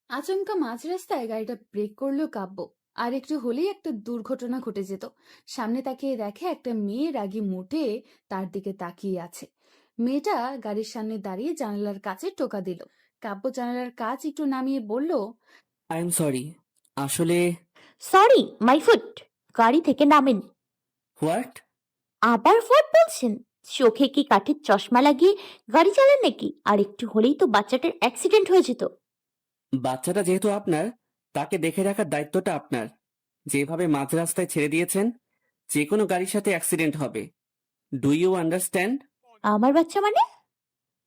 আচমকা মাঝ রাস্তায় গাড়িটা ব্রেক করলো কাব্য। আর একটু হলেই একটা দুর্ঘটনা ঘটে যেত। সামনে তাকিয়ে দেখে একটা মেয়ে রাগী মুটে তার দিকে তাকিয়ে আছে। মেয়েটা গাড়ির সামনে দাঁড়িয়ে জানালার কাছে টোকা দিল। কাব্য জানালার কাজ একটু নামিয়ে বলল, আই এম সরি। আসলে সরি মাই ফুট। গাড়ি থেকে নামেন। হোয়াট? আবার হোয়াট বলছেন? চোখে কি কাঠের চশমা লাগিয়ে গাড়ি চালান নাকি? আর একটু হলেই তো বাচ্চাটার অ্যাক্সিডেন্ট হয়ে যেত। বাচ্চাটা যেহেতু আপনার, তাকে দেখে রাখার দায়িত্বটা আপনার। যেভাবে মাঝ রাস্তায় ছেড়ে দিয়েছেন, যে কোনো গাড়ির সাথে অ্যাক্সিডেন্ট হবে। Do you understand? আমার বাচ্চা মানে?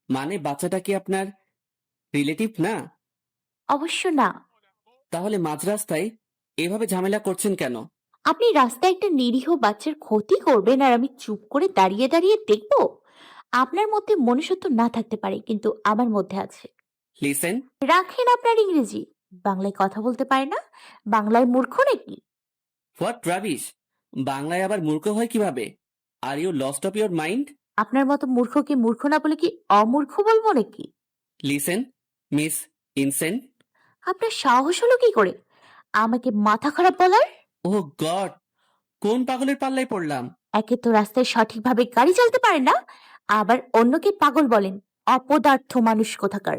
মানে বাচ্চাটা কি আপনার রিলেটিভ না? অবশ্য না। তাহলে মাঝ রাস্তায় এভাবে ঝামেলা করছেন কেন? আপনি রাস্তায় একটা নিরীহ বাচ্চার ক্ষতি করবেন আর আমি চুপ করে দাঁড়িয়ে দাঁড়িয়ে দেখব? আপনার মধ্যে মনুষ্যত্ব না থাকতে পারে, কিন্তু আমার মধ্যে আছে। লিসেন। রাখেন আপনার ইংরেজি। বাংলায় কথা বলতে পারে না? বাংলায় মূর্খ নাকি? What rubbish! বাংলায় আবার মূর্খ হয় কিভাবে? Are you lost of your mind? আপনার মতো মূর্খকে মূর্খ না বলে কি অমূর্খ বলবো নাকি? Listen miss insane. আপনার সাহস হলো কি করে আমাকে মাথা খারাপ বলার? ও গড! কোন পাগলের পাল্লায় পড়লাম? একে তো রাস্তায় সঠিকভাবে গাড়ি চালাতে পারেন না, আবার অন্যকে পাগল বলেন। অপদার্থ মানুষ কোথাকার।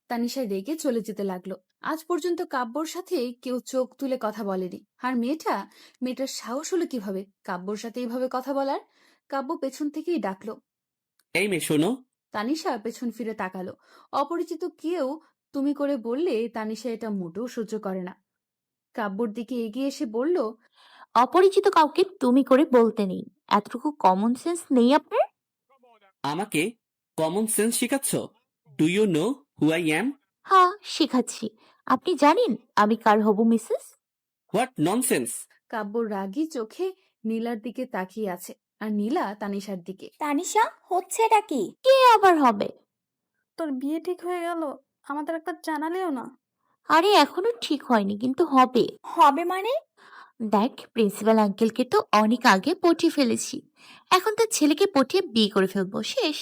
তানিশা রেগে চলে যেতে লাগলো। আজ পর্যন্ত কাব্যর সাথে কেউ চোখ তুলে কথা বলেনি। আর মেয়েটার সাহস হলো কিভাবে কাব্যর সাথে এইভাবে কথা বলার? কাব্য পেছন থেকেই ডাকলো। এই মেয়ে শোনো। তানিশা পেছন ফিরে তাকালো। অপরিচিত কেউ তুমি করে বললে তানিশা এটা মোটেও সহ্য করে না। কাব্যর দিকে এগিয়ে এসে বলল, অপরিচিত কাউকে তুমি করে বলতে নেই। এতটুকু কমন সেন্স নেই আপনার? আমাকে কমন সেন্স শেখাচ্ছ? Do you know who I am? হ্যাঁ, শিখাচ্ছি। আপনি জানেন আমি কার হব মিসেস? What nonsense! কাব্য রাগী চোখে নীলার দিকে তাকিয়ে আছে। আর নীলা তানিশার দিকে। তানিশা, হচ্ছে এটা কি? কে আবার হবে? তোর বিয়ে ঠিক হয়ে গেল, আমাদের একবার জানালেও না। আরে এখনো ঠিক হয়নি, কিন্তু হবে। হবে মানে? দেখ, প্রিন্সিপাল আঙ্কেলকে তো অনেক আগে পটিয়ে ফেলেছি। এখন তার ছেলেকে পটিয়ে বিয়ে করে ফেলবো, শেষ।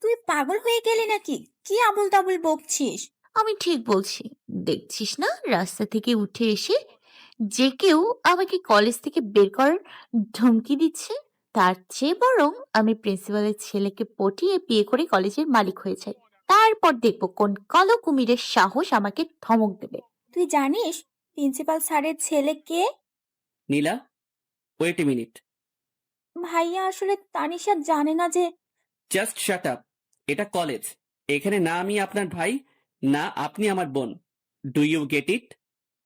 তুই পাগল হয়ে গেলি নাকি? কি আবুল তাবুল বকছিস? আমি ঠিক বলছি। দেখছিস না রাস্তা থেকে উঠে এসে যে কেউ আমাকে কলেজ থেকে বের করার ধমকি দিচ্ছে? তার চেয়ে বরং আমি প্রিন্সিপালের ছেলেকে পটিয়ে বিয়ে করে কলেজের মালিক হয়ে যাই। তারপর দেখবো কোন কালো কুমিরের সাহস আমাকে ধমক দেবে। তুই জানিস প্রিন্সিপাল স্যারের ছেলে কে? নীলা, ওয়েট এ মিনিট। ভাইয়া আসলে তানিশা জানে না যে। Just shut up. এটা কলেজ। এখানে না আমি আপনার ভাই, না আপনি আমার বোন। Do you get it?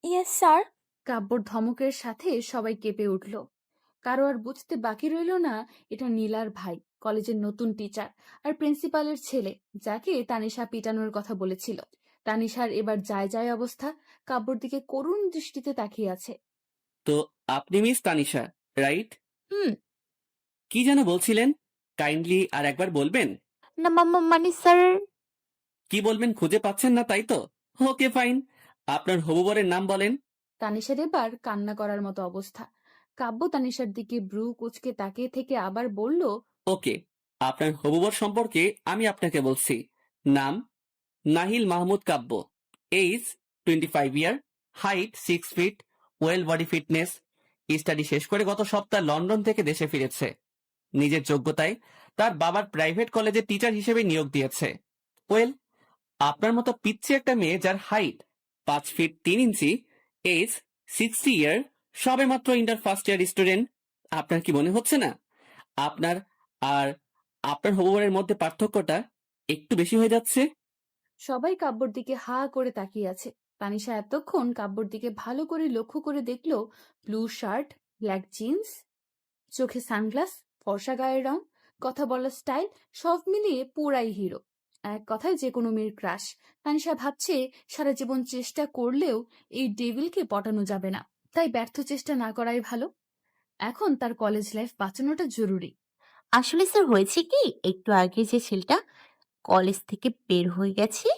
Yes sir. কাব্যর ধমকের সাথে সবাই কেঁপে উঠল। কারো আর বুঝতে বাকি রইল না এটা নীলার ভাই, কলেজের নতুন টিচার, আর প্রিন্সিপালের ছেলে, যাকে তানিশা পিটানোর কথা বলেছিল। তানিশার এবার যায় যায় অবস্থা। কাব্যর দিকে করুণ দৃষ্টিতে তাকিয়ে আছে। তো আপনি মিস তানিশা, রাইট? হুম। কি যেন বলছিলেন? কাইন্ডলি আর একবার বলবেন? না মানে স্যার। কি বলবেন খুঁজে পাচ্ছেন না, তাই তো? Okay fine. আপনার হবু বরের নাম বলেন। তানিশার এবার কান্না করার মতো অবস্থা। কাব্য তানিশার দিকে ব্রু কুচকে তাকিয়ে থেকে আবার বলল, ওকে, আপনার হবু বর সম্পর্কে আমি আপনাকে বলছি। নাম Nahil Mahmud Kabya. Age 25 year. Height 6 feet. Well body fitness. Study শেষ করে গত সপ্তাহ লন্ডন থেকে দেশে ফিরেছে। নিজের যোগ্যতায় তার বাবার প্রাইভেট কলেজে টিচার হিসেবে নিয়োগ দিয়েছে। ওয়েল, আপনার মতো পিচ্ছি একটা মেয়ে যার হাইট 5 ফিট 3 ইঞ্চি, এজ 60 ইয়ার, সবে মাত্র ইন্টার ফার্স্ট ইয়ার স্টুডেন্ট। আপনার কি মনে হচ্ছে না আপনার আর আপনার হবুবরের মধ্যে পার্থক্যটা একটু বেশি হয়ে যাচ্ছে? সবাই কাব্যর দিকে হা করে তাকিয়ে আছে। তানিশা এতক্ষণ কাব্যর দিকে ভালো করে লক্ষ্য করে দেখলো, ব্লু শার্ট, ব্ল্যাক জিন্স, চোখে সানগ্লাস, ফর্সা গায়ের রং, কথা বলার স্টাইল, সব মিলিয়ে পুরাই হিরো। এক কথায় যে কোনো মেয়ের ক্রাশ। তানিশা ভাবছে সারা জীবন চেষ্টা করলেও এই ডেভিলকে পটানো যাবে না, তাই ব্যর্থ চেষ্টা না করাই ভালো। এখন তার কলেজ লাইফ বাঁচানোটা জরুরি। আসলে স্যার হয়েছে কি, একটু আগে যে ছেলেটা কলেজ থেকে বের হয়ে গেছে,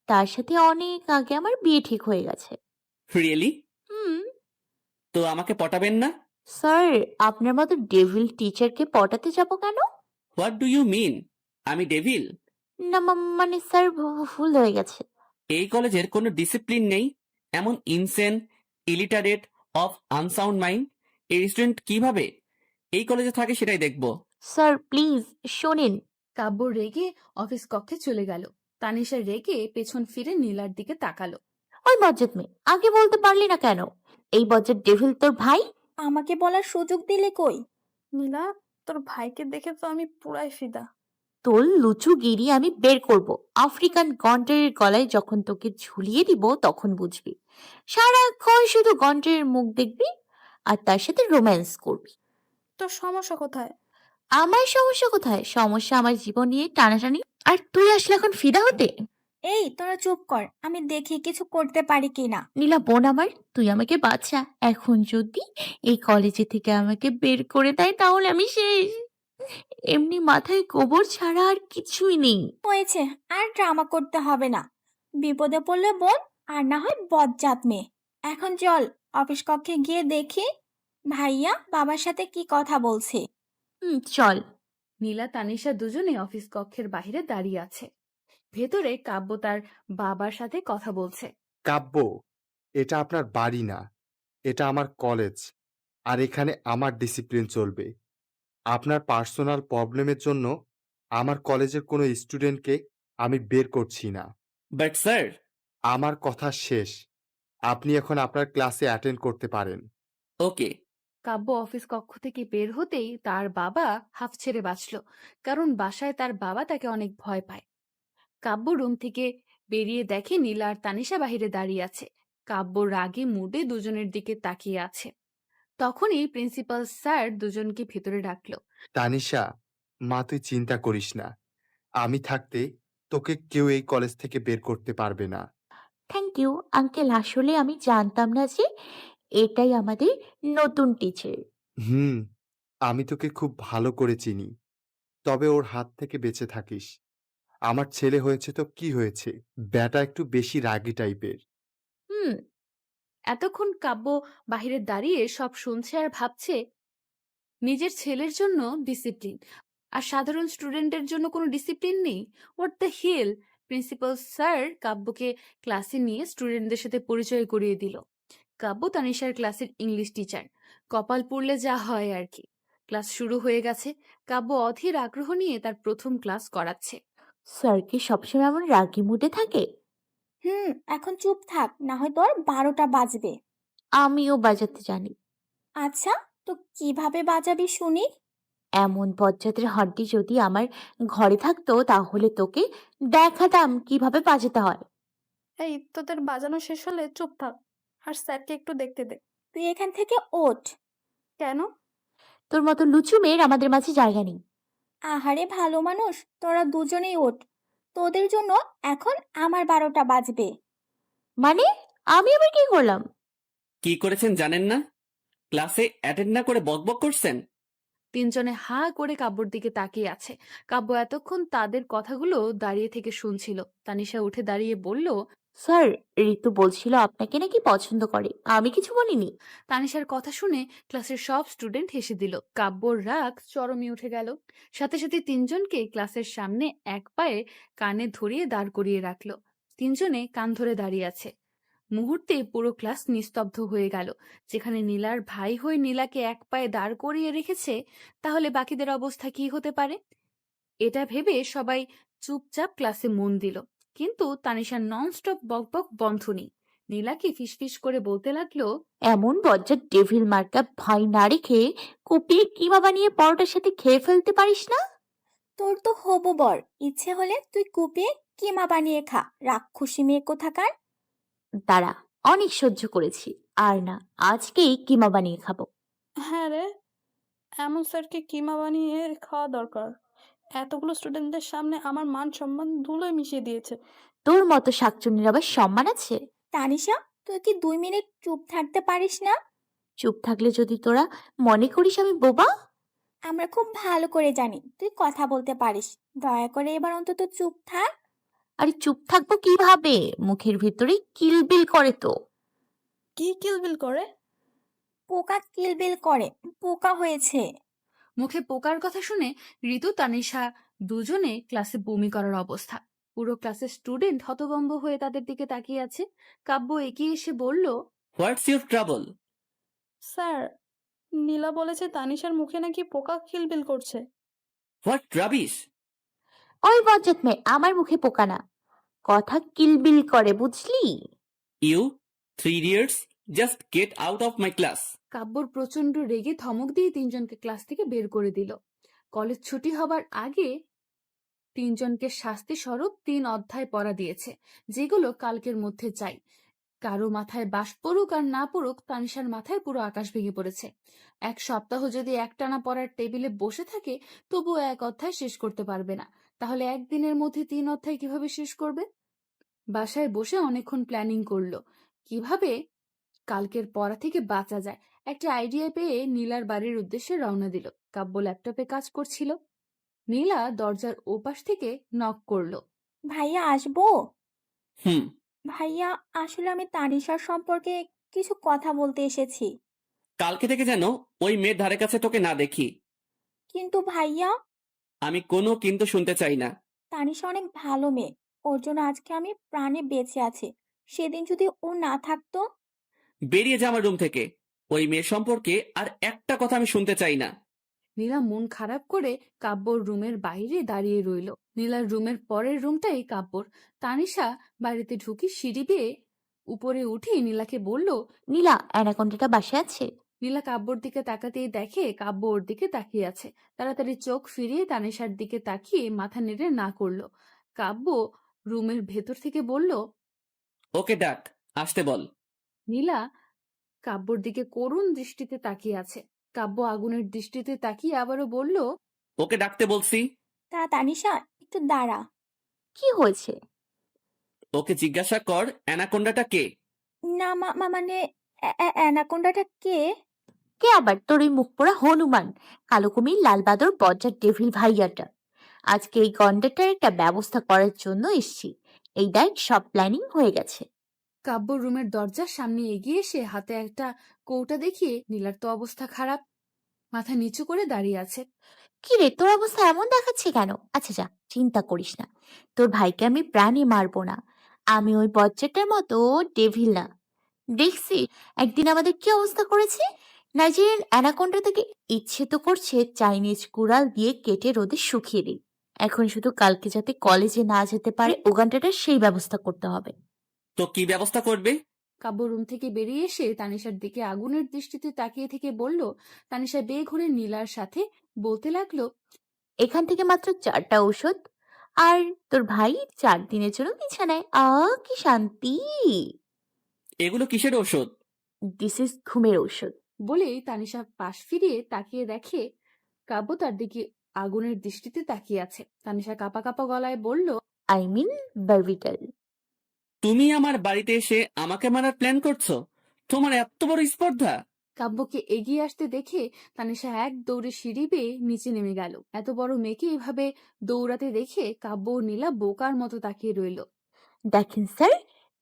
তার সাথে অনেক আগে আমার বিয়ে ঠিক হয়ে গেছে। রিয়েলি? হুম। তো আমাকে পটাবেন না? স্যার, আপনার মতো ডেভিল টিচারকে পটাতে যাব কেন? What do you mean? আমি ডেভিল? না মানে স্যার, ভুল হয়ে গেছে। এই কলেজের কোনো ডিসিপ্লিন নেই। এমন insane, illiterate, of unsound mind এই স্টুডেন্ট কিভাবে এই কলেজে থাকে সেটাই দেখবো। স্যার প্লিজ শোনেন। কাব্য রেগে অফিস কক্ষে চলে গেল। তানিশা রেগে পেছন ফিরে নীলার দিকে তাকালো। ওই বজ্জাত মেয়ে, আগে বলতে পারলি না কেন? এই বজ্জাত ডেভিল তোর ভাই? আমাকে বলার সুযোগ দিলে কই? নীলা, তোর ভাইকে দেখে তো আমি পুরাই ফিদা। তোর লুচু গিরি আমি বের করব। আফ্রিকান গন্ডারের গলায় যখন তোকে ঝুলিয়ে দিব তখন বুঝবি। সারাক্ষণ শুধু গন্ডারের মুখ দেখবি আর তার সাথে রোম্যান্স করবি। তোর সমস্যা কোথায়? আমার সমস্যা কোথায়? সমস্যা আমার জীবন নিয়ে টানাটানি। আর তুই আসলে এখন ফিদা হতে? এই তোরা চুপ কর, আমি দেখি কিছু করতে পারি কিনা। নীলা বোন আমার, তুই আমাকে বাঁচা। এখন যদি এই কলেজে থেকে আমাকে বের করে দেয় তাহলে আমি শেষ। এমনি মাথায় গোবর ছাড়া আর কিছুই নেই। হয়েছে, আর ড্রামা করতে হবে না। বিপদে পড়লে বল, আর না হয় বজ্জাত মেয়ে। এখন চল অফিস কক্ষে গিয়ে দেখি ভাইয়া বাবার সাথে কি কথা বলছে। চল। নীলা তানিশা দুজনে অফিস কক্ষের বাইরে দাঁড়িয়ে আছে। ভেতরে কাব্য তার বাবার সাথে কথা বলছে। কাব্য, এটা আপনার বাড়ি না, এটা আমার কলেজ। আর এখানে আমার ডিসিপ্লিন চলবে। আপনার পার্সোনাল প্রবলেমের জন্য আমার কলেজের কোনো স্টুডেন্টকে আমি বের করছি না। বাট স্যার, আমার কথা শেষ। আপনি এখন আপনার ক্লাসে অ্যাটেন্ড করতে পারেন। ওকে। কাব্য অফিস কক্ষ থেকে বের হতেই তার বাবা হাঁফ ছেড়ে বাঁচল, কারণ বাসায় তার বাবা তাকে অনেক ভয় পায়। কাব্য রুম থেকে বেরিয়ে দেখে নীলা আর তানিশা বাহিরে দাঁড়িয়ে আছে। কাব্য রাগে মুডে দুজনের দিকে তাকিয়ে আছে। তখনই প্রিন্সিপাল স্যার দুজনকে ভেতরে ডাকলো। তানিশা, মা তুই চিন্তা করিস না। আমি থাকতে তোকে কেউ এই কলেজ থেকে বের করতে পারবে না। থ্যাংক ইউ আঙ্কেল, আসলে আমি জানতাম না যে এটাই আমাদের নতুন টিচার। হুম, আমি তোকে খুব ভালো করে চিনি। তবে ওর হাত থেকে বেঁচে থাকিস। আমার ছেলে হয়েছে তো কি হয়েছে, ব্যাটা একটু বেশি রাগী টাইপের। হুম। এতক্ষণ কাব্য বাহিরে দাঁড়িয়ে সব শুনছে আর ভাবছে নিজের ছেলের জন্য ডিসিপ্লিন, আর সাধারণ স্টুডেন্টের জন্য কোনো ডিসিপ্লিন নেই। What the hell! Principal sir কাব্যকে ক্লাসে নিয়ে স্টুডেন্টদের সাথে পরিচয় করিয়ে দিল। কাব্য তানিশার ক্লাসের ইংলিশ টিচার। কপাল পড়লে যা হয় আর কি। ক্লাস শুরু হয়ে গেছে। কাব্য অধীর আগ্রহ নিয়ে তার প্রথম ক্লাস করাচ্ছে। স্যার কি সবসময় এমন রাগি মুডে থাকে? এখন চুপ থাক, না হয় তোর 12টা বাজবে। আমিও বাজাতে জানি। আচ্ছা, তো কিভাবে বাজাবি শুনি? এমন বজ্জাতের হাড্ডি যদি আমার ঘরে থাকতো তাহলে তোকে দেখাতাম কিভাবে বাজাতে হয়। এই তোদের বাজানো শেষ হলে চুপ থাক, আর স্যারকে একটু দেখতে দে। তুই এখান থেকে ওঠ। কেন? তোর মতো লুচু মেয়ের আমাদের মাঝে জায়গা নেই। আহারে ভালো মানুষ, তোরা দুজনেই ওঠ। তোদের জন্য এখন আমার 12টা বাজবে। মানে আমি আবার কি করলাম? কি করেছেন জানেন না? ক্লাসে অ্যাটেন্ড না করে বকবক করছেন। তিনজনে হা করে কাব্যর দিকে তাকিয়ে আছে। কাব্য এতক্ষণ তাদের কথাগুলো দাঁড়িয়ে থেকে শুনছিল। তানিশা উঠে দাঁড়িয়ে বলল, স্যার, ঋতু বলছিল আপনাকে নাকি পছন্দ করে, আমি কিছু বলিনি। তানিশার কথা শুনে ক্লাসের সব স্টুডেন্ট হেসে দিল। কাব্যর রাগ চরমে উঠে গেল। সাথে সাথে তিনজনকে ক্লাসের সামনে এক পায়ে কানে ধরিয়ে দাঁড় করিয়ে রাখলো। তিনজনে কান ধরে দাঁড়িয়ে আছে। মুহূর্তে পুরো ক্লাস নিস্তব্ধ হয়ে গেল। যেখানে নীলার ভাই হয়ে নীলাকে এক পায়ে দাঁড় করিয়ে রেখেছে, তাহলে বাকিদের অবস্থা কি হতে পারে? এটা ভেবে সবাই চুপচাপ ক্লাসে মন দিল। কিন্তু তানিশার ননস্টপ বকবক বন্ধ নেই। নীলাকে ফিসফিস করে বলতে লাগলো, এমন বজ্জাত ডেভিল মার্কা ভাই না রেখে কুপিয়ে কিমা বানিয়ে পরোটার সাথে খেয়ে ফেলতে পারিস না? তোর তো হবু বর, ইচ্ছে হলে তুই কুপিয়ে কিমা বানিয়ে খা, রাক্ষসী মেয়ে কোথাকার। দাঁড়া, অনেক সহ্য করেছি, আর না, আজকেই কিমা বানিয়ে খাবো। হ্যাঁ রে, এমন স্যারকে কিমা বানিয়ে খাওয়া দরকার। এতগুলো স্টুডেন্টদের সামনে আমার মান সম্মান ধুলোয় মিশিয়ে দিয়েছে। তোর মতো শাকচুন্নির আবার সম্মান আছে? তানিশা, তুই কি 2 মিনিট চুপ থাকতে পারিস না? চুপ থাকলে যদি তোরা মনে করিস আমি বোবা? আমরা খুব ভালো করে জানি তুই কথা বলতে পারিস। দয়া করে এবার অন্তত চুপ থাক। আরে চুপ থাকবো কিভাবে? মুখের ভিতরে কিলবিল করে তো। কি কিলবিল করে? পোকা কিলবিল করে, পোকা হয়েছে। মুখে পোকার কথা শুনে ঋতু তানিশা দুজনে ক্লাসে বমি করার অবস্থা। পুরো ক্লাসের স্টুডেন্ট হতভম্ব হয়ে তাদের দিকে তাকিয়ে আছে। কাব্য এগিয়ে এসে বলল, হোয়াটস ইউর ট্রাবল? স্যার, নীলা বলেছে তানিশার মুখে নাকি পোকা কিলবিল করছে। What rubbish! ওই বজ্জাত মেয়ে, আমার মুখে পোকা না, কথা কিলবিল করে, বুঝলি? You 3 idiots, just get out of my class. কাব্যর প্রচন্ড রেগে ধমক দিয়ে তিনজনকে ক্লাস থেকে বের করে দিল। কলেজ ছুটি হবার আগে তিনজনকে শাস্তি স্বরূপ 3 অধ্যায় পড়া দিয়েছে, যেগুলো কালকের মধ্যে চাই। কারো মাথায় বাস পড়ুক আর না পড়ুক, তানিশার মাথায় পুরো আকাশ ভেঙে পড়েছে। 1 সপ্তাহ যদি একটানা পড়ার টেবিলে বসে থাকে, তবুও 1 অধ্যায় শেষ করতে পারবে না। তাহলে একদিনের মধ্যে 3 অধ্যায় কিভাবে শেষ করবে? বাসায় বসে অনেকক্ষণ প্ল্যানিং করলো কিভাবে কালকের পড়া থেকে বাঁচা যায়। একটা আইডিয়া পেয়ে নীলার বাড়ির উদ্দেশ্যে রওনা দিল। কাব্য ল্যাপটপে কাজ করছিল। নীলা দরজার ওপাশ থেকে নক করলো। ভাইয়া আসবো? হুম। ভাইয়া, আসলে আমি তানিশার সম্পর্কে কিছু কথা বলতে এসেছি। কালকে থেকে যেন ওই মেয়ের ধারে কাছে তোকে না দেখি। কিন্তু ভাইয়া, আমি কোনো কিন্তু শুনতে চাই না। তানিশা অনেক ভালো মেয়ে, ওর জন্য আজকে আমি প্রাণে বেঁচে আছি। সেদিন যদি ও না থাকতো। বেরিয়ে যা আমার রুম থেকে। ওই মেয়ের সম্পর্কে আর একটা কথা আমি শুনতে চাই না। নীলা মন খারাপ করে কাব্যর রুমের বাইরে দাঁড়িয়ে রইল। নীলার রুমের পরের রুমটাই কাব্যর। তানিশা বাড়িতে ঢুকি সিঁড়ি বেয়ে উপরে উঠে নীলাকে বলল। নীলা, অ্যানাকোন্ডাটা বাসায় আছে? নীলা কাব্যর দিকে তাকাতেই দেখে কাব্য ওর দিকে তাকিয়ে আছে। তাড়াতাড়ি চোখ ফিরিয়ে তানিশার দিকে তাকিয়ে মাথা নেড়ে না করলো। কাব্য রুমের ভেতর থেকে বলল। ওকে ডাক, আসতে বল। নীলা কাব্যর দিকে করুণ দৃষ্টিতে তাকিয়ে আছে। কাব্য আগুনের দৃষ্টিতে তাকিয়ে আবারও বলল। ওকে ডাকতে বলছি। তানিশা, একটু দাঁড়া। কি হয়েছে? ওকে জিজ্ঞাসা কর অ্যানাকোন্ডাটা কে। না মানে অ্যানাকোন্ডাটা কে? কে আবার? তোর ওই মুখ পোড়া হনুমান, কালো কুমির, লাল বাদর, বজ্জাত ডেভিল ভাইয়াটা। আজকে এই গন্ডাটার একটা ব্যবস্থা করার জন্য এসছি। এই দেখ, সব প্ল্যানিং হয়ে গেছে। কাব্য রুমের দরজার সামনে এগিয়ে এসে হাতে একটা কৌটা দেখিয়ে, নীলার তো অবস্থা খারাপ, মাথা নিচু করে দাঁড়িয়ে আছে। কি রে, তোর অবস্থা এমন দেখাচ্ছে কেন? আচ্ছা যা, চিন্তা করিস না, তোর ভাইকে আমি প্রাণে মারবো না। আমি ওই বজ্জাটার মতো ডেভিল না। দেখছি একদিন আমাদের কি অবস্থা করেছে। নাইজেরিয়ান অ্যানাকোন্ডা থেকে ইচ্ছে তো করছে চাইনিজ কুড়াল দিয়ে কেটে রোদে শুকিয়ে দিই। এখন শুধু কালকে যাতে কলেজে না যেতে পারে ওগানটাটার সেই ব্যবস্থা করতে হবে। তো কি ব্যবস্থা করবে? কাব্য রুম থেকে বেরিয়ে এসে তানিশার দিকে আগুনের দৃষ্টিতে তাকিয়ে থেকে বলল। তানিশা বেয়ে ঘুরে নীলার সাথে বলতে লাগলো। এখান থেকে মাত্র 4টা ঔষধ, আর তোর ভাই 4 দিনের জন্য বিছানায়। কি শান্তি! এগুলো কিসের ওষুধ? দিস ইজ ঘুমের ঔষধ। বলেই তানিশা পাশ ফিরিয়ে তাকিয়ে দেখে কাব্য তার দিকে আগুনের দৃষ্টিতে তাকিয়ে আছে। তানিশা কাঁপা কাঁপা গলায় বলল। আই মিন বারবিটাল। তুমি আমার বাড়িতে এসে আমাকে মারার প্ল্যান করছো? তোমার এত বড় স্পর্ধা! কাব্যকে এগিয়ে আসতে দেখে তানিশা এক দৌড়ে সিঁড়ি বেয়ে নিচে নেমে গেল। এত বড় মেয়েকে এভাবে দৌড়াতে দেখে কাব্য ও নীলা বোকার মতো তাকিয়ে রইল। দেখেন স্যার,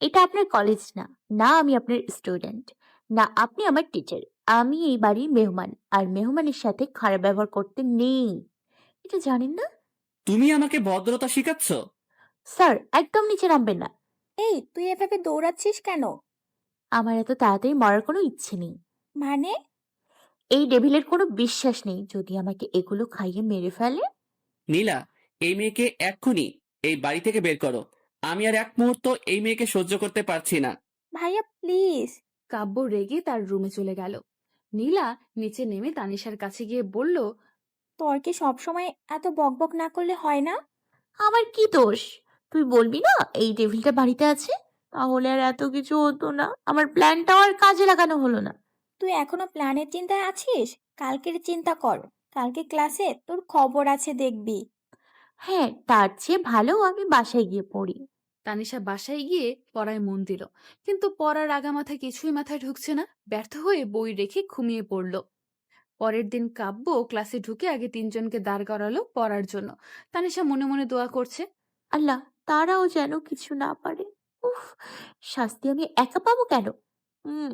এটা আপনার কলেজ না। না আমি আপনার স্টুডেন্ট, না আপনি আমার টিচার। আমি এই বাড়ির মেহমান, আর মেহমানের সাথে খারাপ ব্যবহার করতে নেই, এটা জানেন না? তুমি আমাকে ভদ্রতা শিখাচ্ছ? স্যার, একদম নিচে নামবেন না। এই, তুই এভাবে দৌড়াচ্ছিস কেন? আমার এত তাড়াতাড়ি মরার কোনো ইচ্ছে নেই। মানে? এই ডেভিলের কোনো বিশ্বাস নেই, যদি আমাকে এগুলো খাইয়ে মেরে ফেলে। নীলা, এই মেয়েকে এক্ষুনি এই বাড়ি থেকে বের করো। আমি আর এক মুহূর্ত এই মেয়েকে সহ্য করতে পারছি না। ভাইয়া প্লিজ। কাব্য রেগে তার রুমে চলে গেল। নীলা নিচে নেমে তানিশার কাছে গিয়ে বলল। তোর কি সবসময় এত বকবক না করলে হয় না? আমার কি দোষ? তুই বলবি না এই ডেভিলটা বাড়িতে আছে, তাহলে আর এত কিছু হতো না। আমার প্ল্যানটাও আর কাজে লাগানো হলো না। তুই এখনো প্ল্যানের চিন্তায় আছিস? কালকের চিন্তা কর। কালকে ক্লাসে তোর খবর আছে, দেখবি। হ্যাঁ, তার চেয়ে ভালো আমি বাসায় গিয়ে পড়ি। তানিশা বাসায় গিয়ে পড়ায় মন দিল, কিন্তু পড়ার আগামাথা কিছুই মাথায় ঢুকছে না। ব্যর্থ হয়ে বই রেখে ঘুমিয়ে পড়ল। পরের দিন কাব্য ক্লাসে ঢুকে আগে তিনজনকে দাঁড় করালো পড়ার জন্য। তানিশা মনে মনে দোয়া করছে। আল্লাহ, তারাও যেন কিছু না পারে। উফ, শাস্তি আমি একা পাবো কেন? হুম,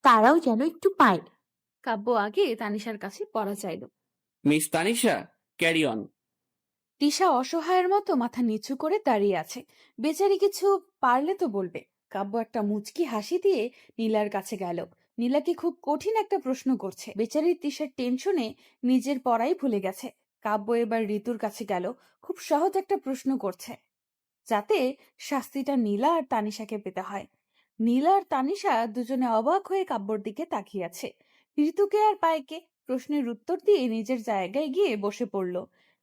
তারাও যেন একটু পায়। কাব্য আগে তানিশার কাছে পড়া চাইল। Miss Tanisha, carry on. Tisha অসহায়ের মতো মাথা নিচু করে দাঁড়িয়ে আছে। বেচারি কিছু পারলে তো বলবে। কাব্য একটা মুচকি হাসি দিয়ে নীলার কাছে গেল। নীলাকে খুব কঠিন একটা প্রশ্ন করছে। বেচারি তিশার টেনশনে নিজের পড়াই ভুলে গেছে। কাব্য এবার ঋতুর কাছে গেল। খুব সহজ একটা প্রশ্ন করছে, যাতে শাস্তিটা নীলা আর তানিশাকে পেতে হয়। নীলা আর তানিশা দুজনে অবাক হয়ে কাব্যর দিকে তাকিয়ে আছে। ঋতুকে আর পায়কে প্রশ্নের উত্তর দিয়ে নিজের জায়গায় গিয়ে বসে পড়ল।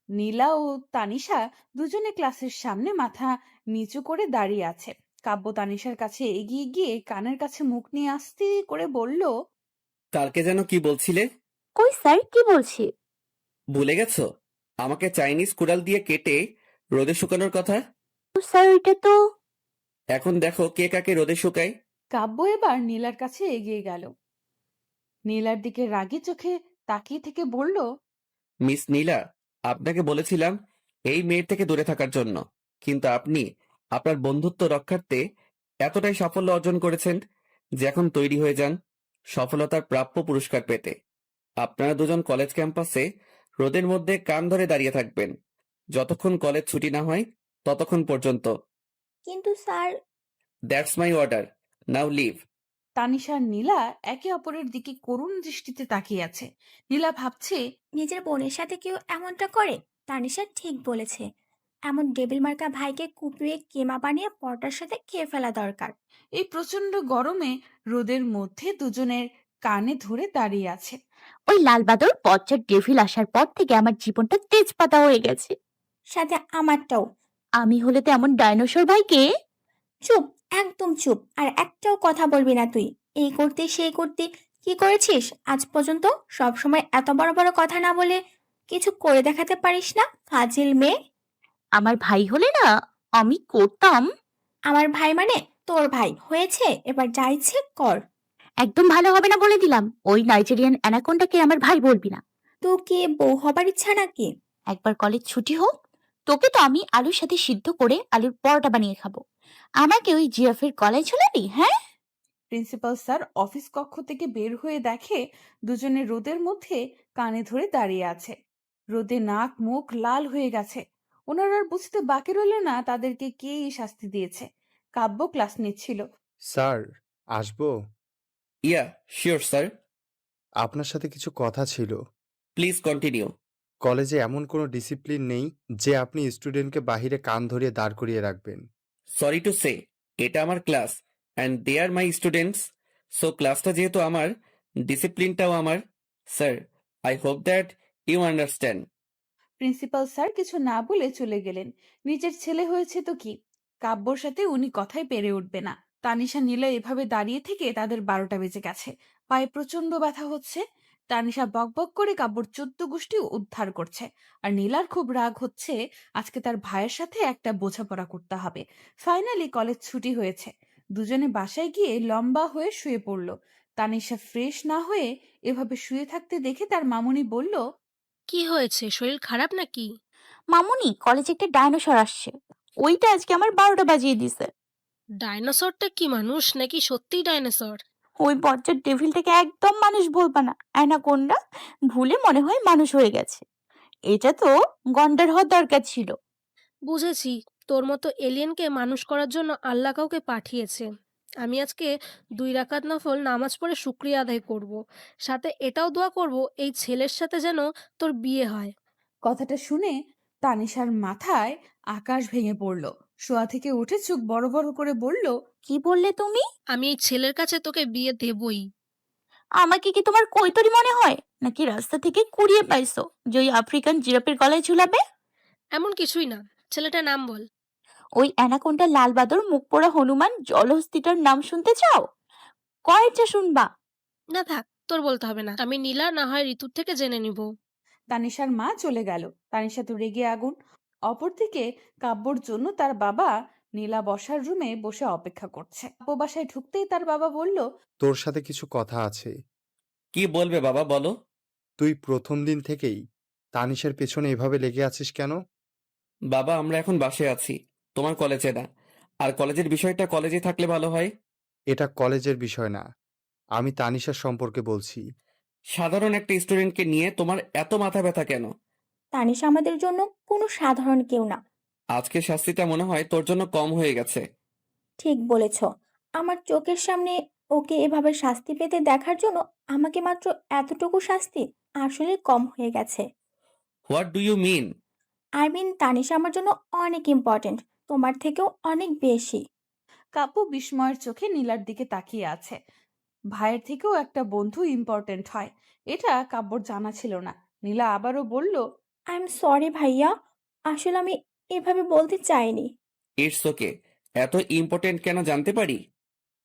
নীলা ও তানিশা দুজনে ক্লাসের সামনে মাথা নিচু করে দাঁড়িয়ে আছে। কাব্য তানিশার কাছে এগিয়ে গিয়ে কানের কাছে মুখ নিয়ে আস্তে করে বলল, কালকে যেন কি বলছিলে? কই স্যার, কি বলছি? ভুলে গেছো? আমাকে চাইনিজ কুড়াল দিয়ে কেটে রোদে শুকানোর কথা। স্যার এটা তো... এখন দেখো কে কাকে রোদে শুকায়। কাব্য এবার নীলার কাছে এগিয়ে গেল। নীলার দিকে রাগী চোখে তাকিয়ে থেকে বলল, মিস নীলা, আপনাকে বলেছিলাম এই মেয়ের থেকে দূরে থাকার জন্য, কিন্তু আপনি আপনার বন্ধুত্ব রক্ষার্থে এতটাই সাফল্য অর্জন করেছেন যে এখন তৈরি হয়ে যান সফলতার প্রাপ্য পুরস্কার পেতে। আপনারা দুজন কলেজ ক্যাম্পাসে রোদের মধ্যে কান ধরে দাঁড়িয়ে থাকবেন যতক্ষণ কলেজ ছুটি না হয়, ততক্ষণ পর্যন্ত। কিন্তু sir, that's my order. Now leave. Tanisha আর নীলা একে অপরের দিকে করুণ দৃষ্টিতে তাকিয়ে আছে। নীলা ভাবছে, নিজের বোনের সাথে কেউ এমনটা করে? তানিশা ঠিক বলেছে, এমন ডেবিল মার্কা ভাইকে কুপিয়ে কেমা বানিয়ে পরোটার সাথে খেয়ে ফেলা দরকার। এই প্রচন্ড গরমে রোদের মধ্যে দুজনের কানে ধরে দাঁড়িয়ে আছে। ওই লালবাদর পশ্চাৎ ডেভিল আসার পর থেকে আমার জীবনটা তেজপাতা হয়ে গেছে। সাথে আমারটাও। আমি হলে তো এমন ডাইনোসর ভাইকে... চুপ, একদম চুপ, আর একটাও কথা বলবি না তুই। এই করতে সেই করতে কি করেছিস আজ পর্যন্ত? সব সময় এত বড় বড় কথা না বলে কিছু করে দেখাতে পারিস না, ফাজিল মেয়ে। আমার ভাই হলে না আমি করতাম। আমার ভাই মানে তোর ভাই হয়েছে, এবার যা ইচ্ছে কর। একদম ভালো হবে না বলে দিলাম। ওই নাইজেরিয়ান অ্যানাকোন্ডাকে আমার ভাই বলবি না। তো কি বউ হবার ইচ্ছা নাকি? একবার কলেজ ছুটি হোক, তোকে তো আমি আলুর সাথে সিদ্ধ করে আলুর পরোটা বানিয়ে খাবো। আমাকে ওই জিরাফের গলায় ঝুলাবি? হ্যাঁ। প্রিন্সিপাল স্যার অফিস কক্ষ থেকে বের হয়ে দেখে দুজনে রোদের মধ্যে কানে ধরে দাঁড়িয়ে আছে। রোদে নাক মুখ লাল হয়ে গেছে। ওনারা আর বুঝতে বাকি রইল না তাদেরকে কে এই শাস্তি দিয়েছে। কাব্য ক্লাস নিচ্ছিল। স্যার, আসবো? ইয়া শিওর স্যার, আপনার সাথে কিছু কথা ছিল। Please continue. কলেজে এমন কোনো ডিসিপ্লিন নেই যে আপনি স্টুডেন্টকে বাহিরে কান ধরিয়ে দাঁড় করিয়ে রাখবেন। সরি টু সে, এটা আমার class and they are my students. So ক্লাসটা যেহেতু আমার, ডিসিপ্লিনটাও আমার। Sir, I hope that you understand. Principal sir কিছু না বলে চলে গেলেন। নিজের ছেলে হয়েছে তো কি, কাব্যর সাথে উনি কথাই পেরে উঠবে না। তানিশা নীলা এভাবে দাঁড়িয়ে থেকে তাদের 12টা বেজে গেছে। পায়ে প্রচন্ড ব্যথা হচ্ছে। তানিশা বকবক করে কাব্যর 14 গোষ্ঠী উদ্ধার করছে। আর নীলার খুব রাগ হচ্ছে, আজকে তার ভাইয়ের সাথে একটা বোঝাপড়া করতে হবে। ফাইনালি কলেজ ছুটি হয়েছে। দুজনে বাসায় গিয়ে লম্বা হয়ে শুয়ে পড়ল। তানিশা ফ্রেশ না হয়ে এভাবে শুয়ে থাকতে দেখে তার মামুনি বলল, কি হয়েছে, শরীর খারাপ নাকি? মামুনি, কলেজে একটা ডাইনোসর আসছে। ওইটা আজকে আমার 12টা বাজিয়ে দিছে। ডাইনোসরটা কি মানুষ নাকি সত্যিই ডাইনোসর? ওই বজ্জার ডেভিলটাকে একদম মানুষ বলবা না, অ্যানাকোন্ডা। ভুলে মনে হয় মানুষ হয়ে গেছে। এটা তো গন্ডার হওয়ার দরকার ছিল। বুঝেছি, তোর মতো এলিয়েনকে মানুষ করার জন্য আল্লাহ কাউকে পাঠিয়েছে। আমি আজকে 2 রাকাত নফল নামাজ পড়ে শুকরিয়া আদায় করব। সাথে এটাও দোয়া করব এই ছেলের সাথে যেন তোর বিয়ে হয়। কথাটা শুনে তানিশার মাথায় আকাশ ভেঙে পড়ল। শোয়া থেকে উঠে চোখ বড় বড় করে বলল, কি বললে তুমি? আমি এই ছেলের কাছে তোকে বিয়ে দেবই। আমাকে কি তোমার কৈতরি মনে হয়, নাকি রাস্তা থেকে কুড়িয়ে পাইছো যে ওই আফ্রিকান জিরাফের গলায় ঝুলাবে? এমন কিছুই না, ছেলেটার নাম বল। ওই অ্যানাকোন্ডা লালবাদর মুখ পোড়া হনুমান জলহস্তিটার নাম শুনতে চাও? কয়টা শুনবা? না থাক, তোর বলতে হবে না, আমি নীলা না হয় ঋতুর থেকে জেনে নিব। তানিশার মা চলে গেল। তানিশা তো রেগে আগুন। অপরদিকে কাব্যর জন্য তার বাবা নীলা বসার রুমে বসে অপেক্ষা করছে। কাব্য বাসায় ঢুকতেই তার বাবা বলল, তোর সাথে কিছু কথা আছে। কি বলবে বাবা, বলো। তুই প্রথম দিন থেকেই তানিশের পেছনে এভাবে লেগে আছিস কেন? বাবা, আমরা এখন বাসায় আছি, তোমার কলেজে না। আর কলেজের বিষয়টা কলেজে থাকলে ভালো হয়। এটা কলেজের বিষয় না, আমি তানিশার সম্পর্কে বলছি। সাধারণ একটা স্টুডেন্টকে নিয়ে তোমার এত মাথা ব্যথা কেন? তানিশা আমাদের জন্য কোনো সাধারণ কেউ না। আজকে শাস্তিটা মনে হয় তোর জন্য কম হয়ে গেছে। ঠিক বলেছ। আমার চোখের সামনে ওকে এভাবে শাস্তি পেতে দেখার জন্য আমাকে মাত্র এতটুকু শাস্তি আসলে কম হয়ে গেছে। What do you mean? I mean Tanisha আমার জন্য অনেক ইম্পর্ট্যান্ট, তোমার থেকেও অনেক বেশি। কাব্য বিস্ময়ের চোখে নীলার দিকে তাকিয়ে আছে। ভাইয়ের থেকেও একটা বন্ধু ইম্পর্টেন্ট হয়, এটা কাব্যর জানা ছিল না। নীলা আবারও বলল, আই এম সরি ভাইয়া, আসলে আমি এভাবে বলতে চাইনি। It's okay. এত ইম্পর্টেন্ট কেন জানতে পারি?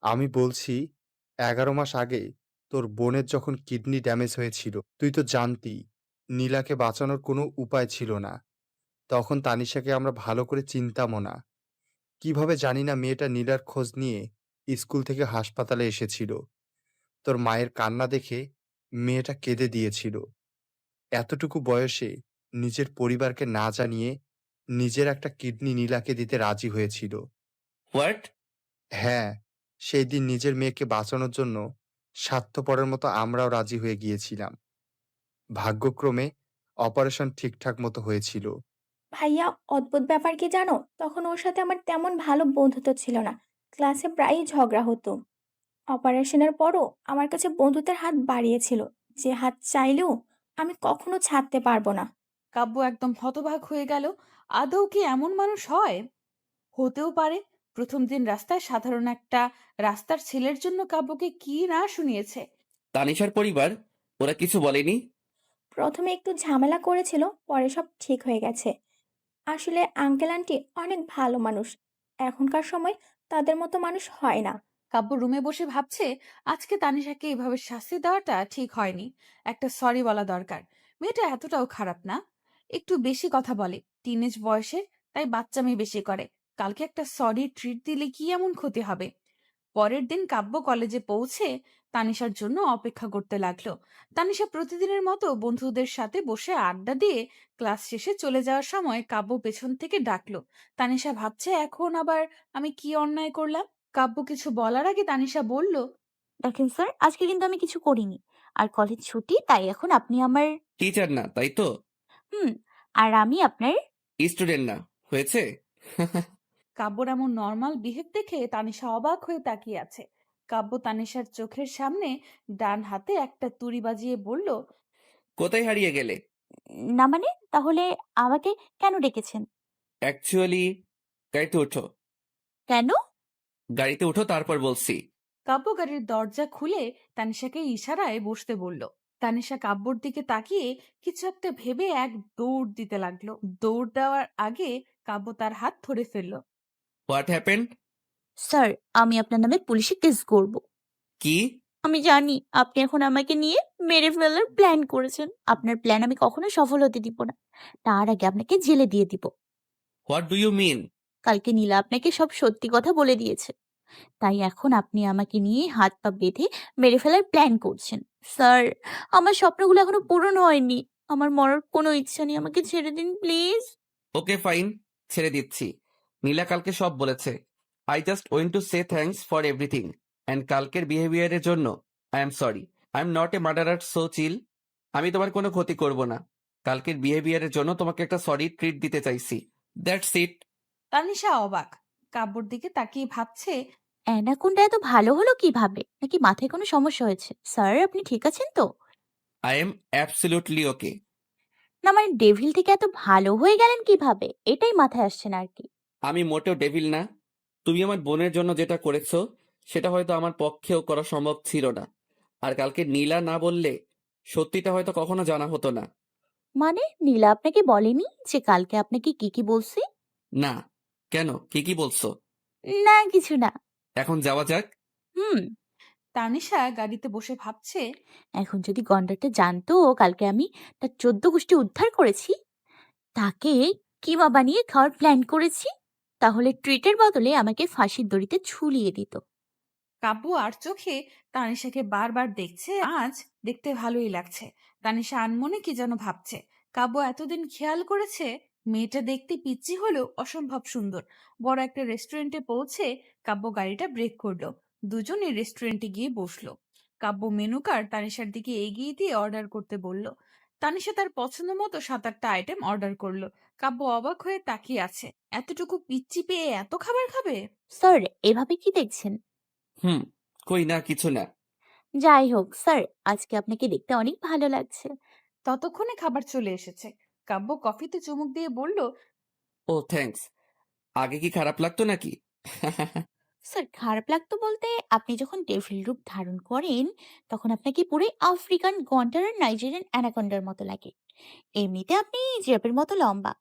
আমি বলছি 11 মাস আগে তোর বোনের যখন কিডনি ড্যামেজ হয়েছিল, তুই তো জানতি নীলাকে বাঁচানোর কোনো উপায় ছিল না। তখন তানিশাকে আমরা ভালো করে চিনতামও না। কিভাবে জানি না মেয়েটা নীলার খোঁজ নিয়ে স্কুল থেকে হাসপাতালে এসেছিল। তোর মায়ের কান্না দেখে মেয়েটা কেঁদে দিয়েছিল। এতটুকু বয়সে নিজের পরিবারকে না জানিয়ে নিজের একটা কিডনি নীলাকে দিতে রাজি হয়েছিল। হোয়াট? হ্যাঁ, সেই দিন নিজের মেয়েকে বাঁচানোর জন্য স্বার্থপরের মতো আমরাও রাজি হয়ে গিয়েছিলাম। ভাগ্যক্রমে অপারেশন ঠিকঠাক মতো হয়েছিল। ভাইয়া, অদ্ভুত ব্যাপার কি জানো, তখন ওর সাথে আমার তেমন ভালো বন্ধুত্ব ছিল না। ক্লাসে প্রায়ই ঝগড়া হতো। অপারেশনের পরও আমার কাছে বন্ধুত্বের হাত বাড়িয়েছিল, যে হাত চাইলেও আমি কখনো ছাড়তে পারবো না। কাব্য একদম হতবাক হয়ে গেল। আদৌ কি এমন মানুষ হয়? হতেও পারে। প্রথম দিন রাস্তায় সাধারণ একটা রাস্তার ছেলের জন্য কাব্যকে কি না শুনিয়েছে। তানিশার পরিবার ওরা কিছু বলেনি? প্রথমে একটু ঝামেলা করেছিল, পরে সব ঠিক হয়ে গেছে। আসলে আঙ্কেল আন্টি অনেক ভালো মানুষ। এখনকার সময় তাদের মতো মানুষ হয় না। কাব্য রুমে বসে ভাবছে, আজকে তানিশাকে এভাবে শাস্তি দেওয়াটা ঠিক হয়নি। একটা সরি বলা দরকার। মেয়েটা এতটাও খারাপ না, একটু বেশি কথা বলে, টিনেজ বয়সে, তাই বাচ্চামি বেশি করে। কালকে একটা সরি ট্রিট দিলে কি এমন ক্ষতি হবে? পরের দিন কাব্য কলেজে পৌঁছে তানিশার জন্য অপেক্ষা করতে লাগলো। তানিশা প্রতিদিনের মতো বন্ধুদের সাথে বসে আড্ডা দিয়ে ক্লাস শেষে চলে যাওয়ার সময় কাব্য পেছন থেকে ডাকলো। তানিশা ভাবছে, এখন আবার আমি কি অন্যায় করলাম? কাব্য কিছু বলার আগে তানিশা বলল, দেখেন স্যার, আজকে কিন্তু আমি কিছু করিনি। আর কলেজ ছুটি, তাই এখন আপনি আমার টিচার না তাই তো? হুম আর আমি আপনার স্টুডেন্ট না হয়েছে? কাব্যর এমন নর্মাল বিহেভ দেখে তানিশা অবাক হয়ে তাকিয়ে আছে। কাব্য তানিশার চোখের সামনে ডান হাতে একটা তুড়ি বাজিয়ে বলল, কোথায় হারিয়ে গেলে? না মানে, তাহলে আমাকে কেন ডেকেছেন? অ্যাকচুয়ালি গাড়িতে ওঠো। কেন? গাড়িতে ওঠো তারপর বলছি। কাব্য গাড়ির দরজা খুলে তানিশাকে ইশারায় বসতে বলল। তানিশা কাব্যর দিকে তাকিয়ে কিছু একটা ভেবে এক দৌড় দিতে লাগলো। দৌড় দেওয়ার আগে কাব্য তার হাত ধরে ফেলল। What happened? স্যার, আমি আপনার নামে পুলিশে কেস করব। কি? আমি জানি আপনি এখন আমাকে নিয়ে মেরে ফেলার প্ল্যান করেছেন। আপনার প্ল্যান আমি কখনো সফল হতে দিব না। তার আগে আপনাকে জেলে দিয়ে দিব। What do you mean? কালকে নীলা আপনাকে সব সত্যি কথা বলে দিয়েছে। তাই এখন আপনি আমাকে নিয়ে হাত পা বেঁধে মেরে ফেলার প্ল্যান করছেন। স্যার, আমার স্বপ্নগুলো এখনো পূরণ হয়নি। আমার মরার কোনো ইচ্ছা নেই। আমাকে ছেড়ে দিন প্লিজ। ওকে ফাইন, ছেড়ে দিচ্ছি। নীলা কালকে সব বলেছে। I just went to say thanks for everything and কালকের বিহেভিয়ারের জন্য I am sorry. I am not a murderer, so chill. আমি তোমার কোনো ক্ষতি করব না। কালকের বিহেভিয়ারের জন্য তোমাকে একটা সরি ট্রিট দিতে চাইছি। That's it. তানিশা অবাক, কাব্যর দিকে তাকিয়ে ভাবছে, অ্যানাকোন্ডা এত ভালো হলো কিভাবে? নাকি মাথায় কোনো সমস্যা হয়েছে? স্যার, আপনি ঠিক আছেন তো? আই এম অ্যাবসলিউটলি ওকে। না মানে, ডেভিল থেকে এত ভালো হয়ে গেলেন কিভাবে? এটাই মাথায় আসছে না আর কি। আমি মোটেও ডেভিল না। তুমি আমার বোনের জন্য যেটা করেছো সেটা হয়তো আমার পক্ষেও করা সম্ভব ছিল না। আর কালকে নীলা না বললে সত্যিটা হয়তো কখনো জানা হতো না। মানে, নীলা আপনাকে বলেনি যে কালকে আপনাকে কি কি বলছি? না। কেন, কি কি বলছো? না, কিছু না। এখন যাওয়া যাক। হুম তানিশা গাড়িতে বসে ভাবছে, এখন যদি গন্ডারটা জানতো কালকে আমি তার 14 গোষ্ঠী উদ্ধার করেছি, তাকে কিমা বানিয়ে খাওয়ার প্ল্যান করেছি, তাহলে ট্রিটের বদলে আমাকে ফাঁসির দড়িতে ঝুলিয়ে দিত। কাব্য আর চোখে তানিশাকে বারবার দেখছে। আজ দেখতে ভালোই লাগছে। তানিশা আনমনে কি যেন ভাবছে। কাব্য এতদিন খেয়াল করেছে মেয়েটা দেখতে পিচ্চি হলেও অসম্ভব সুন্দর। বড় একটা রেস্টুরেন্টে পৌঁছে কাব্য গাড়িটা ব্রেক করলো। দুজনে রেস্টুরেন্টে গিয়ে বসলো। কাব্য মেনু কার্ড তানিশার দিকে এগিয়ে দিয়ে অর্ডার করতে বলল। তানিশা তার পছন্দ মতো 7-8টা আইটেম অর্ডার করলো। কাব্য অবাক হয়ে তাকিয়ে আছে। এতটুকু পিচ্চি পেয়ে এত খাবার খাবে? স্যার, এভাবে কি দেখছেন? হুম, কই না, কিছু না। যাই হোক স্যার, আজকে আপনাকে দেখতে অনেক ভালো লাগছে। ততক্ষণে খাবার চলে এসেছে। কাব্য কফিতে চুমুক দিয়ে বলল, ও থ্যাঙ্কস। আগে কি খারাপ লাগতো নাকি? স্যার, খারাপ লাগতো বলতে আপনি যখন ডেভিল রূপ ধারণ করেন তখন আপনাকে পুরো আফ্রিকান গন্ডার আর নাইজেরিয়ান অ্যানাকন্ডার মতো লাগে। এমনিতে আপনি জিরাফের মতো লম্বা,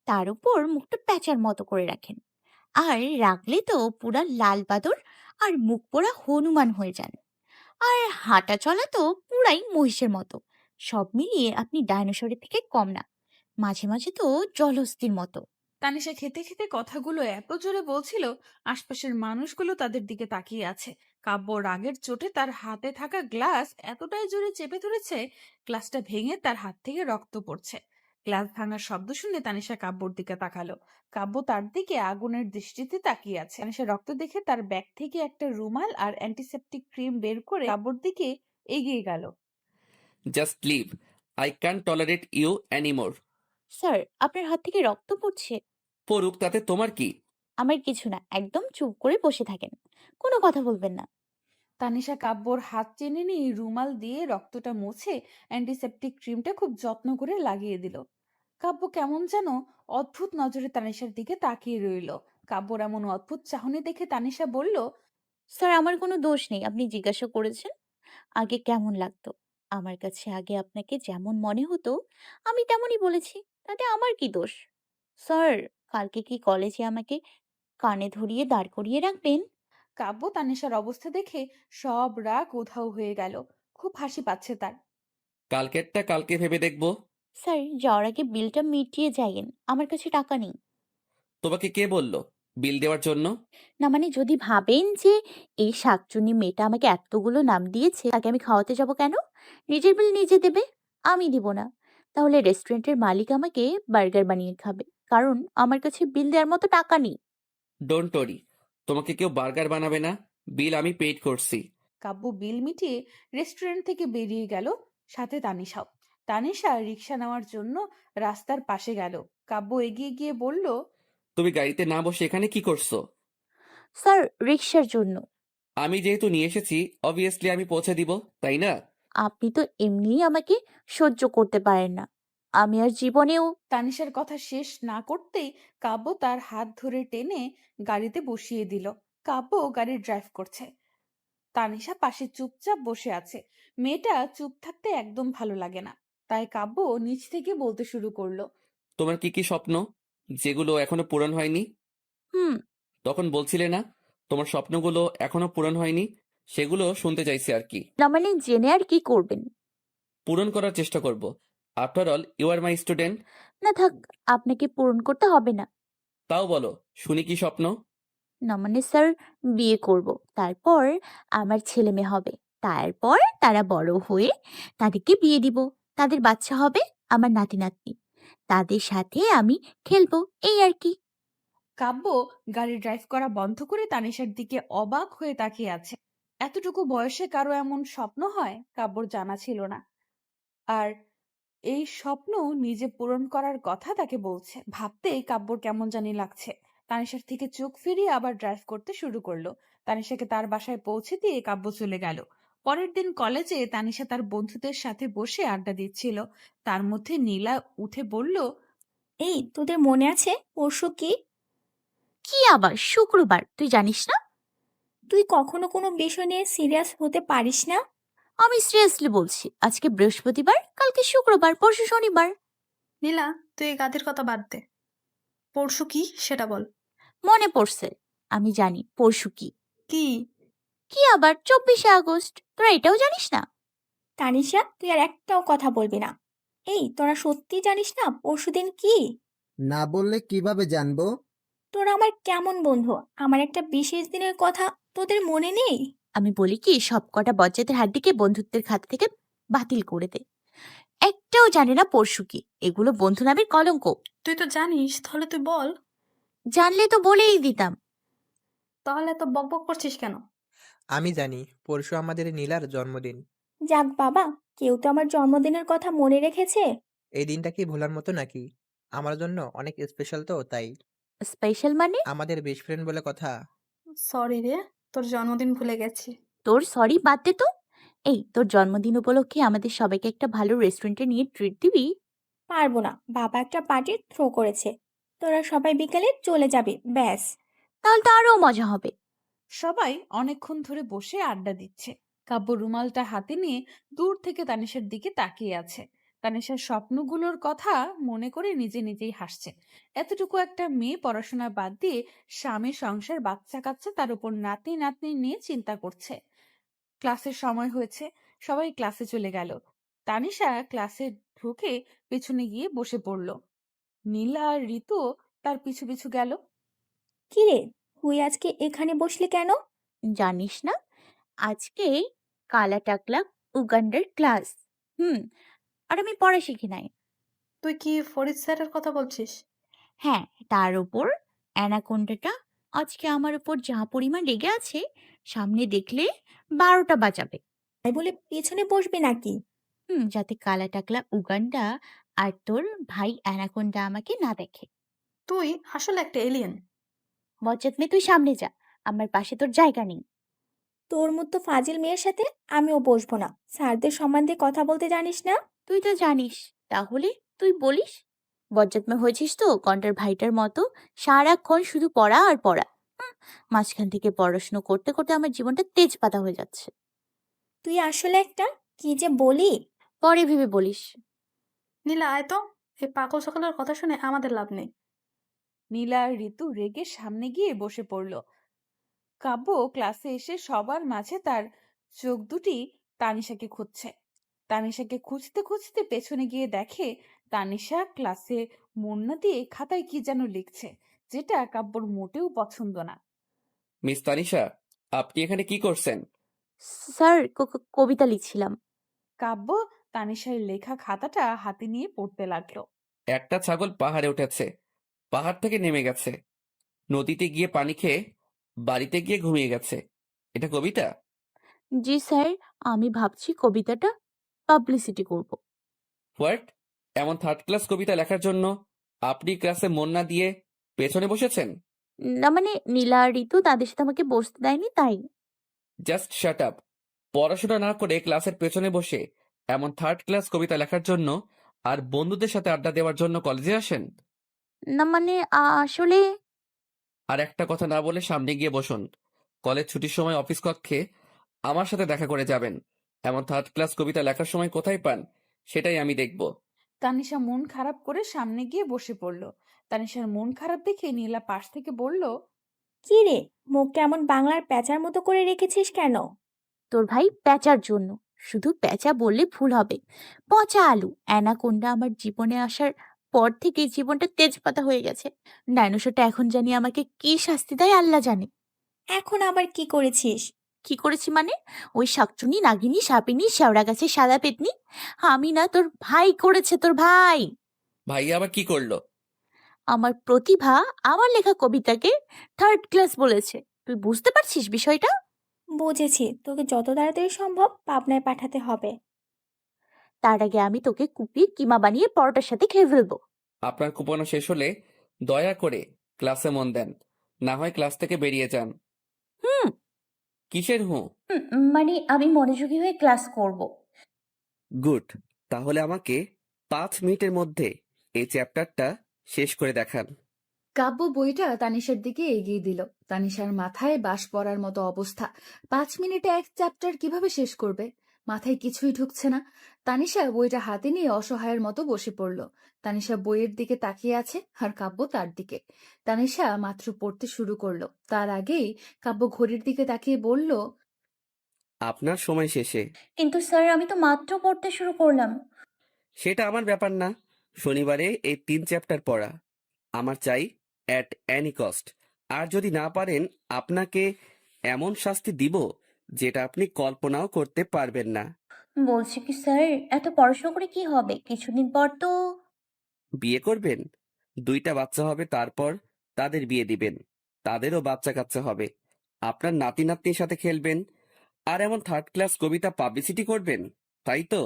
তার উপর মুখটা প্যাঁচার মতো করে রাখেন। আর রাখলে তো পুরা লাল বাদর আর মুখ পোড়া হনুমান হয়ে যান। আর হাঁটা চলা তো পুরাই মহিষের মতো। সব মিলিয়ে আপনি ডাইনোসরের থেকে কম না, মাঝে মাঝে তো জলহস্তির মতো। তানিশা খেতে খেতে কথাগুলো এত জোরে বলছিল, আশপাশের মানুষগুলো তাদের দিকে তাকিয়ে আছে। কাব্য রাগের চোটে তার হাতে থাকা গ্লাস এতটাই জোরে চেপে ধরেছে, গ্লাসটা ভেঙে তার হাত থেকে রক্ত পড়ছে। গ্লাস ভাঙার শব্দ শুনে তানিশা কাব্যর দিকে তাকালো। কাব্য তার দিকে আগুনের দৃষ্টিতে তাকিয়ে আছে। তানিশা রক্ত দেখে তার ব্যাগ থেকে একটা রুমাল আর অ্যান্টিসেপটিক ক্রিম বের করে কাব্যর দিকে এগিয়ে গেল। Just leave, I can tolerate you anymore. Sir, আপনার হাত থেকে রক্ত পড়ছে। পড়ুক, তাতে তোমার কি? আমার কিছু না, একদম চুপ করে বসে থাকেন, কোনো কথা বলবেন না। তানিশা কাব্যর হাত টেনে নিয়ে রুমাল দিয়ে রক্তটা মুছে অ্যান্টিসেপটিক ক্রিমটা খুব যত্ন করে লাগিয়ে দিল। কাব্য কেমন যেন অদ্ভুত নজরে তানিশার দিকে তাকিয়ে রইল। কাব্যর এমন অদ্ভুত চাহনি দেখে তানিশা বলল, স্যার, আমার কোনো দোষ নেই, আপনি জিজ্ঞাসা করেছেন আগে কেমন লাগতো। আমার কাছে আগে আপনাকে যেমন মনে হতো আমি তেমনই বলেছি, তাতে আমার কি দোষ? স্যার, কালকে কি কলেজে আমাকে কানে ধরিয়ে দাঁড় করিয়ে রাখবেন? কাব্য তানিশার অবস্থা দেখে সব রাগ উধাও হয়ে গেল। খুব হাসি পাচ্ছে তার। কালকেরটা কালকে ভেবে দেখবো। স্যার, যাওয়ার আগে বিলটা মিটিয়ে যাইয়েন, আমার কাছে টাকা নেই। তোমাকে কে বললো বিল দেওয়ার জন্য? না মানে, যদি ভাবেন যে এই শাকচুন্নি মেয়েটা আমাকে এতগুলো নাম দিয়েছে তাকে আমি খাওয়াতে যাব কেন? নিজের বিল নিজে দেবে, আমি দিব না। তাহলে রেস্টুরেন্টের মালিক আমাকে বার্গার বানিয়ে খাবে, কারণ আমার কাছে বিল দেওয়ার মতো টাকা নেই। ডোন্ট ওরি, তোমাকে কেউ বার্গার বানাবে না। বিল আমি পেইড করছি। কাব্য বিল মিটিয়ে রেস্টুরেন্ট থেকে বেরিয়ে গেল, সাথে তানিশাও। তানিশা রিক্সা নেওয়ার জন্য রাস্তার পাশে গেল। কাব্য এগিয়ে গিয়ে বলল, তুমি গাড়িতে না বসে এখানে কি করছো? স্যার, রিক্সার জন্য। আমি যেহেতু নিয়ে এসেছি, অবভিয়াসলি আমি পৌঁছে দিব, তাই না? আপনি তো এমনিই আমাকে সহ্য করতে পারেন না, আমি আর জীবনেও। তানিশার কথা শেষ না করতেই কাব্য তার হাত ধরে টেনে গাড়িতে বসিয়ে দিল। কাব্য গাড়ি ড্রাইভ করছে, তানিশা পাশে চুপচাপ বসে আছে। মেয়েটা চুপ থাকতে একদম ভালো লাগে না, তাই কাব্য নিচ থেকে বলতে শুরু করলো, তোমার কি কি স্বপ্ন যেগুলো এখনো পূরণ হয়নি? হুম। তখন বলছিলে না তোমার স্বপ্নগুলো এখনো পূরণ হয়নি, সেগুলো শুনতে চাইছি আর কি। না মানে, জেনে আর কি করবেন? পূরণ করার চেষ্টা করব। After all you are my student. না থাক, আপনাকে পূরণ করতে হবে না। তাও বলো, শুনি কি স্বপ্ন? না মানে স্যার, বিয়ে করব, তারপর আমার ছেলে মেয়ে হবে, তারপর তারা বড় হয়ে তাদেরকে বিয়ে দিব, তাদের বাচ্চা হবে, আমার নাতি নাতনি, তাদের সাথে আমি খেলবো, এই আর কি। কাব্য গাড়ি ড্রাইভ করা বন্ধ করে তানিশার দিকে অবাক হয়ে তাকিয়ে আছে। এতটুকু বয়সে কারো এমন স্বপ্ন হয়, কাব্যর জানা ছিল না। আর এই স্বপ্ন নিজে পূরণ করার কথা তাকে বলছে। ভাবতেই কাব্যর কেমন জানি লাগছে। তানিশার থেকে চোখ ফিরিয়ে আবার ড্রাইভ করতে শুরু করলো। তানিশাকে তার বাসায় পৌঁছে দিয়ে কাব্য চলে গেল। পরের দিন কলেজে তানিশা তার বন্ধুদের সাথে বসে আড্ডা দিচ্ছিল। তার মধ্যে নীলা উঠে বলল, এই, তোদের মনে আছে পরশু কি? কি আবার শুক্রবার, তুই জানিস না? তুই কখনো কোনো বিষয় নিয়ে সিরিয়াস হতে পারিস না? আমি সিরিয়াসলি বলছি, আজকে বৃহস্পতিবার, কালকে শুক্রবার, পরশু শনিবার। নীলা, তুই এই গাধের কথা বাদ দে। পরশু কি সেটা বল। মনে পড়ছে, আমি জানি পরশু কি। কি? কি আবার 24শে আগস্ট, তোরা এটাও জানিস না? তানিশা, তুই আর একটাও কথা বলবি না। এই, তোরা সত্যি জানিস না পরশুদিন কি? না বললে কিভাবে জানবো? তোরা আমার কেমন বন্ধু, আমার একটা বিশেষ দিনের কথা তোদের মনে নেই? আমি বলি কি, সব কটা বজ্জাতের হাড্ডিকে বন্ধুত্বের খাতা থেকে বাতিল করে দে। একটাও জানে না পরশু কি, এগুলো বন্ধু নামের কলঙ্ক। তুই তো জানিস, তাহলে তুই বল। জানলে তো বলেই দিতাম। তাহলে এত বকবক করছিস কেন? আমি জানি পরশু আমাদের নীলার জন্মদিন। যাক বাবা, কেউ তো আমার জন্মদিনের কথা মনে রেখেছে। এই দিনটা কি ভোলার মতো নাকি? আমার জন্য অনেক স্পেশাল তো তাই। স্পেশাল মানে? আমাদের বেস্ট ফ্রেন্ড বলে কথা। সরি রে, তোর জন্মদিন ভুলে গেছি। তোর সরি বাদ দে তো। এই তোর জন্মদিন উপলক্ষে আমাদের সবাইকে একটা ভালো রেস্টুরেন্টে নিয়ে ট্রিট দিবি? পারবো না, বাবা একটা পার্টি থ্রো করেছে। তোরা সবাই বিকালে চলে যাবে, ব্যাস। তাহলে তো আরো মজা হবে। সবাই অনেকক্ষণ ধরে বসে আড্ডা দিচ্ছে। কাব্য রুমালটা হাতে নিয়ে দূর থেকে তানিশার দিকে তাকিয়ে আছে। তানিশার স্বপ্নগুলোর কথা মনে করে নিজে নিজেই হাসছে। এতটুকু একটা মেয়ে পড়াশোনা বাদ দিয়ে স্বামী, সংসার, বাচ্চা কাচ্চা, তার উপর নাতি নাতনি নিয়ে চিন্তা করছে। ক্লাসের সময় হয়েছে, সবাই ক্লাসে চলে গেল। তানিশা ক্লাসে ঢুকে পেছনে গিয়ে বসে পড়ল। নীলা আর ঋতু তার পিছু পিছু গেল। কিরে, তুই আজকে এখানে বসলি কেন? জানিস না, আজকে কালা টাকলা উগান্ডার ক্লাস। আর আমি পড়া শিখি নাই। তুই কি ফরিদ স্যারের কথা বলছিস? হ্যাঁ, তার উপর অ্যানাকোন্ডাটা আজকে আমার উপর যা পরিমাণ রেগে আছে, সামনে দেখলে 12টা বাজাবে। তাই বলে পেছনে বসবি নাকি? যাতে কালা টাকলা উগান্ডা আর তোর ভাই অ্যানাকোন্ডা আমাকে না দেখে। তুই আসলে একটা এলিয়েন। বজ্জাত মেয়ে, তুই সামনে যা, আমার পাশে তোর জায়গা নেই। তোর মতো ফাজিল মেয়ের সাথে আমিও বসবো না। স্যারদের সম্মান দিয়ে কথা বলতে জানিস না? তুই তো জানিস, তাহলে তুই বলিস। বজ্জাত মেয়ে হয়েছিস তো কন্টার ভাইটার মতো, সারাক্ষণ শুধু পড়া আর পড়া। মাঝখান থেকে পড়াশুনো করতে করতে আমার জীবনটা তেজপাতা হয়ে যাচ্ছে। তুই আসলে একটা কি যে বলি। পরে ভেবে বলিস। নীলা, আয় তো। এই পাগল সকলের কথা শুনে আমাদের লাভ নেই। নীলা আর ঋতু রেগে সামনে গিয়ে বসে পড়ল। কাব্য ক্লাসে এসে সবার মাঝে তার চোখ দুটি তানিশাকে খুঁজছে। তানিশাকে খুঁজতে খুঁজতে পেছনে গিয়ে দেখে তানিশা ক্লাসে মন না দিয়ে খাতায় কি যেন লিখছে, যেটা কাব্যর মোটেও পছন্দ না। মিস তানিশা, আপনি এখানে কি করছেন? স্যার, কবিতা লিখছিলাম। কাব্য তানিশার লেখা খাতাটা হাতে নিয়ে পড়তে লাগলো। একটা ছাগল পাহাড়ে উঠেছে, পাহাড় থেকে নেমে গেছে, নদীতে গিয়ে পানি খেয়ে বাড়িতে গিয়ে ঘুমিয়ে গেছে। এটা কবিতা? জি স্যার, আমি ভাবছি কবিতাটা পাবলিসিটি করব। হোয়াট? এমন থার্ড ক্লাস কবিতা লেখার জন্য আপনি ক্লাসে মন না দিয়ে পেছনে বসেছেন? না মানে নীলা আর ঋতু তাদের সাথে আমাকে বসতে দেয়নি তাই। Just shut up. পড়াশোনা না করে ক্লাসের পেছনে বসে এমন থার্ড ক্লাস কবিতা লেখার জন্য আর বন্ধুদের সাথে আড্ডা দেওয়ার জন্য কলেজে আসেন? না মানে আসলে আর একটা কথা না বলে সামনে গিয়ে বসুন। কলেজ ছুটির সময় অফিস কক্ষে আমার সাথে দেখা করে যাবেন। এমন থার্ড ক্লাস কবিতা লেখার সময় কোথায় পান সেটাই আমি দেখব। তানিশা মন খারাপ করে সামনে গিয়ে বসে পড়ল। তানিশার মন খারাপ দেখে নীলা পাশ থেকে বলল, কি রে, মুখটা এমন বাংলার প্যাঁচার মতো করে রেখেছিস কেন? তোর ভাই প্যাঁচার জন্য। শুধু প্যাঁচা বললে ভুল হবে, পচা আলু। অ্যানাকোন্ডা আমার জীবনে আসার পর থেকে জীবনটা তেজপাতা হয়ে গেছে। ডাইনোসরটা এখন জানি আমাকে কি শাস্তি দেয় আল্লাহ জানে। এখন আবার কি করেছিস? কি করেছি মানে? ওই শাকচুনি, নাগিনী, সাপিনী, শেওড়া গাছের সাদা পেতনি, আমি না, তোর ভাই করেছে, তোর ভাই। ভাইয়া আবার কি করলো? আমার প্রতিভা আমার লেখা কবিতাকে থার্ড ক্লাস বলেছে। তুই বুঝতে পারছিস বিষয়টা? বুঝেছি, তোকে যত তাড়াতাড়ি সম্ভব পাবনায় পাঠাতে হবে। তার আগে আমি তোকে কুপিয়ে কিমা বানিয়ে পরোটার সাথে খেয়ে ফেলবো। আপনার কুপনো শেষ হলে দয়া করে ক্লাসে মন দেন, না হয় ক্লাস থেকে বেরিয়ে যান। হুম। কিসের হুঁ? মানে আমি মনোযোগী হয়ে ক্লাস করব। গুড। তাহলে আমাকে 5 মিনিটের মধ্যে এই চ্যাপ্টারটা শেষ করে দেখান। কাব্য বইটা তানিশার দিকে এগিয়ে দিল। তানিশার মাথায় বাস পড়ার মতো অবস্থা। 5 মিনিটে এক চ্যাপ্টার কিভাবে শেষ করবে? মাথায় কিছুই ঢুকছে না। তানিশা বইটা হাতে নিয়ে অসহায়ের মতো বসে পড়ল। তানিশা বইয়ের দিকে তাকিয়ে আছে আর কাব্য তার দিকে। তানিশা মাত্র পড়তে শুরু করলো, তার আগেই কাব্য ঘড়ির দিকে তাকিয়ে বলল, আপনার সময় শেষে। কিন্তু স্যার, আমি তো মাত্র পড়তে শুরু করলাম। সেটা আমার ব্যাপার না। শনিবারে এই 3 চ্যাপ্টার পড়া আমার চাই অ্যাট এনি কস্ট। আর যদি না পারেন আপনাকে এমন শাস্তি দিব যেটা আপনি কল্পনাও করতে পারবেন না। বলছি কি স্যার, এত পড়াশোনা করে কি হবে? কিছুদিন পর তো বিয়ে করবেন, 2টা বাচ্চা হবে, তারপর তাদের বিয়ে দিবেন, তাদেরও বাচ্চা কাচ্চা হবে, আপনার নাতি নাতনির সাথে খেলবেন, আর এমন থার্ড ক্লাস কবিতা পাবলিসিটি করবেন, তাই তো?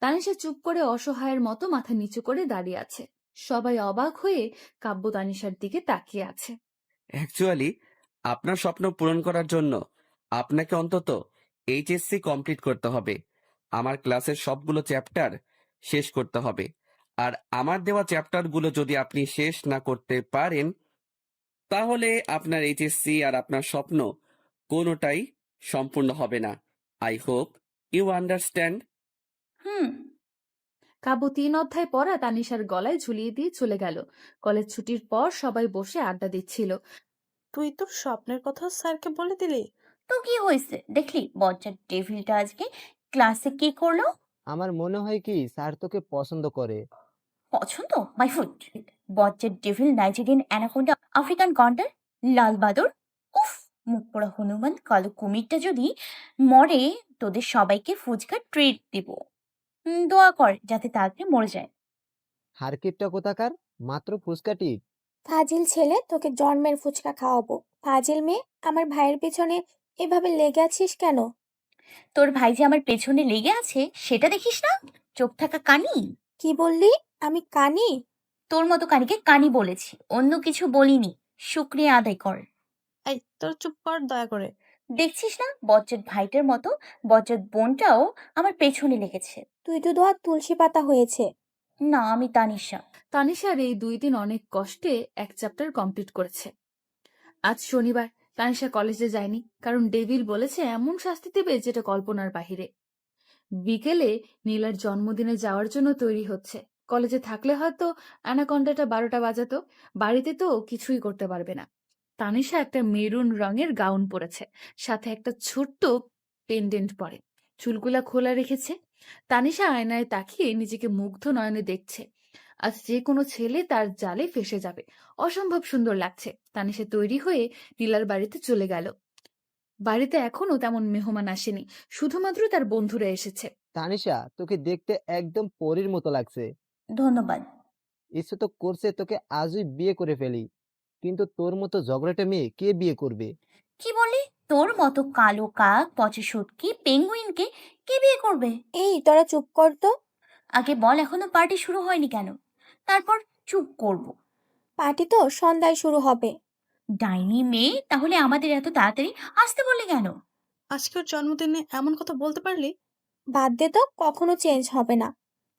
তানিশা চুপ করে অসহায়ের মতো মাথা নিচু করে দাঁড়িয়ে আছে। সবাই অবাক হয়ে কাব্য তানিশার দিকে তাকিয়ে আছে। অ্যাকচুয়ালি আপনার স্বপ্ন পূরণ করার জন্য আপনাকে অন্তত এইচএসসি কমপ্লিট করতে হবে। আমার ক্লাসের সবগুলো চ্যাপ্টার শেষ করতে হবে। আর আমার দেওয়া চ্যাপ্টারগুলো যদি আপনি শেষ না করতে পারেন, তাহলে আপনার এইচএসসি আর আপনার স্বপ্ন কোনোটাই সম্পূর্ণ হবে না। I hope you understand. Hmm. Kabya 3 অধ্যায় পড়া তানিশার গলায় ঝুলিয়ে দিয়ে চলে গেল। কলেজ ছুটির পর সবাই বসে আড্ডা দিচ্ছিল। তুই তোর স্বপ্নের কথা স্যারকে বলে দিলি? তো কি হয়েছে দেখলি বজ্জার ডেভিলটা আজকে ক্লাসে কি করলো? আমার মনে হয় কি স্যার তোকে পছন্দ করে। পছন্দ মাই ফুড। বজ্জার ডেভিল, নাইজেরিয়ান অ্যানাকোন্ডা, আফ্রিকান গন্ডার, লাল বাদর। উফ, মুখ পোড়া হনুমান কালো কুমিরটা যদি মরে তোদের সবাইকে ফুচকা ট্রিট দিব। দোয়া কর যাতে তাড়াতাড়ি মরে যায়। হারকিপটা কোথাকার, মাত্র ফুসকাটি। ফাজিল ছেলে, তোকে জন্মের ফুচকা খাওয়াবো। ফাজিল মেয়ে, আমার ভাইয়ের পেছনে এভাবে লেগে আছিস কেন? তোর ভাই যে আমার পেছনে লেগে আছে সেটা দেখিস না? চোখ থাকা কানি। কি বললি? আমি কানি? তোর মতো কানিকে কানি বলেছি, অন্য কিছু বলিনি। শুক্রিয়া আদায় কর। এই তোর চুপ কর দয়া করে। দেখছিস না বজ্জাত ভাইটার মতো বজ্জাত বোনটাও আমার পেছনে লেগেছে। তুই তো ধোয়া তুলসী পাতা হয়েছে। না, আমি তানিশা। তানিশার এই 2 দিন অনেক কষ্টে এক চ্যাপ্টার কমপ্লিট করেছে। আজ শনিবার। তানিশা কলেজে যায়নি, কারণ ডেভিল বলেছে এমন শাস্তি দেবে যেটা কল্পনার বাহিরে। বিকেলে নীলার জন্মদিনে যাওয়ার জন্য তৈরি হচ্ছে। কলেজে থাকলে হয়তো অ্যানাকন্ডাটা 12টা বাজাতো, বাড়িতে তো কিছুই করতে পারবে না। তানিশা একটা মেরুন রঙের গাউন পরেছে, সাথে একটা ছোট্ট পেন্ডেন্ট পরে, চুলগুলা খোলা রেখেছে। তানিশা আয়নায় তাকিয়ে নিজেকে মুগ্ধ নয়নে দেখছে। আজ যে কোনো ছেলে তার জালে ফেসে যাবে, অসম্ভব সুন্দর লাগছে। তানিশা তৈরি হয়ে নীলার বাড়িতে চলে গেল। বাড়িতে এখনো তেমন মেহমান আসেনি, শুধুমাত্র তার বন্ধুরা এসেছে। তানিশা, তোকে দেখতে একদম পরীর মতো লাগছে। ধন্যবাদ। ইচ্ছে তো করছে তোকে আজই বিয়ে করে ফেলি, কিন্তু তোর মতো ঝগড়াটে মেয়ে কে বিয়ে করবে? কি বললি? তোর মতো কালো কাক, পচা শুটকি, পেঙ্গুইনকে কে বিয়ে করবে? এই তোরা চুপ কর তো। আগে বল এখনো পার্টি শুরু হয়নি কেন? তারপর চুপ করব। পার্টি তো সন্ধ্যায় শুরু হবে। ডাইনি মেয়ে, তাহলে আমাদের এত তাড়াতাড়ি আসতে বললি কেন? আজকে ওর জন্মদিনে এমন কথা বলতে পারলি? বাদ দে তো, কখনো চেঞ্জ হবে না।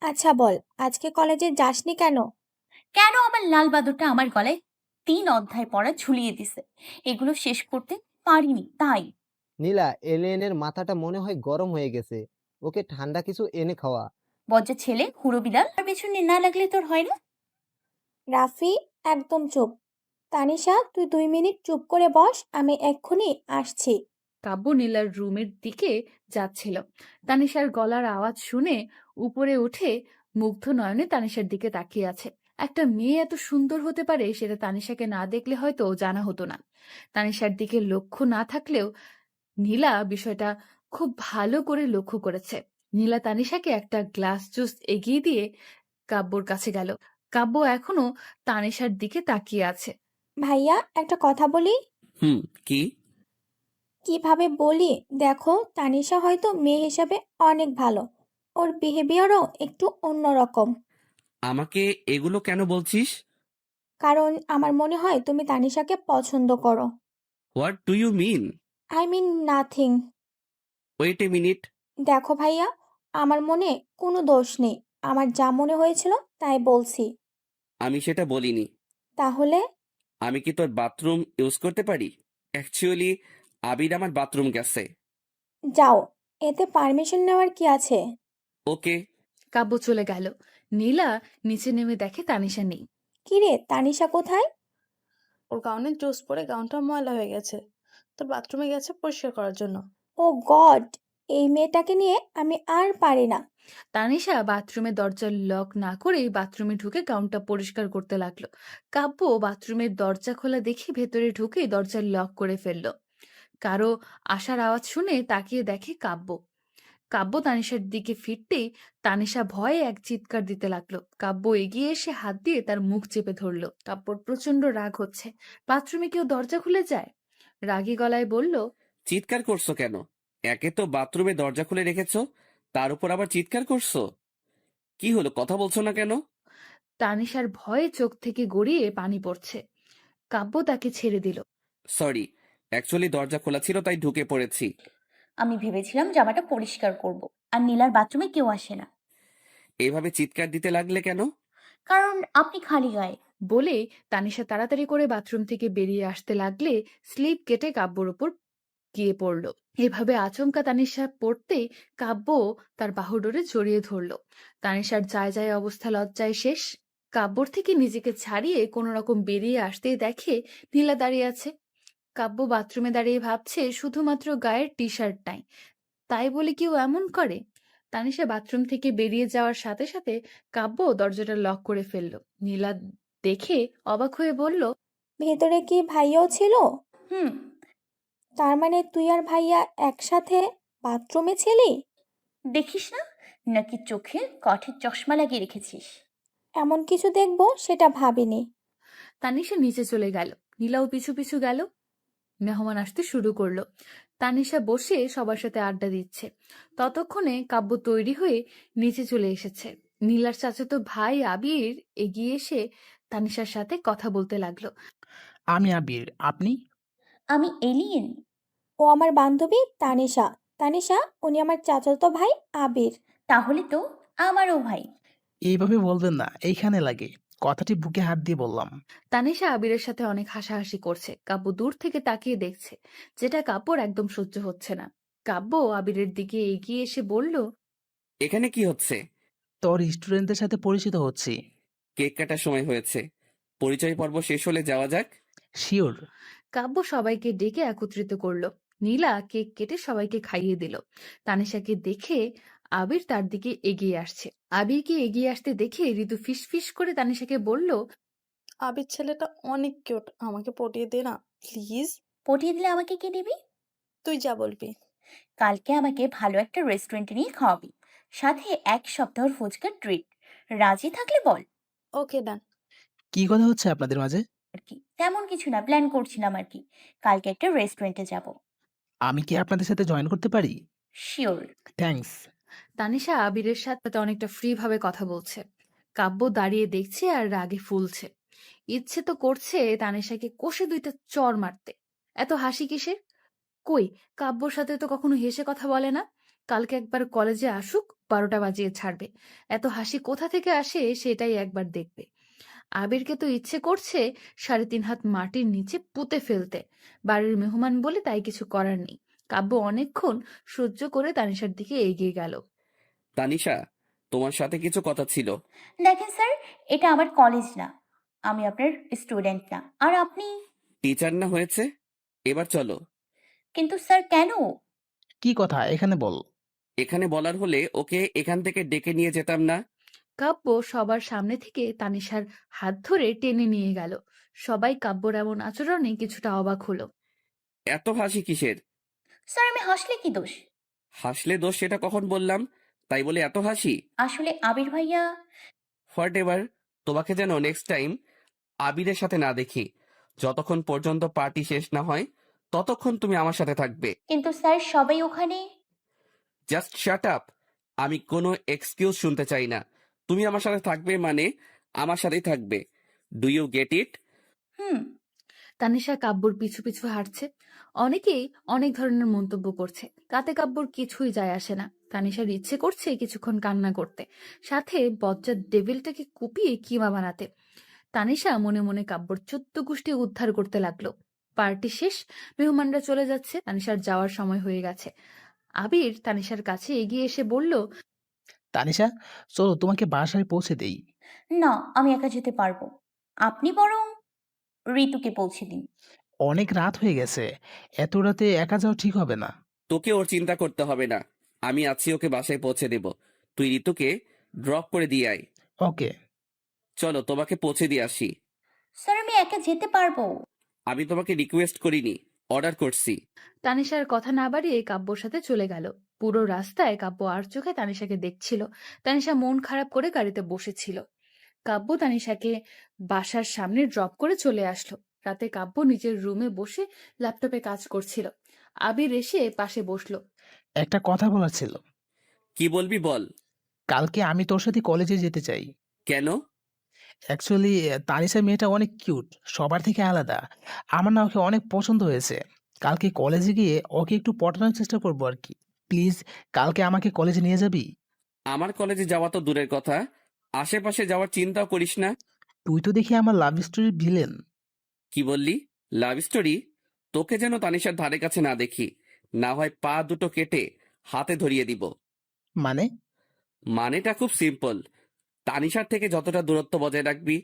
আচ্ছা বল, আজকে কলেজে যাসনি কেন? কেন আমার লাল বাদরটা আমার গলায় 3 অধ্যায় পড়া ঝুলিয়ে দিছে, এগুলো শেষ করতে পারিনি তাই। নীলা, এলিয়েনের মাথাটা মনে হয় গরম হয়ে গেছে, ওকে ঠান্ডা কিছু এনে খাওয়া। বজ্জাত ছেলে, হুড়ো বিলাল, আর পেছনে না লাগলে তোর হয় না? রাফি, একদম চুপ। তানিশা, তুই 2 মিনিট চুপ করে বস, আমি এক্ষুনি আসছি। কাব্য নীলার রুমের দিকে যাচ্ছিল। তানিশার গলার আওয়াজ শুনে উপরে উঠে মুগ্ধ নয়নে তানিশার দিকে তাকিয়ে আছে। একটা মেয়ে এত সুন্দর হতে পারে সেটা তানিশাকে না দেখলে হয়তো জানা হতো না। তানিশার দিকে লক্ষ্য না থাকলেও নীলা বিষয়টা খুব ভালো করে লক্ষ্য করেছে। নীলা তানিশাকে একটা গ্লাস জুস এগিয়ে দিয়ে কাব্যর কাছে গেল। কাব্য এখনো তানিশার দিকে তাকিয়ে আছে। ভাইয়া, একটা কথা বলি? কি? কিভাবে বলি, দেখো, তানিশা হয়তো মেয়ে হিসাবে অনেক ভালো, ওর বিহেভিয়ারও একটু অন্যরকম। আমাকে এগুলো কেন বলছিস? কারণ আমার মনে হয় তুমি তানিশাকে পছন্দ করো। What do you mean? I mean nothing. Wait a minute. দেখো ভাইয়া, আমার মনে কোনো দোষ নেই, আমার যা মনে হয়েছিল তাই বলছি। আমি সেটা বলিনি। তাহলে? আমি কি তোর বাথরুম ইউজ করতে পারি? অ্যাকচুয়ালি আবির আমার বাথরুম গেছে। যাও, এতে পারমিশন নেওয়ার কি আছে? ওকে। কাব্য চলে গেল। নীলা নিচে নেমে দেখে তানিশা নেই। কিরে, তানিশা কোথায়? ওর গাউনে জুস পরে গাউনটা ময়লা হয়ে গেছে, তোর বাথরুমে গেছে পরিষ্কার করার জন্য। ও গড, এই মেয়েটাকে নিয়ে আমি আর পারি না। তানিশা বাথরুমের দরজার লক না করেই বাথরুমে ঢুকে গাউনটা পরিষ্কার করতে লাগলো। কাব্য বাথরুমের দরজা খোলা দেখে ভেতরে ঢুকে দরজার লক করে ফেললো। কারো আসার আওয়াজ শুনে তাকিয়ে দেখে কাব্য। কাব্য তানিশার দিকে ফিরতেই তানিশা ভয়ে এক চিৎকার দিতে লাগলো। কাব্য এগিয়ে এসে হাত দিয়ে তার মুখ চেপে ধরলো। কাব্যর প্রচন্ড রাগ হচ্ছে। বাথরুমে কেউ দরজা খুলে যায়? রাগী গলায় বলল, চিৎকার করছো কেন? একে তো বাথরুমে দরজা খুলে রেখেছো, তার উপর আবার চিৎকার করছো। কি হলো, কথা বলছো না কেন? তানিশার ভয়ে চোখ থেকে গড়িয়ে পানি পড়ছে। কাব্য তাকে ছেড়ে দিল। সরি, অ্যাকচুয়ালি দরজা খোলা ছিল তাই ঢুকে পড়েছি। আমি ভেবেছিলাম জামাটা পরিষ্কার করব। আর নীলার বাথরুমে কেউ আসে না। এভাবে চিৎকার দিতে লাগলে কেন? কারণ আপনি খালি গায়ে। বলে তানিশা তাড়াতাড়ি করে বাথরুম থেকে বেরিয়ে আসতে লাগলে স্লিপ কেটে কাব্যর উপর গিয়ে পড়ল। এভাবে আচমকা তানিশা পড়তেই কাব্য তার বাহুডোরে জড়িয়ে ধরল। তানিশার যায় যায় অবস্থা লজ্জায় শেষ। কাব্যর থেকে নিজেকে ছাড়িয়ে কোনো রকম বেরিয়ে আসতেই দেখে নীলা দাঁড়িয়ে আছে। কাব্য বাথরুমে দাঁড়িয়ে ভাবছে শুধুমাত্র গায়ের টি শার্ট নাই, তাই বলে কেউ এমন করে? তানিশা বাথরুম থেকে বেরিয়ে যাওয়ার সাথে সাথে কাব্য দরজাটা লক করে ফেলল। নীলা দেখে অবাক হয়ে বলল, ভেতরে কি ভাইয়াও ছিল? হুম। তার মানে তুই আর ভাইয়া একসাথে বাথরুমে ছিলি? দেখিস না, নাকি চোখে কাঠের চশমা লাগিয়ে রেখেছিস? এমন কিছু দেখবো সেটা ভাবিনি। তানিশা নিচে চলে গেল। নীলাও পিছু পিছু গেল। মেহমান আসতে শুরু করলো। তানিশা বসে সবার সাথে আড্ডা দিচ্ছে। ততক্ষণে কাব্য তৈরি হয়ে নিচে চলে এসেছে। নীলার চাচাতো ভাই আবির এগিয়ে এসে তানিশার সাথে কথা বলতে লাগলো। আমি আবির, আপনি? আমি এলিয়েন। ও আমার বান্ধবী তানিশা। তানিশা, উনি আমার চাচাতো ভাই আবির। তাহলে তো আমারও ভাই। এইভাবে বলবেন না, এইখানে লাগে। কথাটি বুকে হাত দিয়ে বললাম। তানিশা আবিরের সাথে অনেক হাসাহাসি করছে। কাব্য দূর থেকে তাকিয়ে দেখছে, যেটা কাব্যর একদম সহ্য হচ্ছে না। কাব্য আবিরের দিকে এগিয়ে এসে বলল, এখানে কি হচ্ছে? তোর স্টুডেন্টদের সাথে পরিচিত হচ্ছি। কেক কাটার সময় হয়েছে, পরিচয় পর্ব শেষ হলে যাওয়া যাক। শিওর। কাব্য সবাইকে ডেকে একত্রিত করলো। নীলা কেক কেটে সবাইকে খাইয়ে দিল। তানিশাকে দেখে আবির তার দিকে এগিয়ে আসছে। আবিরকে এগিয়ে আসতে দেখে ঋতু ফিস ফিস করে তানিশাকে বলল, আবির ছেলেটা অনেক কিউট, আমাকে পটিয়ে দে না প্লিজ। পটিয়ে দিলে আমাকে কে দিবি? তুই যা বলবি। কালকে আমাকে ভালো একটা রেস্টুরেন্টে নিয়ে খাওয়াবি, সাথে 1 সপ্তাহর ফুচকা ট্রিট। রাজি থাকলে বল। ওকে ডান। কি কথা হচ্ছে আপনাদের মাঝে? আর কি, তেমন কিছু না, প্ল্যান করছিলাম আর কি। কালকে একটা রেস্টুরেন্টে যাব। আমি কি আপনাদের সাথে জয়েন করতে পারি? শিওর। থ্যাঙ্কস। তানিশা আবিরের সাথে অনেকটা ফ্রি ভাবে কথা বলছে। কাব্য দাঁড়িয়ে দেখছে আর রাগে ফুলছে। ইচ্ছে তো করছে তানিশাকে কষে দুইটা চড় মারতে। এত হাসি কিসের? কই, কাব্যর সাথে তো কখনো হেসে কথা বলে না। কালকে একবার কলেজে আসুক, 12টা বাজিয়ে ছাড়বে। এত হাসি কোথা থেকে আসে সেটাই একবার দেখবে। আবিরকে তো ইচ্ছে করছে 3.5 হাত মাটির নিচে পুঁতে ফেলতে। বাড়ির মেহমান বলে তাই কিছু করার নেই। কাব্য অনেকক্ষণ সহ্য করে তানিশার দিকে এগিয়ে গেল। তানিশা, তোমার সাথে কিছু কথা ছিল। দেখেন স্যার, এটা আমার কলেজ না। আমি আপনার স্টুডেন্ট না। আর আপনি? টিচার না হয়েছে, এবার চলো। কিন্তু স্যার, কেন? কি কথা এখানে বল। এখানে বলার হলে ওকে এখান থেকে ডেকে নিয়ে যেতাম না? কাব্য সবার সামনে থেকে তানিশার হাত ধরে টেনে নিয়ে গেল। সবাই কাব্যর এমন আচরণে কিছুটা অবাক হলো। এত হাসি কিসের? স্যার, আমি হাসলে কি দোষ? হাসলে দোষ সেটা কখন বললাম? তাই বলে এত হাসি? আসলে আবির ভাইয়া। হোয়াট এভার, তোমাকে যেন নেক্সট টাইম আবিরের সাথে না দেখি। যতক্ষণ পর্যন্ত পার্টি শেষ না হয় ততক্ষণ তুমি আমার সাথে থাকবে। কিন্তু স্যার, সবাই ওখানে। Just shut up. আমি কোনো এক্সকিউজ শুনতে চাই না। তুমি আমার সাথে থাকবে মানে আমার সাথেই থাকবে। Do you get it? Hmm. Tanisha কাব্যর পিছু পিছু হাঁটছে। অনেকেই অনেক ধরনের মন্তব্য করছে, তাতে কাব্যর কিছুই যায় আসে না। তানিশার ইচ্ছে করছে কিছুক্ষণ কান্না করতে, সাথে বজ্জাত ডেভিলটাকে কুপিয়ে কিমা বানাতে। তানিশা মনে মনে কাব্যর 14 গোষ্ঠী উদ্ধার করতে লাগলো। পার্টি শেষ, মেহমানরা চলে যাচ্ছে। তানিশার যাওয়ার সময় হয়ে গেছে। আবির তানিশার কাছে এগিয়ে এসে বলল, তানিশা, চলো তোমাকে বাসায় পৌঁছে দেই। না, আমি একা যেতে পারবো। আপনি বরং ঋতুকে পৌঁছে দিন। অনেক রাত হয়ে গেছে, এত রাতে একা যাওয়া ঠিক হবে না। তোকে ওর চিন্তা করতে হবে না, আমি আছি, ওকে বাসায় পৌঁছে দেব। তুই ঋতুকে ড্রপ করে দিয়ে আয়। ওকে। চলো তোমাকে পৌঁছে দিয়ে আসি। স্যার, আমি একা যেতে পারবো। আমি তোমাকে রিকোয়েস্ট করিনি, অর্ডার করছি। তানিশার কথা না বাড়িয়ে কাব্যর সাথে চলে গেল। পুরো রাস্তায় কাব্য আর চোখে তানিশাকে দেখছিল। তানিশা মন খারাপ করে গাড়িতে বসেছিল। কাব্য তানিশাকে বাসার সামনে ড্রপ করে চলে আসলো। রাতে কাব্য নিজের রুমে বসে ল্যাপটপে কাজ করছিল। আবির এসে পাশে বসলো। একটা কথা বলার ছিল। কি বলবি বল। কালকে আমি তোর সাথে কলেজে যেতে চাই। কেন? অ্যাকচুয়ালি তানিশা মেয়েটা অনেক কিউট, সবার থেকে আলাদা। আমার না ওকে অনেক পছন্দ হয়েছে। কালকে কলেজে গিয়ে ওকে একটু পটানোর চেষ্টা করবো আর কি। প্লিজ কালকে আমাকে কলেজে নিয়ে যাবি? আমার কলেজে যাওয়া তো দূরের কথা, আশেপাশে যাওয়ার চিন্তাও করিস না। তুই তো দেখি আমার লাভ স্টোরির ভিলেন। কি বললি? Love story? তোকে যেন তানিশার ধারে কাছে না দেখি, না হয় পা দুটো কেটে হাতে ধরিয়ে দিব। মানে? মানেটা খুব সিম্পল, তানিশার থেকে যতটা দূরত্ব বজায় রাখবি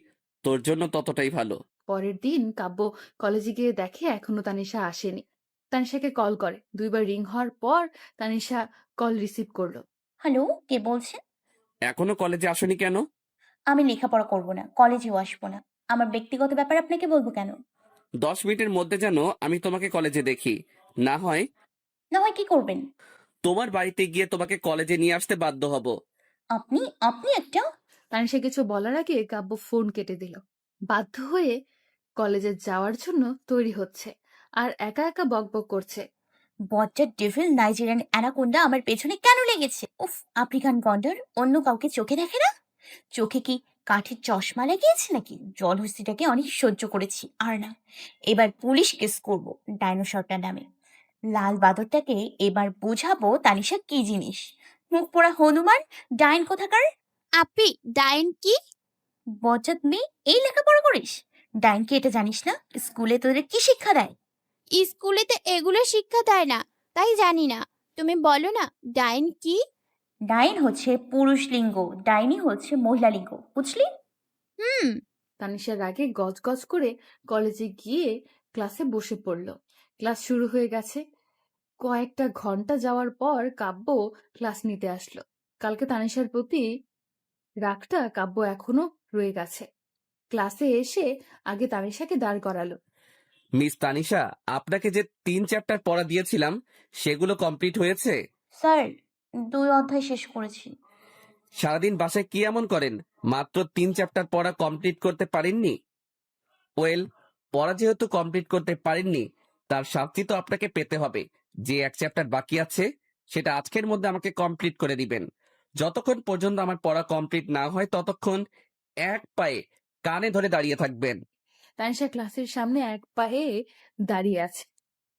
তোর জন্য ততটাই ভালো। পরের দিন কাব্য কলেজে গিয়ে দেখে এখনো তানিশা আসেনি। তানিশাকে কল করে, 2বার রিং হওয়ার পর তানিশা কল রিসিভ করলো। হ্যালো, কে বলছেন? এখনো কলেজে আসনি কেন? আমি লেখাপড়া করব না, কলেজেও আসবো না। আমার ব্যক্তিগত ব্যাপার আপনাকে বলবো কেন? 10 মিনিটের মধ্যে যেন আমি তোমাকে কলেজে দেখি, না হয় না হয় কি করবেন? তোমার বাড়িতে গিয়ে তোমাকে কলেজে নিয়ে আসতে বাধ্য হব। আপনি আপনি একটা তানিশা কিছু বলার আগে কাব্য ফোন কেটে দিল। বাধ্য হয়ে কলেজে যাওয়ার জন্য তৈরি হচ্ছে, আর একা একা বকবক করছে। বজ্জার ডেভিল নাইজেরিয়ান অ্যানাকোন্ডা আমার পেছনে কেন লেগেছে? উফ, আফ্রিকান গন্ডার অন্য কাউকে চোখে দেখে না? চোখে কি কাঠের চশমা লাগিয়েছে নাকি? জলহস্তিটাকে অনেক সহ্য করেছি, আর না। এবার পুলিশ কেস করব ডাইনোসরটার নামে। লাল বাদরটাকে এবার বোঝাবো তানিশা কি জিনিস। মুখ পোড়া হনুমান, ডাইন কোথাকার। আপি, ডাইন কি? বজ্জাত মেয়ে, এই লেখাপড়া করিস? ডাইন কি এটা জানিস না? স্কুলে তোদের কি শিক্ষা দেয়? স্কুলেতে এগুলো শিক্ষা দেয় না, তাই জানি না। তুমি বলো না, ডাইন কি? ডাইন হচ্ছে পুরুষ লিঙ্গ, ডাইনি হচ্ছে মহিলা লিঙ্গ, বুঝলি? হুম। তানিশার আগে গজগজ করে কলেজে গিয়ে ক্লাসে বসে পড়ল। ক্লাস শুরু হয়ে গেছে। কয়েকটা ঘন্টা যাওয়ার পর কাব্য ক্লাস নিতে আসলো। কালকে তানিশার প্রতি রাগটা কাব্য এখনো রয়ে গেছে। ক্লাসে এসে আগে তানিশাকে দাঁড় করালো। মিস তানিশা, আপনাকে যে 3 চ্যাপ্টার পড়া দিয়েছিলাম সেগুলো কমপ্লিট হয়েছে? স্যার, 2 অধ্যায় শেষ করেছি। সারাদিন বাসায় কি এমন করেন মাত্র 3 চ্যাপ্টার পড়া কমপ্লিট করতে পারেননি? ওয়েল, পড়া যেহেতু কমপ্লিট করতে পারেননি, তার শাস্তি তো আপনাকে পেতে হবে। যে 1 চ্যাপ্টার বাকি আছে সেটা আজকের মধ্যে আমাকে কমপ্লিট করে দিবেন। যতক্ষণ পর্যন্ত আমার পড়া কমপ্লিট না হয় ততক্ষণ এক পায়ে কানে ধরে দাঁড়িয়ে থাকবেন। তানিশা ক্লাসের সামনে এক পায়ে দাঁড়িয়ে আছে,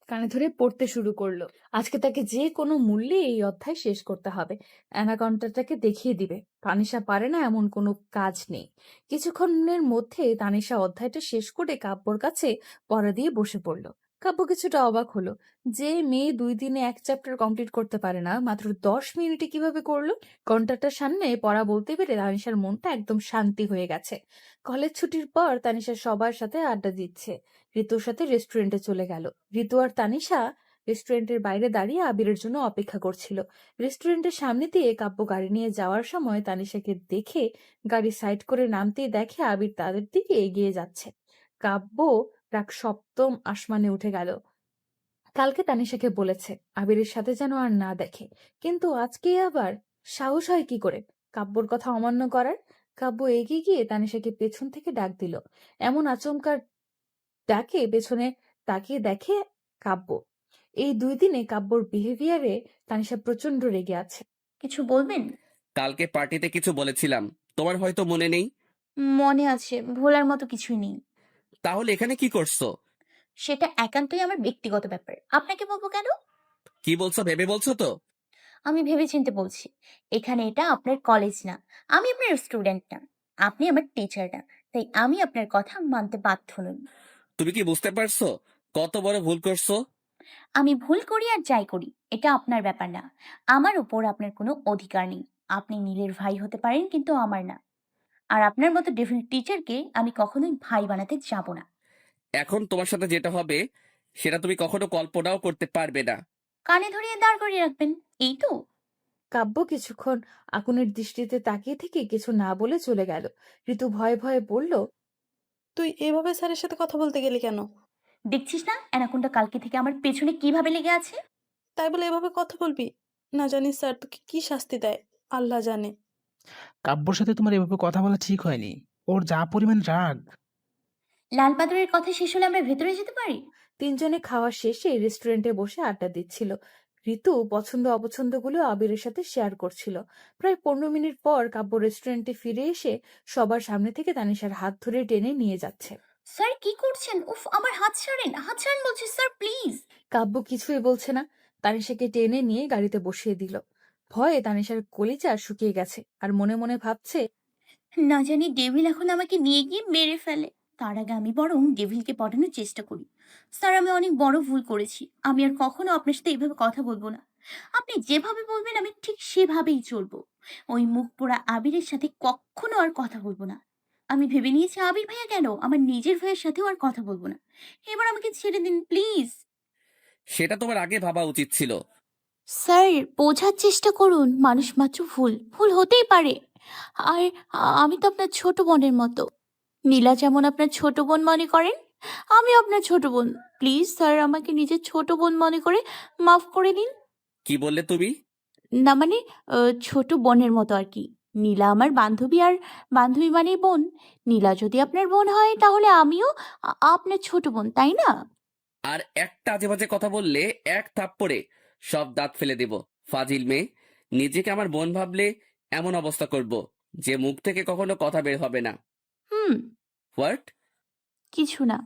কানে ধরে পড়তে শুরু করলো। আজকে তাকে যে কোনো মূল্যে এই অধ্যায় শেষ করতে হবে। অ্যানাকন্ডাটাকে দেখিয়ে দিবে তানিশা পারে না এমন কোনো কাজ নেই। কিছুক্ষণের মধ্যে তানিশা অধ্যায়টা শেষ করে কাব্যর কাছে পড়া দিয়ে বসে পড়ল। কাব্য কিছুটা অবাক হলো, যে মেয়ে 2 দিনে 1 চ্যাপ্টার কমপ্লিট করতে পারে না মাত্র 10 মিনিটে কিভাবে করলো। ঘন্টাটার সামনে পড়া বলতে পেরে তানিশার মনটা একদম শান্তি হয়ে গেছে। কলেজ ছুটির পর তানিশা সবার সাথে আড্ডা দিচ্ছে। ঋতুর সাথে রেস্টুরেন্টে চলে গেল। ঋতু আর তানিশা রেস্টুরেন্টের বাইরে দাঁড়িয়ে আবিরের জন্য অপেক্ষা করছিল। রেস্টুরেন্টের সামনে দিয়ে কাব্য গাড়ি নিয়ে যাওয়ার সময় তানিশাকে দেখে গাড়ি সাইড করে নামতেই দেখে আবির তাদের দিকে এগিয়ে যাচ্ছে। কাব্য রাগ সপ্তম আসমানে উঠে গেল। কালকে তানিশাকে বলেছে আবিরের সাথে যেন আর না দেখে, কিন্তু আজকে আবার সাহস হয় কি করে কাব্যর কথা অমান্য করার। কাব্য এগিয়ে গিয়ে তানিশাকে পেছন থেকে ডাক দিল। এমন আচমকা ডাকে পেছনে তাকিয়ে দেখে কাব্য। এই 2 দিনে কাব্যর বিহেভিয়ারে তানিশা প্রচন্ড রেগে আছে। কিছু বলবেন? কালকে পার্টিতে কিছু বলেছিলাম, তোমার হয়তো মনে নেই। মনে আছে, ভোলার মতো কিছুই নেই। তাহলে এখানে কি করছো? সেটা একান্তই আমার ব্যক্তিগত ব্যাপার, আপনাকে বলবো কেন? কি বলছো ভেবে বলছো তো? আমি ভেবেচিন্তে বলছি। এখানে এটা আপনার কলেজ না, আমি আপনার স্টুডেন্ট না, আপনি আমার টিচার না, তাই আমি আপনার কথা মানতে বাধ্য নই। তুমি কি বুঝতে পারছো কত বড় ভুল করছো? আমি ভুল করি আর যাই করি, এটা আপনার ব্যাপার না। আমার উপর আপনার কোনো অধিকার নেই। আপনি নীলের ভাই হতে পারেন, কিন্তু আমার না। আর আপনার মতো ডিফারেন্ট টিচারকে আমি কখনোই ভাই বানাতে যাব না। এখন তোমার সাথে যেটা হবে সেটা তুমি কখনো কল্পনাও করতে পারবে না। কানে ধরিয়ে দাঁড় করিয়ে রাখবেন, এই তো? কাব্য কিছুক্ষণ আগুনের দৃষ্টিতে তাকিয়ে থেকে কিছু না বলে চলে গেল। ঋতু ভয়ে ভয়ে বলল, তুই এভাবে স্যারের সাথে কথা বলতে গেলি কেন? দেখছিস না অ্যানাকোন্ডা কালকে থেকে আমার পেছনে কিভাবে লেগে আছে? তাই বলে এভাবে কথা বলবি? না জানিস স্যার তোকে কি শাস্তি দেয়, আল্লাহ জানে। কাব্যর সাথে তোমার এভাবে কথা বলা ঠিক হয়নি। ওর যা পরিমাণ রাগ। লাল পাথরের কথা শেষ হলে আমরা ভেতরে যেতে পারি? 3 জনে খাওয়া শেষে রেস্টুরেন্টে বসে আড্ডা দিচ্ছিল। ঋতু পছন্দ অপছন্দগুলো আবিরের সাথে শেয়ার করছিল। প্রায় 15 মিনিট পর কাব্য রেস্টুরেন্টে ফিরে এসে সবার সামনে থেকে তানিশার হাত ধরে টেনে নিয়ে যাচ্ছে। স্যার কি করছেন? উফ, আমার হাত ছাড়েন, হাত ছাড়েন বলছি স্যার, প্লিজ। কাব্য কিছুই বলছে না, তানিশাকে টেনে নিয়ে গাড়িতে বসিয়ে দিল। ভয়ে তানিশার কলিজা শুকিয়ে গেছে আর মনে মনে ভাবছে, না জানি ডেভিল এখন আমাকে নিয়ে গিয়ে মেরে ফেলে। তার আগে আমি বরং ডেভিলকে পটানোর চেষ্টা করি। স্যার, আমি অনেক বড় ভুল করেছি। আমি আর কখনো আপনার সাথে এইভাবে কথা বলবো না। আপনি যেভাবে বলবেন আমি ঠিক সেভাবেই চলবো। ওই মুখ পোড়া আবিরের সাথে কখনো আর কথা বলবো না। আমি ভেবে নিয়েছি আবির ভাইয়া কেন, আমার নিজের ভাইয়ের সাথেও আর কথা বলবো না। এবার আমাকে ছেড়ে দিন প্লিজ। সেটা তোমার আগে ভাবা উচিত ছিল। স্যার, বোঝার চেষ্টা করুন, মানুষ মাত্র ভুল ভুল হতেই পারে। আর আমি তো আপনার ছোট বোনের মতো। নীলা যেমন আপনার ছোট বোন মনে করেন, আমি আপনার ছোট বোন। প্লিজ স্যার, আমাকে নিজের ছোট বোন মনে করে মাফ করে দিন। কি বললে তুমি? না মানে ছোট বোনের মতো আর কি। নীলা আমার বান্ধবী, আর বান্ধবী মানেই বোন। নীলা যদি আপনার বোন হয় তাহলে আমিও আপনার ছোট বোন, তাই না? আর একটা আজে বাজে কথা বললে এক থাপ্পড়ে সব দাঁত ফেলে দেব। ফাজিল মেয়ে, নিজেকে আমার বোন ভাবলে এমন অবস্থা করব যে মুখ থেকে কখনো কথা বের হবে না। হুম, হোয়াট? কিছু না।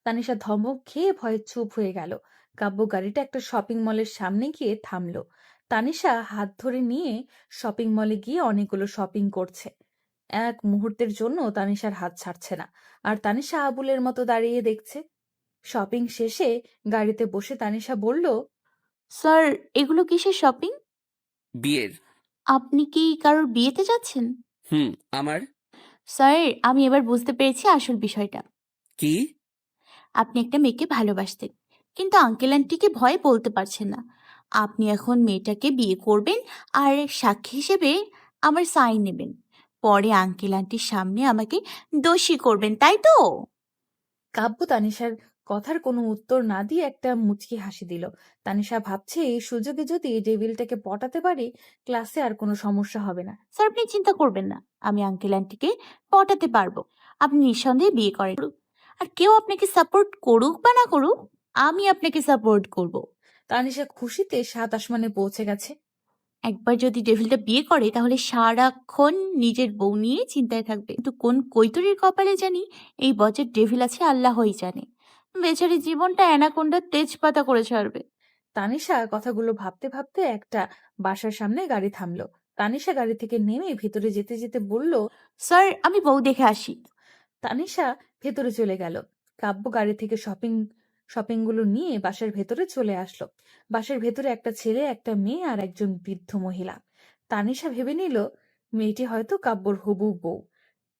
তানিশা ধমক খেয়ে ভয়ে চুপ হয়ে গেল। কাব্য গাড়িটা একটা শপিং মলের সামনে গিয়ে থামলো। তানিশা হাত ধরে নিয়ে শপিং মলে গিয়ে অনেকগুলো শপিং করছে। এক মুহূর্তের জন্য তানিশার হাত ছাড়ছে না, আর তানিশা আবুলের মতো দাঁড়িয়ে দেখছে। শপিং শেষে গাড়িতে বসে তানিশা বলল, স্যার, এগুলো কিসের শপিং? বিয়ের। আপনি কি কারোর বিয়েতে যাচ্ছেন? আমার। স্যার, আমি এবার বুঝতে পেরেছি আসল বিষয়টা। কি? আপনি একটা মেয়েকে ভালোবাসতেন, কিন্তু আঙ্কেল আন্টিকে ভয়ে বলতে পারছেন না। আপনি এখন মেয়েটাকে বিয়ে করবেন আর সাক্ষী হিসেবে আমার সাইন নেবেন। পরে আঙ্কেল আন্টির সামনে আমাকে দোষী করবেন, তাই তো? কাব্য তানিশার কথার কোনো উত্তর না দিয়ে একটা মুচকি হাসি দিল। তানিশা ভাবছে এই সুযোগে যদি ডেভিলটাকে পটাতে পারি, ক্লাসে আর কোনো সমস্যা হবে না। স্যার, আপনি চিন্তা করবেন না, আমি আঙ্কেল আন্টিকে পটাতে পারবো। আপনি নিঃসন্দেহে বিয়ে করেন। আর কেউ আপনাকে সাপোর্ট করুক বা না করুক, আমি আপনাকে সাপোর্ট করব। তানিশা খুশিতে সাত আসমানে পৌঁছে গেছে। একবার যদি ডেভিলটা বিয়ে করে তাহলে সারাক্ষণ নিজের বউ নিয়ে চিন্তায় থাকবে। কিন্তু কোন কৈতরীর কপালে জানি এই বছর ডেভিল আছে আল্লাহই জানে। বেচারি জীবনটা অ্যানাকোন্ডার তেজপাতা করে ছাড়বে। তানিশা কথাগুলো ভাবতে ভাবতে একটা বাসার সামনে গাড়ি থামলো। তানিশা গাড়ি থেকে নেমে ভেতরে যেতে যেতে বলল, স্যার, আমি বউ দেখে আসি। তানিশা ভেতরে চলে গেল। কাব্য গাড়ি থেকে শপিংগুলো নিয়ে বাসার ভেতরে চলে আসলো। বাসার ভেতরে একটা ছেলে, একটা মেয়ে আর একজন বৃদ্ধ মহিলা। তানিশা ভেবে নিল মেয়েটি হয়তো কাব্যর হবু বউ।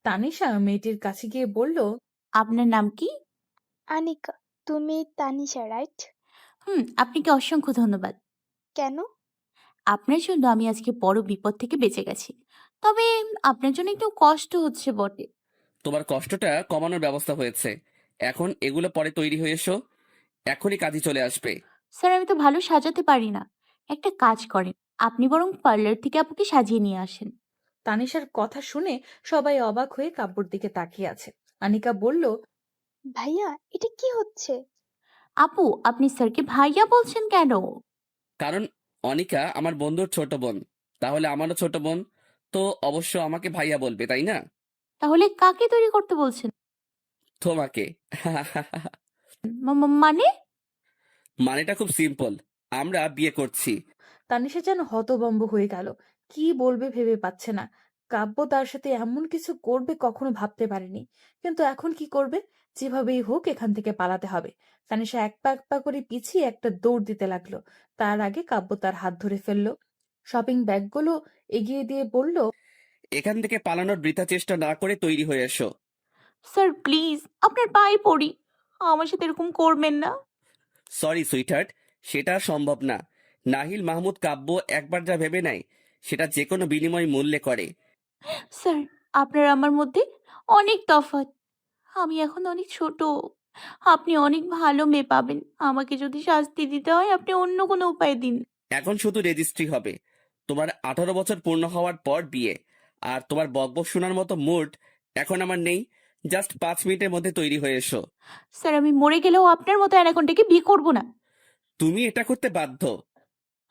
তানিশা মেয়েটির কাছে গিয়ে বলল, আপনার নাম কি? আনিকা, তুমি তানিশা, রাইট? আপনাকে অসংখ্য ধন্যবাদ। কেন? আপনার জন্য আমি আজকে বড় বিপদ থেকে বেঁচে গেছি। তবে আপনার জন্য একটু কষ্ট হচ্ছে বটে। তোমার কষ্টটা কমানোর ব্যবস্থা হয়েছে। এখন এগুলো পরে তৈরি হয়ে এসো, এখনই কাজে চলে আসবে। স্যার, আমি তো ভালো সাজাতে পারি না। একটা কাজ করেন, আপনি বরং পার্লার থেকে আপুকে সাজিয়ে নিয়ে আসেন। তানিশার কথা শুনে সবাই অবাক হয়ে কাব্যর দিকে তাকিয়ে আছে। আনিকা বলল, ভাইয়া, এটা কি হচ্ছে? আপু, আপনি স্যারকে ভাইয়া বলছেন কেন? কারণ অনিকা আমার বন্ধুর ছোট বোন, তাহলে আমারও ছোট বোন, তো অবশ্য আমাকে ভাইয়া বলবে, তাই না? তাহলে কাকে তৈরি করতে বলছেন? তোমাকে। মানে? মানেটা খুব সিম্পল, আমরা বিয়ে করছি। তানিশা যেন হতভম্ব হয়ে গেল। কি বলবে ভেবে পাচ্ছে না। কাব্য তার সাথে এমন কিছু করবে কখনো ভাবতে পারেনি। কিন্তু এখন কি করবে? যেভাবেই হোক এখান থেকে পালাতে হবে। তানিশা এক পা এক পা করে পিছিয়ে একটা দৌড় দিতে লাগলো। তার আগে কাব্য তার হাত ধরে ফেললো। শপিং ব্যাগগুলো এগিয়ে দিয়ে বলল, এখান থেকে পালানোর বৃথা চেষ্টা না করে তৈরি হয়ে এসো। স্যার প্লিজ, আপনার পায়ে পড়ি, আমার সাথে এরকম করবেন না। সরি সুইটহার্ট, সেটা আর সম্ভব না। নাহিল মাহমুদ কাব্য একবার যা ভেবে নেয় সেটা যে কোনো বিনিময় মূল্যে করে। স্যার, আপনার আমার মধ্যে অনেক তফাৎ। আমি এখন অনেক ছোট। আপনি অনেক ভালো মেয়ে পাবেন। আমাকে যদি শাস্তি দিতে হয় আপনি অন্য কোনো উপায় দিন। এখন শুধু রেজিস্ট্রি হবে, তোমার 18 বছর পূর্ণ হওয়ার পর বিয়ে। আর তোমার বকবক শোনার মতো মুড এখন আমার নেই। জাস্ট 5 মিনিটের মধ্যে তৈরি হয়ে এসো। স্যার, আমি মরে গেলেও আপনার মতো অ্যানাকোন্ডাকে বিয়ে করব না। তুমি এটা করতে বাধ্য।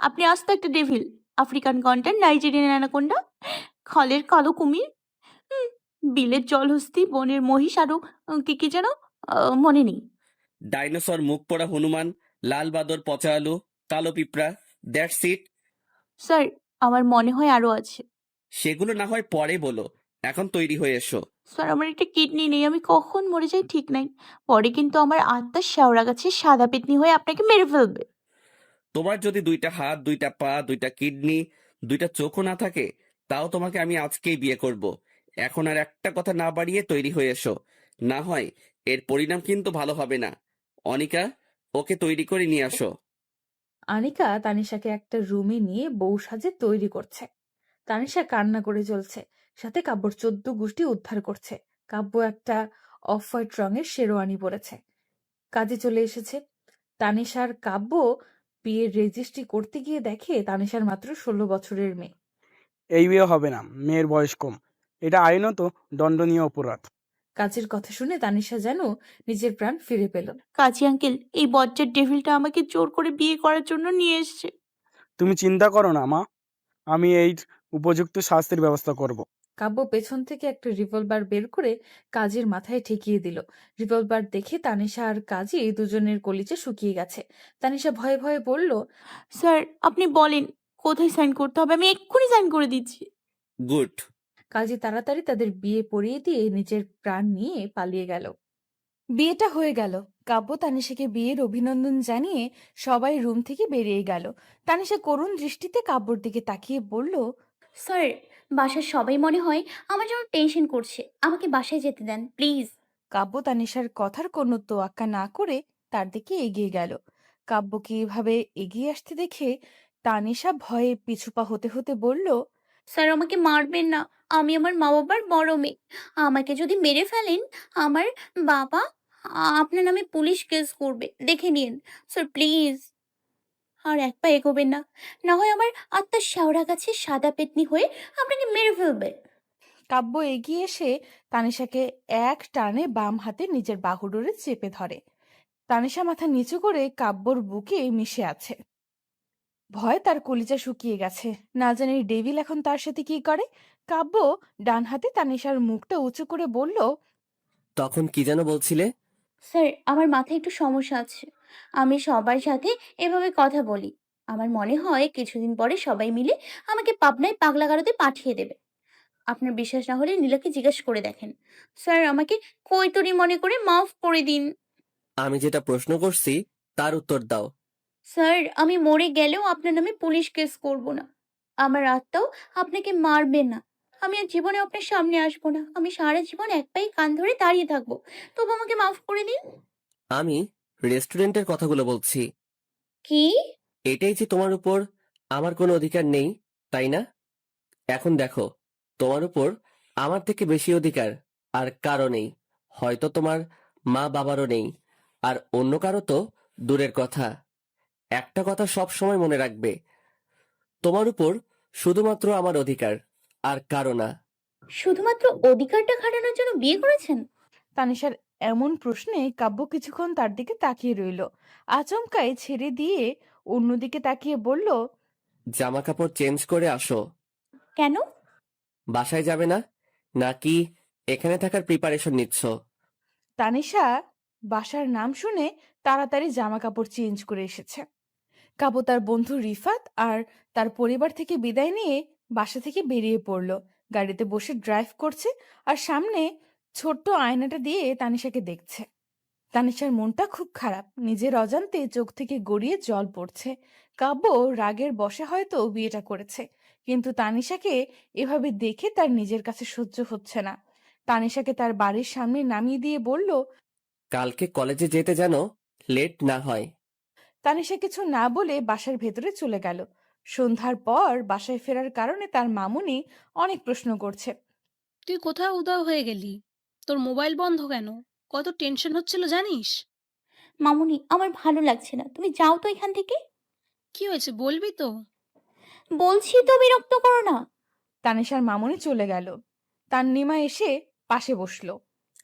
আপনি আস্ত একটা ডেভিল, আফ্রিকান কন্টার, নাইজেরিয়ান অ্যানাকোন্ডা, খলের কালো কুমির, হুম, বিলের জলহস্তি, বনের মহিষ, আরো কি কি যেন মনে নেই। ডাইনোসর, মুখ পড়া হনুমান, লাল বাদর, পচা আলু, কালো পিঁপড়া, দ্যাটস ইট। স্যার, আমার মনে হয় আরো আছে। সেগুলো না হয় পরে বলো, এখন তৈরি হয়ে এসো। স্যার, আমার একটা কিডনি নেই, আমি কখন মরে যাই ঠিক নাই। পরে কিন্তু আমার আত্মা শেওড়া গাছের সাদা পেতনি হয়ে আপনাকে মেরে ফেলবে। তোমার যদি 2টা হাত, 2টা পা, 2টা কিডনি, 2টা চোখও না থাকে, তাও তোমাকে আমি আজকেই বিয়ে করব। এখন আর একটা কথা না বাড়িয়ে তৈরি হয়ে এসো, না হয় এর পরিণাম কিন্তু ভালো হবে না। অনিকা, ওকে তৈরি করে নিয়ে আসো। আনিকা তানিশাকে একটা রুমে নিয়ে বউ সাজে তৈরি করছে। তানিশা কান্না করে চলছে, সাথে কাব্যর 14 গোষ্ঠী উদ্ধার করছে। কাব্য একটা অফ হোয়াইট রঙের শেরওয়ানি পরেছে, কাজে চলে এসেছে। তানিশার কাব্য বিয়ের রেজিস্ট্রি করতে গিয়ে দেখে তানিশার মাত্র 16 বছরের মেয়ে। এই বিয়ে হবে না, মেয়ের বয়স কম, এটা আইনত দণ্ডনীয় অপরাধ। কাজের কথা শুনে তানিশা যেন নিজের প্রাণ ফিরে পেল। কাজী আঙ্কেল, এই বজ্জার ডেভিলটা আমাকে জোর করে বিয়ে করার জন্য নিয়ে এসছে। তুমি চিন্তা করো না মা, আমি এই উপযুক্ত শাস্তির ব্যবস্থা করব। কাব্য পেছন থেকে একটা রিভলভার বের করে কাজীর মাথায় ঠেকিয়ে দিল। রিভলভার দেখে তানিশা আর কাজী দুজনের কলিজা শুকিয়ে গেছে। তানিশা ভয়ে ভয়ে বলল, স্যার, আপনি বলেন কোথায় সাইন করতে হবে, আমি এক্ষুনি সাইন করে দিচ্ছি। গুড। কাজী তাড়াতাড়ি তাদের বিয়ে পড়িয়ে দিয়ে নিজের প্রাণ নিয়ে পালিয়ে গেল। বিয়েটা হয়ে গেল। কাব্য তানিশাকে বিয়ের অভিনন্দন জানিয়ে সবাই রুম থেকে বেরিয়ে গেল। তানিশা করুণ দৃষ্টিতে কাব্যর দিকে তাকিয়ে বলল, স্যার, বাসার সবাই মনে হয় আমার জন্য টেনশন করছে, আমাকে বাসায় যেতে দেন প্লিজ। কাব্য তানিশার কথার কোনো তোয়াক্কা না করে তার দিকে এগিয়ে গেল। কাব্যকে এভাবে এগিয়ে আসতে দেখে তানিশা ভয়ে পিছুপা হতে হতে বলল, স্যার, আমাকে মারবেন না, আমি আমার মা বাবার বড় মেয়ে। আমাকে যদি মেরে ফেলেন, আমার বাবা আপনার নামে পুলিশ কেস করবে, দেখে নিন স্যার প্লিজ। আর এক পা এগোবেন না, না হয় আমার আত্মা শেওড়া গাছে সাদা পেতনি হয়ে আপনাকে মেরে ফেলবে। কাব্য এগিয়ে এসে তানিশাকে এক টানে বাম হাতে নিজের বাহুডোরে চেপে ধরে। তানিশা মাথা নিচু করে কাব্যর বুকে মিশে আছে। ভয় তার কলিজা শুকিয়ে গেছে। না জানি ডেভিল এখন তার সাথে কি করে। কাব্য ডান হাতে তানিশার মুখটা উঁচু করে বলল, তখন কি যেন বলছিলে? স্যার, আমার মাথায় একটু সমস্যা আছে, আমি সবার সাথে এভাবে কথা বলি। আমার মনে হয় কিছুদিন পরে সবাই মিলে আমাকে পাবনায় পাগলাগারদে পাঠিয়ে দেবে। আপনার বিশ্বাস না হলে নীলাকে জিজ্ঞেস করে দেখেন। স্যার, আমাকে কৈতরি মনে করে মাফ করে দিন। আমি যেটা প্রশ্ন করছি তার উত্তর দাও। স্যার, আমি মরে গেলেও আপনার নামে পুলিশ কেস করব না। আমার আত্মাও আপনাকে মারবে না। আমি আর জীবনে আপনার সামনে আসবো না। আমি সারা জীবন এক পায়ে কান ধরে দাঁড়িয়ে থাকবো। তবু আমাকে মাফ করে দিন। আমি রেস্টুরেন্টের কথাগুলো বলছি। কি? এটাই যে তোমার উপর আমার কোনো অধিকার নেই, তাই না? এখন দেখো, তোমার উপর আমার থেকে বেশি অধিকার আর কারো নেই। হয়তো তোমার মা বাবারও নেই, আর অন্য কারো তো দূরের কথা। একটা কথা সব সময় মনে রাখবে, তোমার উপর শুধুমাত্র আমার অধিকার, আর কারো না। শুধুমাত্র অধিকারটা খাটানোর জন্য বিয়ে করেছেন? তানিশার এমন প্রশ্নে কাব্য কিছুক্ষণ তার দিকে তাকিয়ে রইল। আচমকাই ছেড়ে দিয়ে অন্যদিকে তাকিয়ে বলল, জামা কাপড় চেঞ্জ করে আসো। কেন? বাসায় যাবে না, নাকি এখানে থাকার প্রিপারেশন নিচ্ছ? তানিশা বাসার নাম শুনে তাড়াতাড়ি জামা কাপড় চেঞ্জ করে এসেছে। কাব্য তার বন্ধু রিফাত আর তার পরিবার থেকে বিদায় নিয়ে বাসা থেকে বেরিয়ে পড়ল। গাড়িতে বসে ড্রাইভ করছে আর সামনে ছোট্ট আয়নাটা দিয়ে তানিশাকে দেখছে। তানিশার মনটা খুব খারাপ, নিজের অজান্তে চোখ থেকে গড়িয়ে জল পড়ছে। কাব্য রাগের বশে হয়তো বিয়েটা করেছে, কিন্তু তানিশাকে এভাবে দেখে তার নিজের কাছে সহ্য হচ্ছে না। তানিশাকে তার বাড়ির সামনে নামিয়ে দিয়ে বলল, কালকে কলেজে যেতে যেন লেট না হয়। তানিশা কিছু না বলে বাসার ভেতরে চলে গেল। সন্ধ্যার পর বাসায় ফেরার কারণে তার মামুনি অনেক প্রশ্ন করছে। তুই কোথাও উধাও হয়ে গেলি? তোর মোবাইল বন্ধ কেন? কত টেনশন হচ্ছিল জানিস? মামুনি, আমার ভালো লাগছে না, তুমি যাও তো এখান থেকে। কি হয়েছে বলবি তো? বলছি তো, বিরক্ত করো না। তানিশার মামুনি চলে গেল। তান্নিমা এসে পাশে বসলো।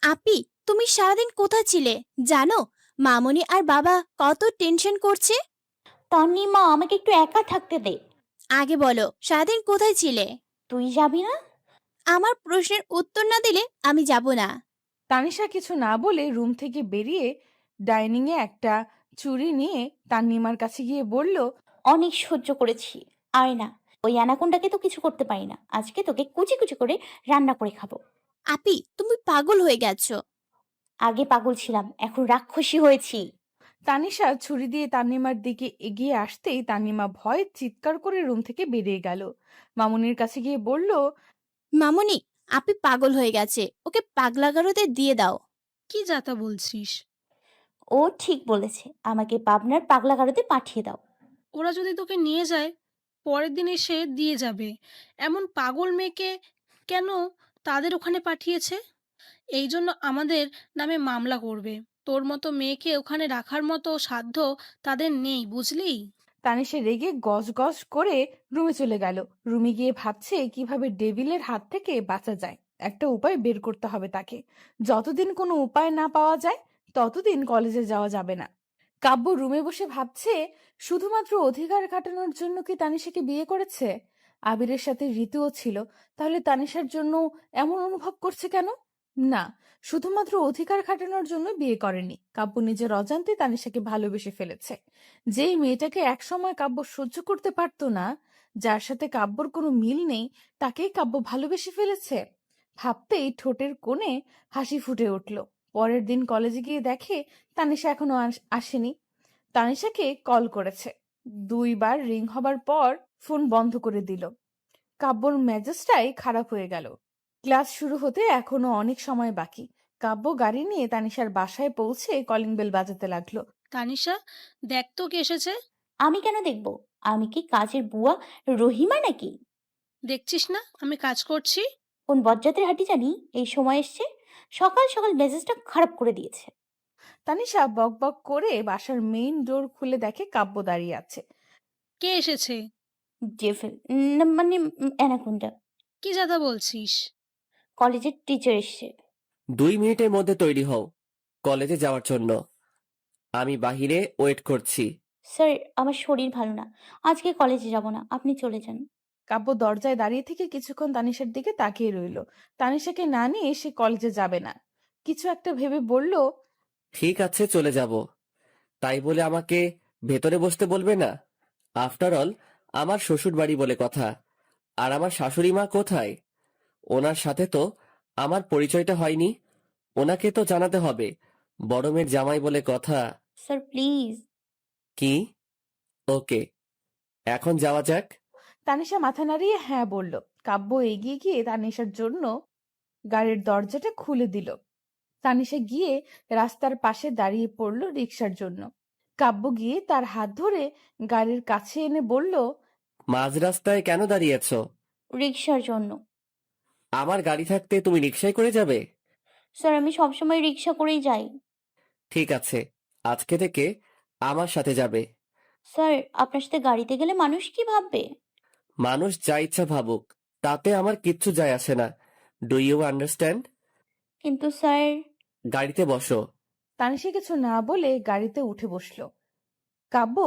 আপি, তুমি সারাদিন কোথায় ছিলে জানো? মামনি আর বাবা কত টেনশন করছে। তন্নিমা, আমাকে একটু একা থাকতে দে। আগে বলো সারাদিন কোথায় ছিলে? তুই যাবি না? আমার প্রশ্নের উত্তর না দিলে আমি যাব না। তানিশা কিছু না বলে রুম থেকে বেরিয়ে ডাইনিংয়ে একটা চুড়ি নিয়ে তান্নিমার কাছে গিয়ে বলল, অনেক সহ্য করেছি, আর না, ওই অ্যানাকোন্ডাকে তো কিছু করতে পারি না। আজকে তোকে কুচি কুচি করে রান্না করে খাবো। আপি তুমি পাগল হয়ে গেছো। আগে পাগল ছিলাম, এখন রাক্ষসী হয়েছি। তানিশা ছুরি দিয়ে তান্নিমার দিকে এগিয়ে আসতেই তান্নিমা ভয়ে চিৎকার করে রুম থেকে বেরিয়ে গেল। মামুনির কাছে গিয়ে বলল, মামুনি, আপি পাগল হয়ে গেছে, ওকে পাগলাগারোতে দিয়ে দাও। কি যাতা বলছিস? ও ঠিক বলেছে, আমাকে পাবনার পাগলা গারদে পাঠিয়ে দাও। ওরা যদি তোকে নিয়ে যায়, পরের দিন এসে দিয়ে যাবে। এমন পাগল মেয়েকে কেন তাদের ওখানে পাঠিয়েছে? এই জন্য আমাদের নামে মামলা করবে। তোর মতো মেয়েকে ওখানে রাখার মতো সাধ্য তাদের নেই, বুঝলি? তানিশা রেগে গজ গজ করে রুমে চলে গেল। রুমে গিয়ে ভাবছে কিভাবে ডেভিলের হাত থেকে বাঁচা যায়। একটা উপায় বের করতে হবে তাকে। যতদিন কোনো উপায় না পাওয়া যায় ততদিন কলেজে যাওয়া যাবে না। কাব্য রুমে বসে ভাবছে, শুধুমাত্র অধিকার কাটানোর জন্য কি তানিশাকে বিয়ে করেছে? আবিরের সাথে ঋতুও ছিল, তাহলে তানিশার জন্য এমন অনুভব করছে কেন? না, শুধুমাত্র অধিকার খাটানোর জন্য বিয়ে করেনি। কাব্য নিজের অজান্তে তানিশাকে ভালোবেসে ফেলেছে। যেই মেয়েটাকে একসময় কাব্য সহ্য করতে পারতো না, যার সাথে কাব্যর কোনো মিল নেই, তাকেই কাব্য ভালোবেসে ফেলেছে। ভাবতেই ঠোঁটের কোণে হাসি ফুটে উঠল। পরের দিন কলেজে গিয়ে দেখে তানিশা এখনো আসেনি। তানিশাকে কল করেছে, 2 বার রিং হবার পর ফোন বন্ধ করে দিল। কাব্যর মেজাজটাই খারাপ হয়ে গেল। ক্লাস শুরু হতে এখনো অনেক সময় বাকি। কাব্য গাড়ি নিয়ে তানিশার বাসায় পৌঁছে কলিং বেল বাজাতে লাগলো। তানিশা, দেখ তো কে এসেছে। আমি কেন দেখব? আমি কি কাজের বুয়া রহিমা নাকি? দেখছিস না আমি কাজ করছি? কোন বজ্জাতের হাঁটি জানি এই সময় এসছে, সকাল সকাল মেজাজটা খারাপ করে দিয়েছে। তানিশা বক বক করে বাসার মেইন ডোর খুলে দেখে কাব্য দাঁড়িয়ে আছে। কে এসেছে? ডেভিল, মানে অ্যানাকোন্ডা। কি যাতা বলছিস? কলেজের টিচার এসছে। 2 মিনিটের মধ্যে তৈরি হও কলেজে যাওয়ার জন্য। আমি বাহিরে ওয়েট করছি। স্যার, আমার শরীর ভালো না, আজকে কলেজে যাব না, আপনি চলে যান। কাব্য দরজায় দাঁড়িয়ে থেকে কিছুক্ষণ তানিশার দিকে তাকিয়ে রইল। তানিশাকে না নিয়ে সে কলেজে যাবে না। কিছু একটা ভেবে বলল, ঠিক আছে, চলে যাব। তাই বলে আমাকে ভেতরে বসতে বলবে না? আফটার অল আমার শ্বশুর বাড়ি বলে কথা। আর আমার শাশুড়ি মা কোথায়? ওনার সাথে তো আমার পরিচয়টা হয়নি। ওনাকে তো জানাতে হবে। বড় মেয়ের জামাই বলে কথা। Sir please. কি? ওকে, এখন যাওয়া যাক। তানিশা মাথা নাড়িয়ে হ্যাঁ বলল। কাব্য এগিয়ে গিয়ে তানিশার জন্য গাড়ির দরজাটা খুলে দিল। তানিশা গিয়ে রাস্তার পাশে দাঁড়িয়ে পড়ল রিক্সার জন্য। কাব্য গিয়ে তার হাত ধরে গাড়ির কাছে এনে বলল, মাঝ রাস্তায় কেন দাঁড়িয়েছ? রিক্সার জন্য। আমার গাড়ি থাকতে তুমি রিক্সায় করে যাবে? স্যার, আমি সবসময় রিক্সা করেই যাই। ঠিক আছে, আজকে থেকে আমার সাথে যাবে। স্যার, আপনার সাথে গাড়িতে গেলে মানুষ কি ভাববে? মানুষ যা ইচ্ছা ভাবুক, তাতে আমার কিচ্ছু যায় আসে না। Do you understand? কিন্তু স্যার। গাড়িতে বসো। তানিশা কিছু না বলে গাড়িতে উঠে বসলো। কাব্য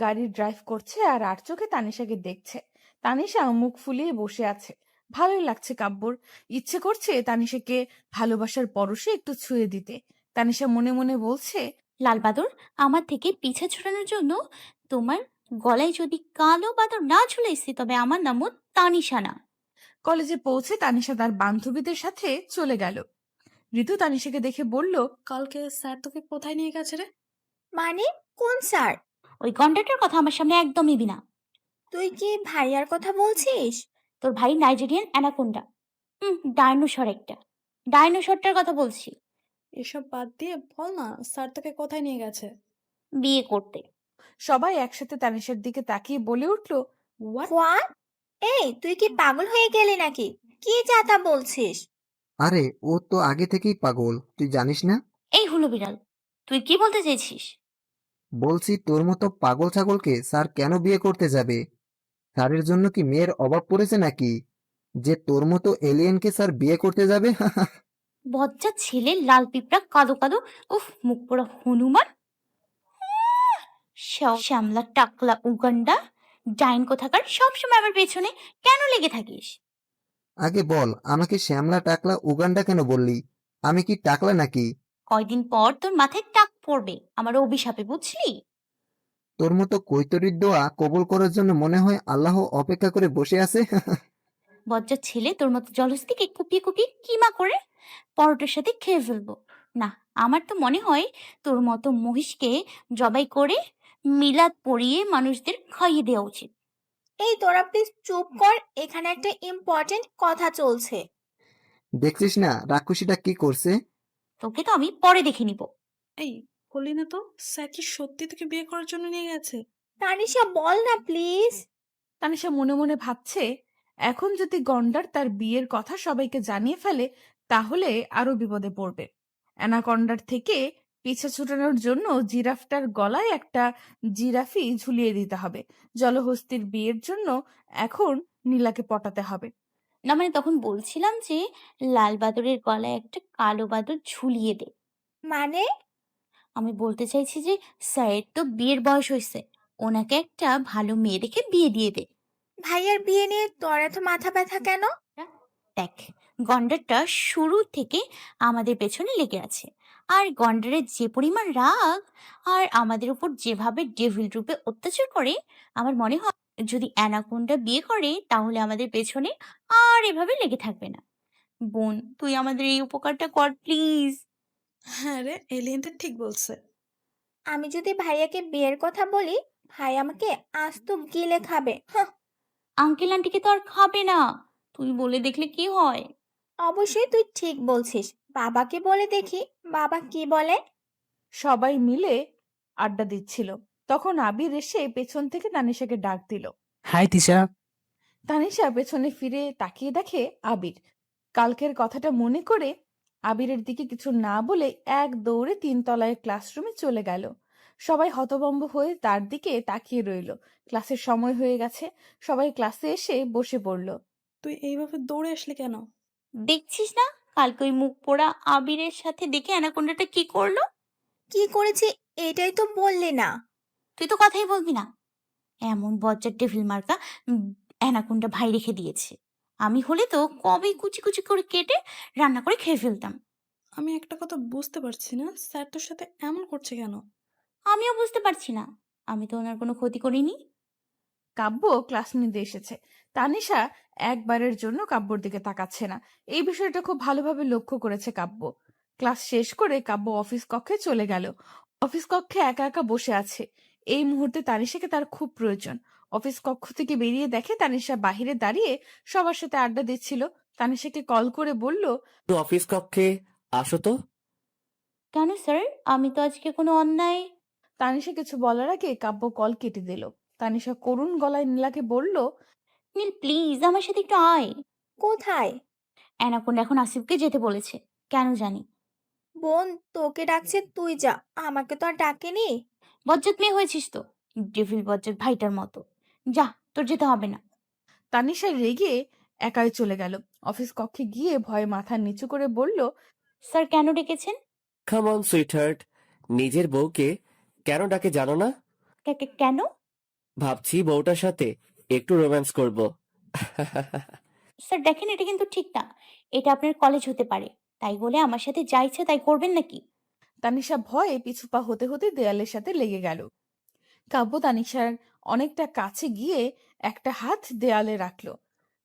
গাড়ি ড্রাইভ করছে আর আর চোখে তানিশাকে দেখছে। তানিশা মুখ ফুলিয়ে বসে আছে। ভালোই লাগছে কাব্যর। ইচ্ছে করছে তানিশাকে ভালোবাসার পরশে একটু ছুঁয়ে দিতে। তানিশা মনে মনে বলছে, লাল বাদর, আমার থেকে পিছা ছুটানোর জন্য তোমার গলায় যদি কালো বাদর না ঝুলাইছি, তবে আমার নামও তানিশা না। কলেজে পৌঁছে তানিশা তার বান্ধবীদের সাথে চলে গেল। ঋতু তানিশাকে দেখে বলল, কালকে স্যার তোকে কোথায় নিয়ে গেছে রে? মানে কোন স্যার? ওই কন্ট্রাক্টর কথা আমার সামনে একদম নিবি না। তুই কি ভাইয়ার কথা বলছিস? তোর ভাই নাইজেরিয়ান অ্যানাকোন্ডা। ডাইনোসর একটা। ডাইনোসরটার কথা বলছি। এসব বাদ দিয়ে বল না, স্যার তোকে কোথায় নিয়ে গেছে? বিয়ে করতে। সবাই একসাথে তানিশার দিকে তাকিয়ে বলে উঠল, হোয়াট? এই, তুই কি পাগল হয়ে গেলি নাকি? কি যা তা বলছিস? আরে ও তো আগে থেকেই পাগল, তুই জানিস না? এই হলো বিড়াল, তুই কি বলতে চাইছিস? বলছি তোর মতো পাগল ছাগলকে স্যার কেন বিয়ে করতে যাবে? স্যারের জন্য কি মেয়ের অভাব পড়েছে নাকি যে তোর মতো এলিয়েনকে স্যার বিয়ে করতে যাবে? বজ্জা ছেলে, লাল পিঁপড়া, কাদো কাদো। উফ, মুখ পোড়া হনুমান। শ্যামলা টাকলা উগান্ডা ডাইন কোথাকার, সবসময় আমার পেছনে কেন লেগে থাকিস? আগে বল, আমাকে শ্যামলা টাকলা উগান্ডা কেন বললি? আমি কি টাকলা নাকি? কয়দিন পর তোর মাথায় টাক পড়বে আমার অভিশাপে, বুঝলি? তোর মতো কৈতরীর দোয়া কবুল করার জন্য মনে হয় আল্লাহ অপেক্ষা করে বসে আছে। বজ্জাত ছেলে, তোর মতো জলস্তিকে কুপিয়ে কুপিয়ে কিমা করে পরোটার সাথে খেয়ে ফেলবো। না, আমার তো মনে হয় তোর মতো মহিষকে জবাই করে মিলাদ পরিয়ে মানুষদের খাইয়ে দেওয়া উচিত। এই তোরা প্লিজ চুপ কর, এখানে একটা ইম্পর্টেন্ট কথা চলছে। দেখছিস না রাক্ষসীটা কি করছে? তোকে তো আমি পরে দেখে নিব। এই বলি না তো, স্যার কি সত্যি তোকে বিয়ে করার জন্য নিয়ে গেছে? তানিশা বল না প্লিজ। তানিশা মনে মনে ভাবছে, এখন যদি গন্ডার তার বিয়ের কথা সবাইকে জানিয়ে ফেলে তাহলে আরো বিপদে পড়বে। অ্যানাকন্ডার থেকে পিছে ছুটানোর জন্য জিরাফটার গলায় একটা জিরাফি ঝুলিয়ে দিতে হবে। জলহস্তির বিয়ের জন্য এখন নীলাকে পটাতে হবে। না মানে তখন বলছিলাম যে লাল বাদরের গলায় একটা কালো বাদর ঝুলিয়ে দে। মানে? আমি বলতে চাইছি যে স্যারের তো বিয়ের বয়স হয়েছে, ওনাকে একটা ভালো মেয়ে দেখে বিয়ে দিয়ে দে। ভাইয়ার বিয়ে নিয়ে তোর এত মাথা ব্যথা কেন? দেখ, গন্ডারটা শুরু থেকে আমাদের পেছনে লেগে আছে, আর গন্ডারের যে পরিমাণ রাগ আর আমাদের উপর যেভাবে ডেভিল রূপে অত্যাচার করে, আমার মনে হয় যদি অ্যানাকোন্ডা বিয়ে করে তাহলে আমাদের পেছনে আর এভাবে লেগে থাকবে না। বোন, তুই আমাদের এই উপকারটা কর প্লিজ। হ্যাঁ রে, এলিয়েনটা ঠিক বলছে। আমি যদি ভাইয়াকে বিয়ের কথা বলি, ভাই আমাকে আস্ত গিলে খাবে। হাহ। আঙ্কেল আন্টিকে তো আর খাবে না, তুই বলে দেখলে কি হয়? অবশ্যই তুই ঠিক বলছিস, বাবাকে বলে দেখি বাবা কি বলে। সবাই মিলে আড্ডা দিচ্ছিল, তখন আবির এসে পেছন থেকে তানিশাকে ডাক দিল। হাই তিশা। তানিশা পেছনে ফিরে তাকিয়ে দেখে আবির। কালকের কথাটা মনে করে আবিরের দিকে কিছু না বলে এক দৌড়ে 3 তলায় ক্লাসরুমে চলে গেল। সবাই হতভম্ব হয়ে তার দিকে তাকিয়ে রইল। ক্লাসের সময় হয়ে গেছে, সবাই ক্লাসে এসে বসে পড়ল। তুই এইভাবে দৌড়ে আসলি কেন? দেখছিস না কালকে ওই মুখ পোড়া আবিরের সাথে দেখে অ্যানাকোন্ডাটা কি করলো? কি করেছি এটাই তো বললি না। তুই তো কথাই বলবি না। এমন বজ্জার ডেভিল মার্কা অ্যানাকোন্ডা ভাই রেখে দিয়েছে। আমি হলে তো কবেই কুচি কুচি করে কেটে রান্না করে খেয়ে ফেলতাম। আমি একটা কথা বুঝতে পারছি না, স্যার তোর সাথে এমন করছে কেন? আমিও বুঝতে পারছি না, আমি তো ওনার কোনো ক্ষতি করিনি। কাব্য ক্লাস নিতে এসেছে। তানিশা একবারের জন্য কাব্যর দিকে তাকাচ্ছে না। এই বিষয়টা খুব ভালোভাবে লক্ষ্য করেছে কাব্য। ক্লাস শেষ করে কাব্য অফিস কক্ষে চলে গেল। অফিস কক্ষে একা একা বসে আছে। এই মুহূর্তে তানিশাকে তার খুব প্রয়োজন। অফিস কক্ষ থেকে বেরিয়ে দেখে তানিশা বাহিরে দাঁড়িয়ে সবার সাথে আড্ডা দিচ্ছিল। তানিশাকে কল করে বলল, তো অফিস কক্ষে আসো তো। কেন স্যার, আমি তো আজকে কোনো অন্যায়। তানিশা কিছু বলার আগে কাব্য কল কেটে দিল। তানিশা করুণ গলায় নীলাকে বলল, নীল প্লিজ আমার সাথে একটু আয়। কোথায়? অ্যানাকোন্ডা এখন আসিফকে যেতে বলেছে, কেন জানি। বোন তোকে ডাকছে, তুই যা, আমাকে তো আর ডাকেনি। বজ্জাত মেয়ে হয়েছিস তো, ডেভিল বজ্জাত ভাইটার মতো। যা, তোর যেতে হবে না। তানিশা রেগে একাই চলে গেল। অফিস কক্ষে গিয়ে ভয়ে মাথা নিচু করে বলল, স্যার কেন ডেকেছেন? কাম অন সুইটহার্ট, নিজের বউকে কেন ডাকে জানো না? কেন? ভাবছি বউটার সাথে একটু রোম্যান্স করব। স্যার দেখেন, এটা কিন্তু ঠিক না। এটা আপনার কলেজ হতে পারে, তাই বলে আমার সাথে যা ইচ্ছে তাই করবেন নাকি? তানিশা ভয়ে পিছুপা হতে হতে দেয়ালের সাথে লেগে গেল। কাব্য তানিশার অনেকটা কাছে গিয়ে একটা হাত দেয়ালে রাখলো।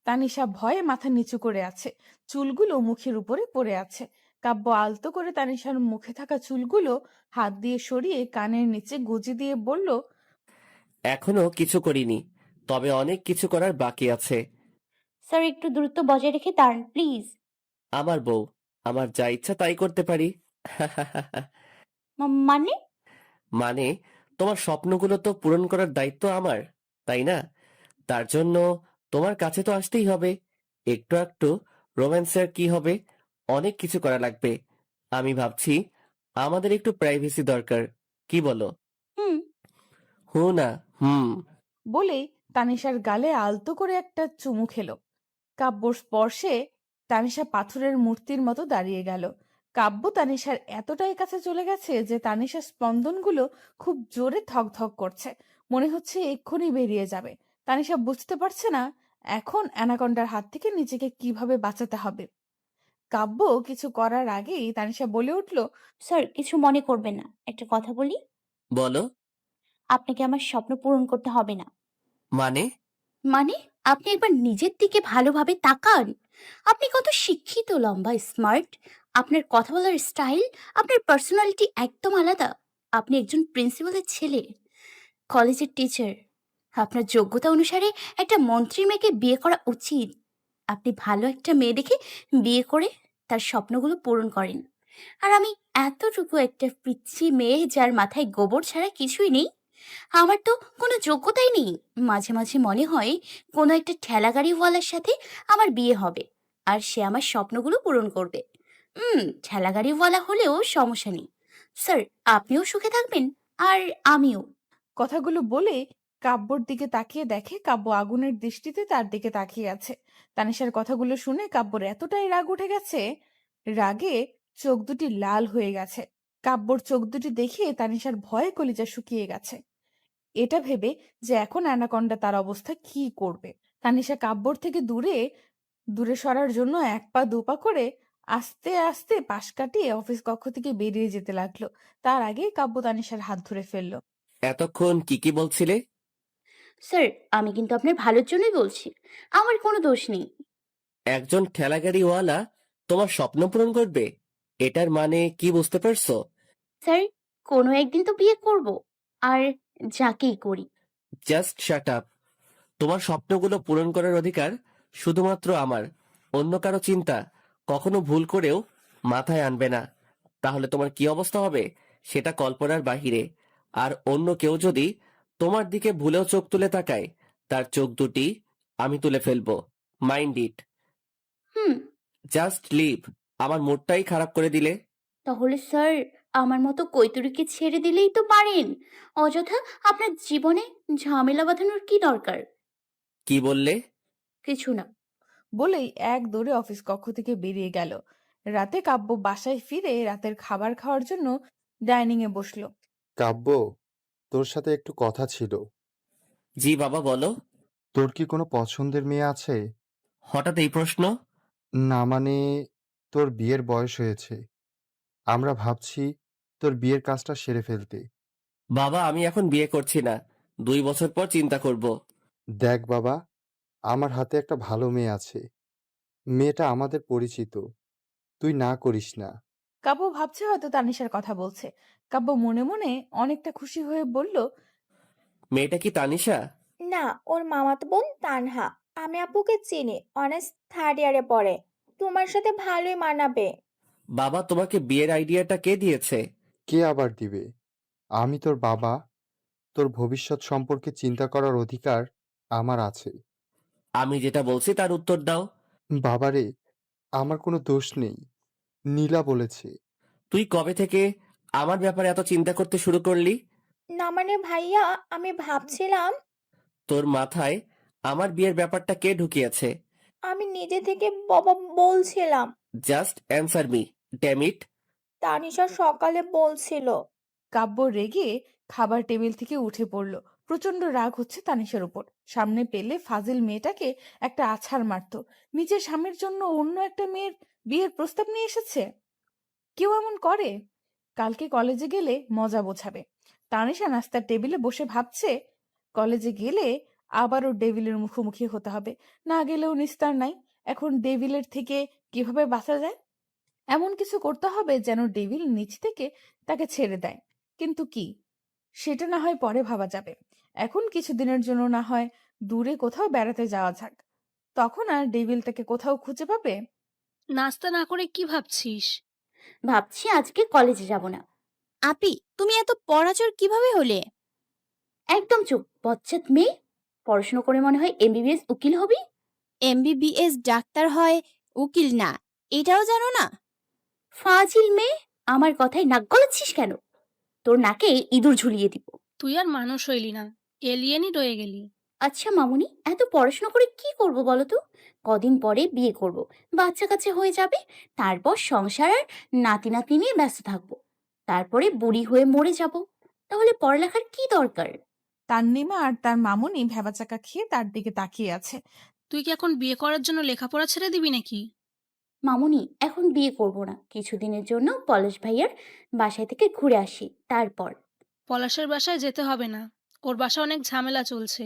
তানিশা ভয়ে মাথা নিচু করে আছে, চুলগুলো মুখের উপরে পড়ে আছে। কাব্য আলতো করে তানিশার মুখে থাকা চুলগুলো হাত দিয়ে সরিয়ে কানের নিচে গুজে দিয়ে বলল, এখনো কিছু করিনি, তবে অনেক কিছু করার বাকি আছে। স্যার একটু দূরত্ব বজায় রেখে দাঁড়ান প্লিজ। আমার বউ, আমার যা ইচ্ছা তাই করতে পারি। মানে? মানে তোমার স্বপ্নগুলো তো পূরণ করার দায়িত্ব আমার, তাই না? তার জন্য তোমার কাছে তো আসতেই হবে। একটু একটু রোম্যান্সের কি হবে, অনেক কিছু করা লাগবে। আমি ভাবছি আমাদের একটু প্রাইভেসি দরকার, কি বলো? হুম। হু না হুম। বলেই তানিশার গালে আলতো করে একটা চুমু খেলো। কাব্যর স্পর্শে তানিশা পাথরের মূর্তির মতো দাঁড়িয়ে গেল। কাব্য তানিশার এতটাই কাছে চলে গেছে যে তানিশার স্পন্দনগুলো খুব জোরে ধক ধক করছে, মনে হচ্ছে এক্ষুনি বেরিয়ে যাবে। তানিশা বুঝতে পারছে না এখন অ্যানাকন্ডার হাত থেকে নিজেকে কিভাবে বাঁচাতে হবে। কাব্য কিছু করার আগেই তানিশা বলে উঠল, স্যার, কিছু মনে করবেন না, একটা কথা বলি। বলো। আপনাকে আমার স্বপ্ন পূরণ করতে হবে না। মানে? মানে, আপনি একবার নিজের দিকে ভালোভাবে তাকান। আপনি কত শিক্ষিত, লম্বা, স্মার্ট। আপনার কথা বলার স্টাইল, আপনার পার্সোনালিটি একদম আলাদা। আপনি একজন প্রিন্সিপালের ছেলে, কলেজের টিচার। আপনার যোগ্যতা অনুসারে একটা মন্ত্রী মেয়েকে বিয়ে করা উচিত। আপনি ভালো একটা মেয়ে দেখে বিয়ে করে তার স্বপ্নগুলো পূরণ করেন। আর আমি এতটুকু একটা পিচ্ছি মেয়ে যার মাথায় গোবর ছাড়া কিছুই নেই, আমার তো কোনো যোগ্যতাই নেই। মাঝে মাঝে মনে হয় কোনো একটা ঠেলাগাড়িওয়ালার সাথে আমার বিয়ে হবে, আর সে আমার স্বপ্নগুলো পূরণ করবে। ঠেলাগাড়িওয়ালা হলেও সমস্যা নেই স্যার, আপনিও সুখে থাকবেন আর আমিও। কথাগুলো বলে কাব্যর দিকে তাকিয়ে দেখে কাব্য আগুনের দৃষ্টিতে তার দিকে তাকিয়ে আছে। তানিশার কথাগুলো শুনে কাব্যর এতটাই রাগ উঠে গেছে, রাগে চোখ দুটি লাল হয়ে গেছে। কাব্যর চোখ দুটি দেখে তানিশার ভয়ে কলিজা শুকিয়ে গেছে। এটা ভেবে যে এখন অ্যানাকন্ডা তার অবস্থা কি করবে। তানিশা কাব্যর থেকে দূরে দূরে সরার জন্য এক পা দু পা করে আস্তে আস্তে পাশ কাটিয়ে অফিস কক্ষ থেকে বেরিয়ে যেতে লাগলো। তার আগেই কাব্য তানিশার হাত ধরে ফেললো। এতক্ষণ কি কি বলছিলে? স্যার, আমি কিন্তু আপনার ভালোর জন্যই বলছি, আমার কোনো দোষ নেই। একজন ঠেলাগাড়িওয়ালা তোমার স্বপ্ন পূরণ করবে, এটার মানে কি বুঝতে পারছো? স্যার, কোনো একদিন তো বিয়ে করব, আর যাকেই করি। Just shut up. তোমার স্বপ্নগুলো পূরণ করার অধিকার শুধুমাত্র আমার। অন্য কারো চিন্তা কখনো ভুল করেও মাথায় আনবে না, তাহলে তোমার কি অবস্থা হবে সেটা কল্পনার বাহিরে। আর অন্য কেউ যদি তোমার দিকে ভুলেও চোখ তুলে তাকায়, তার চোখ দুটি আমি তুলে ফেলবো। Mind it. Hmm. Just leave. আমার মুডটাই খারাপ করে দিলে। তাহলে স্যার, আমার মতো কৈতুরীকে ছেড়ে দিলেই তো পারেন। অযথা আপনার জীবনে ঝামেলা বাঁধানোর কি দরকার? কি বললে? কিছু না। বলেই এক দৌড়ে অফিস কক্ষ থেকে বেরিয়ে গেল। রাতে কাব্য বাসায় ফিরে রাতের খাবার খাওয়ার জন্য ডাইনিং এ বসলো। কাব্য, তোর সাথে একটু কথা ছিল। জি বাবা, বলো। তোর কি কোনো পছন্দের মেয়ে আছে? হঠাৎ এই প্রশ্ন? না মানে, তোর বিয়ের বয়স হয়েছে, আমরা ভাবছি তোর বিয়ের কাজটা সেরে ফেলতে। বাবা, আমি এখন বিয়ে করছি না, 2 বছর পর চিন্তা করব। দেখ বাবা, আমার হাতে একটা ভালো মেয়ে আছে, মেয়েটা আমাদের পরিচিত, তুই না করিস না। কাব্য ভাবছে হয়তো তানিশার কথা বলছে। কাব্য মনে মনে অনেকটা খুশি হয়ে বলল, মেয়েটা কি তানিশা? না, ওর মামাতো বোন তানহা। আমি আপুকে চিনি, অনার্স 3rd ইয়ারে পড়ে। তোমার সাথে ভালোই মানাবে। বাবা, তোমাকে বিয়ের আইডিয়াটা কে দিয়েছে? কে আবার দিবে? আমি তোর বাবা, তোর ভবিষ্যৎ সম্পর্কে চিন্তা করার অধিকার আমার আছে। আমি যেটা বলছি তার উত্তর দাও। বাবারে, আমার কোনো দোষ নেই, নীলা বলেছে। তুই কবে থেকে আমার ব্যাপারে এত চিন্তা করতে শুরু করলি? না মানে ভাইয়া, আমি ভাবছিলাম। তোর মাথায় আমার বিয়ের ব্যাপারটা কে ঢুকিয়েছে? আমি নিজে থেকে বাবা বলছিলাম। Just answer me, damn it. Tanisha সকালে বলছিল। কাব্য রেগে খাবার টেবিল থেকে উঠে পড়ল। প্রচন্ড রাগ হচ্ছে তানিশার উপর। সামনে পেলে ফাজিল মেয়েটাকে একটা আছাড় মারতো। নিজের স্বামীর জন্য অন্য একটা মেয়ের বিয়ের প্রস্তাব নিয়ে এসেছে। কেউ এমন করে? কালকে কলেজে গেলে মজা বোঝাবে। তানিশা নাস্তার টেবিলে বসে ভাবছে, কলেজে গেলে আবারও ডেভিলের মুখোমুখি হতে হবে। না গেলেও নিস্তার নাই। এখন ডেভিলের থেকে কিভাবে বাঁচা যায়? এমন কিছু করতে হবে যেন ডেভিল নিচ থেকে তাকে ছেড়ে দেয়। কিন্তু কি, সেটা না হয় পরে ভাবা যাবে। এখন কিছুদিনের জন্য না হয় দূরে কোথাও বেড়াতে যাওয়া যাক, তখন আর ডেভিল তাকে কোথাও খুঁজে পাবে। নাস্তা না করে কি ভাবছিস? ভাবছি আজকে কলেজে যাব না। আপি, তুমি এত পড়াচর কিভাবে হলে? একদম চুপ, বচ্চাত মেয়ে। পড়াশোনা করে মনে হয় এমবিবিএস উকিল হবি। এমবিবিএস ডাক্তার হয়, উকিল না, এটাও জানো না? ফাজিল মেয়ে, আমার কথায় নাক গলাচ্ছিস কেন? তোর নাকে ইঁদুর ঝুলিয়ে দিব। তুই আর মানুষ হইলি না, এলিয়েনই রয়ে গেলি। আচ্ছা মামুনি, এত পড়াশোনা করে কি করব বলো তো? কদিন পরে বিয়ে করব, বাচ্চা কাচ্চা হয়ে যাবে, তারপর সংসার আর নাতি নাতনি নিয়ে ব্যস্ত থাকবো, তারপরে বুড়ি হয়ে মরে যাব। তাহলে পড়ালেখার কি দরকার? তান্নিমা আর তার মামুনি ভ্যাবাচাকা খেয়ে তার দিকে তাকিয়ে আছে। তুই কি এখন বিয়ে করার জন্য লেখাপড়া ছেড়ে দিবি নাকি? মামুনি, এখন বিয়ে করব না, কিছুদিনের জন্য পলাশ ভাইয়ার বাসায় থেকে ঘুরে আসি, তারপর। পলাশের বাসায় যেতে হবে না, ওর বাসায় অনেক ঝামেলা চলছে।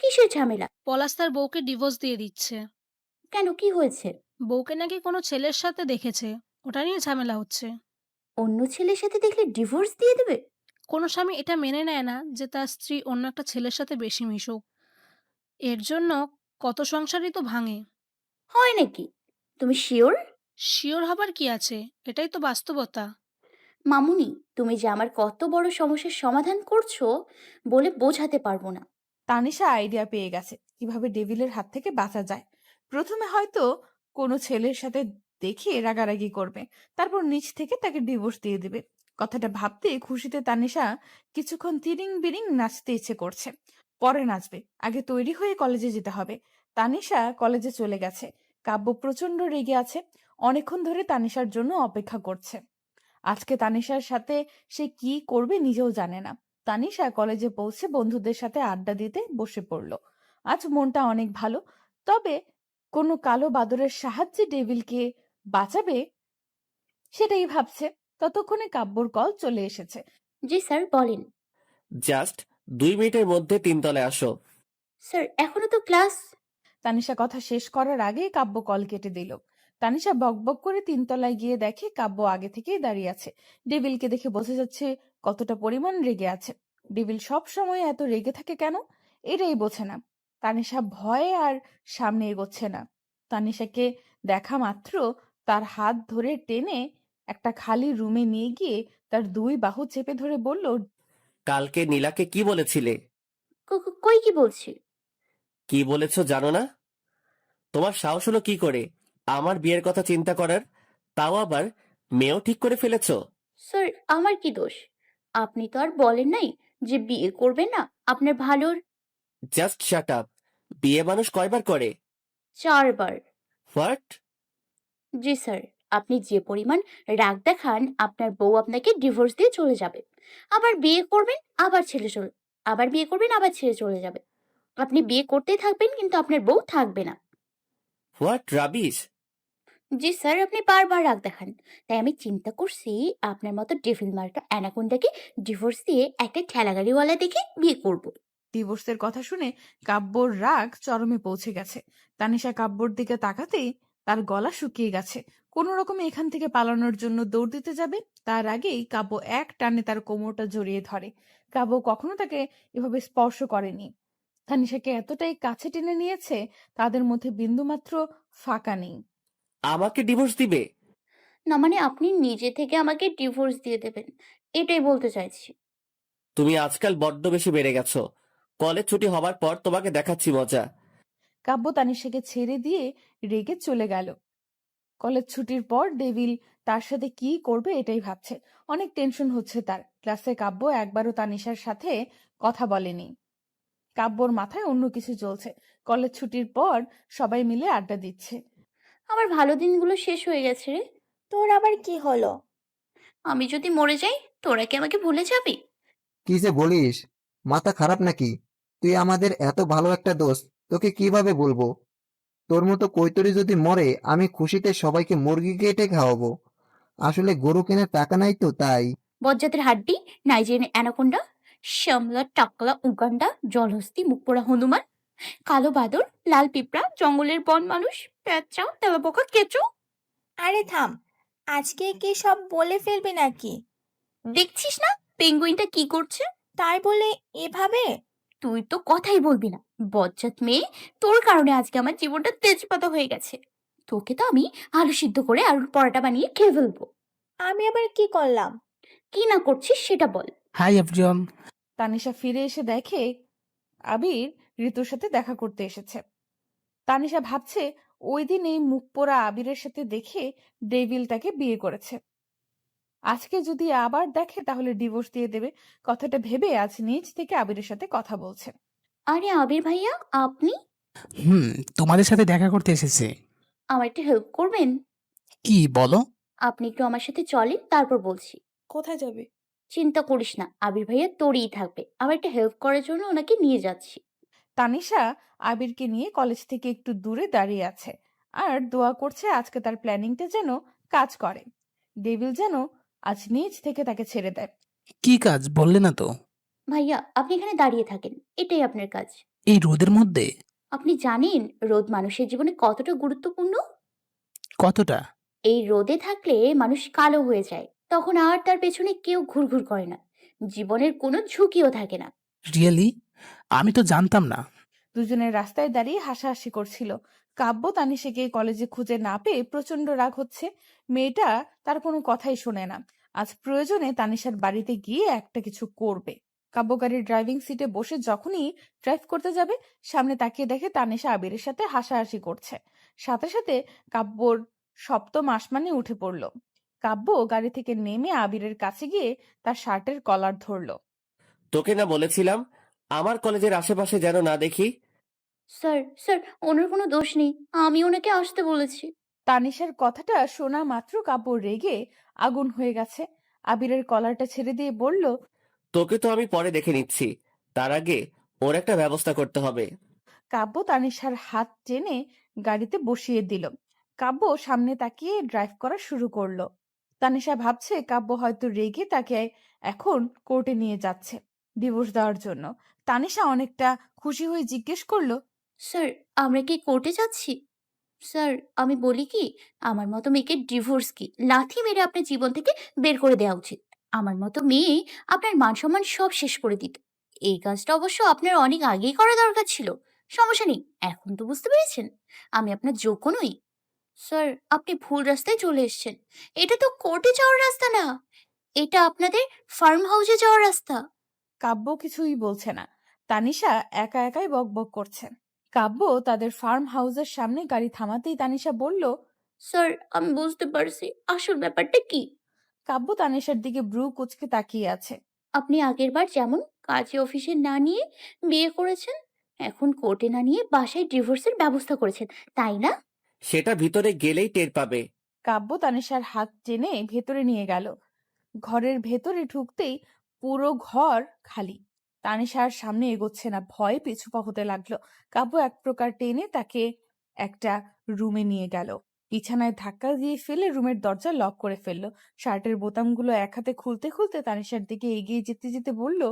কিসের ঝামেলা? পলাশ তার বউকে ডিভোর্স দিয়ে দিচ্ছে। কেন, কি হয়েছে? বউকে নাকি কোনো ছেলের সাথে দেখেছে, ওটা নিয়ে ঝামেলা হচ্ছে। অন্য ছেলের সাথে দেখলে ডিভোর্স দিয়ে দেবে? কোনো স্বামী এটা মেনে নেয় না যে তার স্ত্রী অন্য একটা ছেলের সাথে বেশি মিশুক। এর জন্য কত সংসারই তো ভাঙে। হয় নাকি? তুমি শিওর? শিওর হবার কি আছে, এটাই তো বাস্তবতা। মামুনি, তুমি যে আমার কত বড় সমস্যার সমাধান করছো বলে বোঝাতে পারবো না। তানিশা আইডিয়া পেয়ে গেছে কিভাবে ডেভিলের হাত থেকে বাঁচা যায়। প্রথমে হয়তো কোনো ছেলের সাথে দেখিয়ে রাগারাগি করবে, তারপর নিচ থেকে তাকে ডিভোর্স দিয়ে দেবে। কথাটা ভাবতে খুশিতে তানিশা কিছুক্ষণ তিরিং বিরিং নাচতে ইচ্ছে করছে। পরে নাচবে, আগে তৈরি হয়ে কলেজে যেতে হবে। তানিশা কলেজে চলে গেছে। কাব্য প্রচন্ড রেগে আছে, অনেকক্ষণ ধরে তানিশার জন্য অপেক্ষা করছে। আজকে তানিশার সাথে সে কি করবে নিজেও জানে না। তানিশা কলেজে পৌঁছে বন্ধুদের সাথে আড্ডা দিতে বসে পড়ল। আজ মনটা অনেক ভালো, তবে কোনো কালো বাদরের সাহায্যে ডেভিলকে বাঁচাবে সেটাই ভাবছে। ততক্ষণে কাব্যর কল চলে এসেছে। জি স্যার, বলেন। জাস্ট 2 মিনিটের মধ্যে 3 তলায় আসো। স্যার, এখনো তো ক্লাস। তানিশা কথা শেষ করার আগেই কাব্য কল কেটে দিল। তানিশা বকবক করে 3 তলায় গিয়ে দেখে কাব্য আগে থেকেই দাঁড়িয়ে আছে। ডেভিলকে দেখে বোঝা যাচ্ছে কতটা পরিমাণ রেগে আছে। ডেভিল সব সময় এত রেগে থাকে কেন, এটাই বোঝে না। তানিশা ভয়ে আর সামনে এগোচ্ছে না। তানিশাকে দেখা মাত্র তার হাত ধরে টেনে একটা খালি রুমে নিয়ে গিয়ে তার 2 বাহু চেপে ধরে বলল, কালকে নীলাকে কি বলেছিলে? কই কি বলছি? কি বলেছো জানো না? তোমার সাহস হলো কি করে আমার বিয়ের কথা চিন্তা করার? তাও আবার মেয়েও ঠিক করে ফেলেছো। স্যার, আমার কি দোষ? আপনি তো আর বলেন নাই যে বিয়ে করবেন না, আপনার ভালোর। Just shut up. বিয়ে মানুষ কয়বার করে? 4 বার। হোয়াট? জি স্যার, আপনি যে পরিমাণ রাগ দেখান, আপনার বউ আপনাকে ডিভোর্স দিয়ে চলে যাবে। আবার বিয়ে করবেন, আবার বিয়ে করবেন, আবার ছেড়ে চলে যাবে। আপনি বিয়ে করতেই থাকবেন, কিন্তু আপনার বউ থাকবে না। What rubbish! জি স্যার, আপনি বারবার রাগ দেখান। তাই আমি চিন্তা করছি আপনার মতো ডেভিল মার্কা অ্যানাকোন্ডাকে ডিভোর্স দিয়ে একটা ঠেলাগাড়িওয়ালা দেখে বিয়ে করব। ডিভোর্সের কথা শুনে কাব্যর রাগ চরমে পৌঁছে গেছে। তানিশা কাব্যর দিকে তাকাতেই তার গলা শুকিয়ে গেছে। কোনো রকমে এখান থেকে পালানোর জন্য দৌড় দিতে যাবে, তার আগেই কাব্য এক টানে তার কোমরটা জড়িয়ে ধরে। কাব্য কখনো তাকে এভাবে স্পর্শ করেনি। তানিশাকে এতটাই কাছে টেনে নিয়েছে, তাদের মধ্যে বিন্দুমাত্র ফাঁকা নেই। আমাকে ডিভোর্স দিবে? না মানে, আপনি নিজে থেকে আমাকে ডিভোর্স দিয়ে দেবেন, এটাই বলতে চাইছি। তুমি আজকাল বড্ড বেশি বেড়ে গেছো। কলেজ ছুটি হবার পর তোমাকে দেখাচ্ছি মজা। কাব্য তানিশাকে ছেড়ে দিয়ে রেগে চলে গেল। কলেজ ছুটির পর ডেভিল তার সাথে কি করবে এটাই ভাবছে। অনেক টেনশন হচ্ছে তার। ক্লাসে কাব্য একবারও তানিশার সাথে কথা বলেনি। কাব্যর মাথায় অন্য কিছু চলছে। কলেজ ছুটির পর সবাই মিলে আড্ডা দিচ্ছে। আমার ভালো দিনগুলো শেষ হয়ে গেছে রে। তোর আবার কি হলো? আমি যদি মরে যাই, তোরা কি আমাকে ভুলে যাবি? কি যে বলিস, মাথা খারাপ নাকি? তুই আমাদের এত ভালো একটা দোস্ত, তোকে কিভাবে বলবো? তোর মতো কৈতরি যদি মরে, আমি খুশিতে সবাইকে মুরগি কেটে খাওয়াবো। আসলে গরু কেনার টাকা নাই তো তাই। বজ্জাতের হাড্ডি, নাইজেরিয়ান অ্যানাকোন্ডা, শ্যামলা টাকলা উগান্ডা, জলহস্তি, মুখপোড়া হনুমান, কালো বাদর, লাল পিঁপড়া, জঙ্গলের বন মানুষ, পেঁচা, তেলাপোকা, কেঁচো। আরে থাম, আজকে কি সব বলে ফেলবি নাকি? দেখছিস না পেঙ্গুইনটা কি করছে? তাই বলে এভাবে? তুই তো কথাই বলবি না, বজ্জাত মেয়ে। তোর কারণে আজকে আমার জীবনটা তেজপাতা হয়ে গেছে। তোকে তো আমি আলু সিদ্ধ করে আলুর পরোটা বানিয়ে খেয়ে ফেলবো। আমি আবার কি করলাম? কি না করছিস সেটা বল। Hi everyone. তানিশা ফিরে এসে দেখে আবির ঋতুর সাথে দেখা করতে এসেছে। তানিশা ভাবছে ওই দিন এই মুখ পোড়া আবিরের সাথে দেখে ডেভিল তাকে বিয়ে করেছে। আজকে যদি আবার দেখে তাহলে ডিভোর্স দিয়ে দেবে। কথাটা ভেবে আজ নিজ থেকে আবিরের সাথে কথা বলছে। আরে আবির ভাইয়া, আপনি? হুম, তোমাদের সাথে দেখা করতে এসেছে। আমার একটা হেল্প করবেন? কি বলো? আপনি একটু আমার সাথে চলেন, তারপর বলছি। কোথায় যাবে? চিন্তা করিস না, আবির ভাইয়া তোরই থাকবে। আমার একটা হেল্প করার জন্য ওনাকে নিয়ে যাচ্ছি। তানিশা আবিরকে নিয়ে কলেজ থেকে একটু দূরে দাঁড়িয়ে আছে আর দোয়া করছে আজকে তার প্ল্যানিংটা যেন কাজ করে, ডেভিল যেন আজ নিজ থেকে তাকে ছেড়ে দেয়। কি কাজ বললে না তো? ভাইয়া, আপনি এখানে দাঁড়িয়ে থাকেন, এটাই আপনার কাজ। এই রোদের মধ্যে? আপনি জানেন রোদ মানুষের জীবনে কতটা গুরুত্বপূর্ণ? কতটা? এই রোদে থাকলে মানুষ কালো হয়ে যায়, তখন আর তার পেছনে কেউ ঘুরঘুর করে না, জীবনের কোনো ঝুঁকিও থাকে না। রিয়েলি? আমি তো জানতাম না। দুজনের রাস্তায় দাঁড়িয়ে হাসাহাসি করছিল। কাব্য তানিশাকে কলেজে খুঁজে না পেয়ে প্রচন্ড রাগ হচ্ছে। মেয়েটা তার কোনো কথাই শোনে না। আজ প্রয়োজনে তানিশার বাড়িতে গিয়ে একটা কিছু করবে। কাব্য গাড়ির ড্রাইভিং সিটে বসে যখনই ড্রাইভ করতে যাবে, সামনে তাকিয়ে দেখে তানিশা আবিরের সাথে হাসাহাসি করছে। সাথে সাথে কাব্যর সপ্তম আসমানে উঠে পড়ল। কাব্য গাড়ি থেকে নেমে আবিরের কাছে গিয়ে তার শার্টের কলার ধরল। তোকে না বলেছিলাম আমার কলেজের আশেপাশে যেন না দেখি? স্যার, স্যার, ওনার কোনো দোষ নেই, আমি ওনাকে আসতে বলেছি। তানিশার কথাটা শোনা মাত্র কাব্য রেগে আগুন হয়ে গেছে। আবিরের কলারটা ছেড়ে দিয়ে বলল, তোকে তো আমি পরে দেখে নিচ্ছি, তার আগে ওর একটা ব্যবস্থা করতে হবে। কাব্য তানিশার হাত টেনে গাড়িতে বসিয়ে দিল। কাব্য সামনে তাকিয়ে ড্রাইভ করা শুরু করলো। তানিশা ভাবছে কাব্য হয়তো রেগে তাকে এখন কোর্টে নিয়ে যাচ্ছে ডিভোর্স দেওয়ার জন্য। তানিশা অনেকটা খুশি হয়ে জিজ্ঞেস করলো, স্যার, আমরা কি কোর্টে যাচ্ছি? স্যার, আমি বলি কি, আমার মতো মেয়েকে ডিভোর্স কি লাথি মেরে আপনার জীবন থেকে বের করে দেওয়া উচিত। আমার মতো মেয়ে আপনার মান সম্মান সব শেষ করে দিত। এই কাজটা অবশ্য আপনার অনেক আগেই করা দরকার ছিল। সমস্যা নেই, এখন তো বুঝতে পেরেছেন আমি আপনার যোগ্য নই। স্যার, আপনি ভুল রাস্তায় চলে এসেছেন। এটা তো কোর্টে যাওয়ার রাস্তা না, এটা আপনাদের ফার্ম হাউসে যাওয়ার রাস্তা। কাব্য কিছুই বলছে না। তানিশা একা একাই বকবক করছে। কাব্য তাদের ফার্ম হাউসের সামনে গাড়ি থামাতেই তানিশা বলল, স্যার, আমি বুঝতে পারছি আসল ব্যাপারটা কি। কাব্য তানিশার দিকে ব্রু কুচকে তাকিয়ে আছে। আপনি আগেরবার যেমন কাজে অফিসে না নিয়ে বিয়ে করেছেন, এখন কোর্টে না নিয়ে বাসায় ডিভোর্সের ব্যবস্থা করেছেন, তাই না? সেটা ভিতরে গেলেই টের পাবে। কাব্য তানিশার হাত টেনে ভেতরে নিয়ে গেল। ঘরের ভেতরে ঢুকতেই পুরো ঘর খালি। তানিশা আর সামনে এগোচ্ছে না, ভয়ে পিছুপা হতে লাগলো। কাব্য এক প্রকার টেনে তাকে একটা রুমে নিয়ে গেল। বিছানায় ধাক্কা দিয়ে ফেলে রুমের দরজা লক করে ফেললো। শার্টের বোতামগুলো এক হাতে খুলতে খুলতে তানিশার দিকে এগিয়ে যেতে যেতে বলল,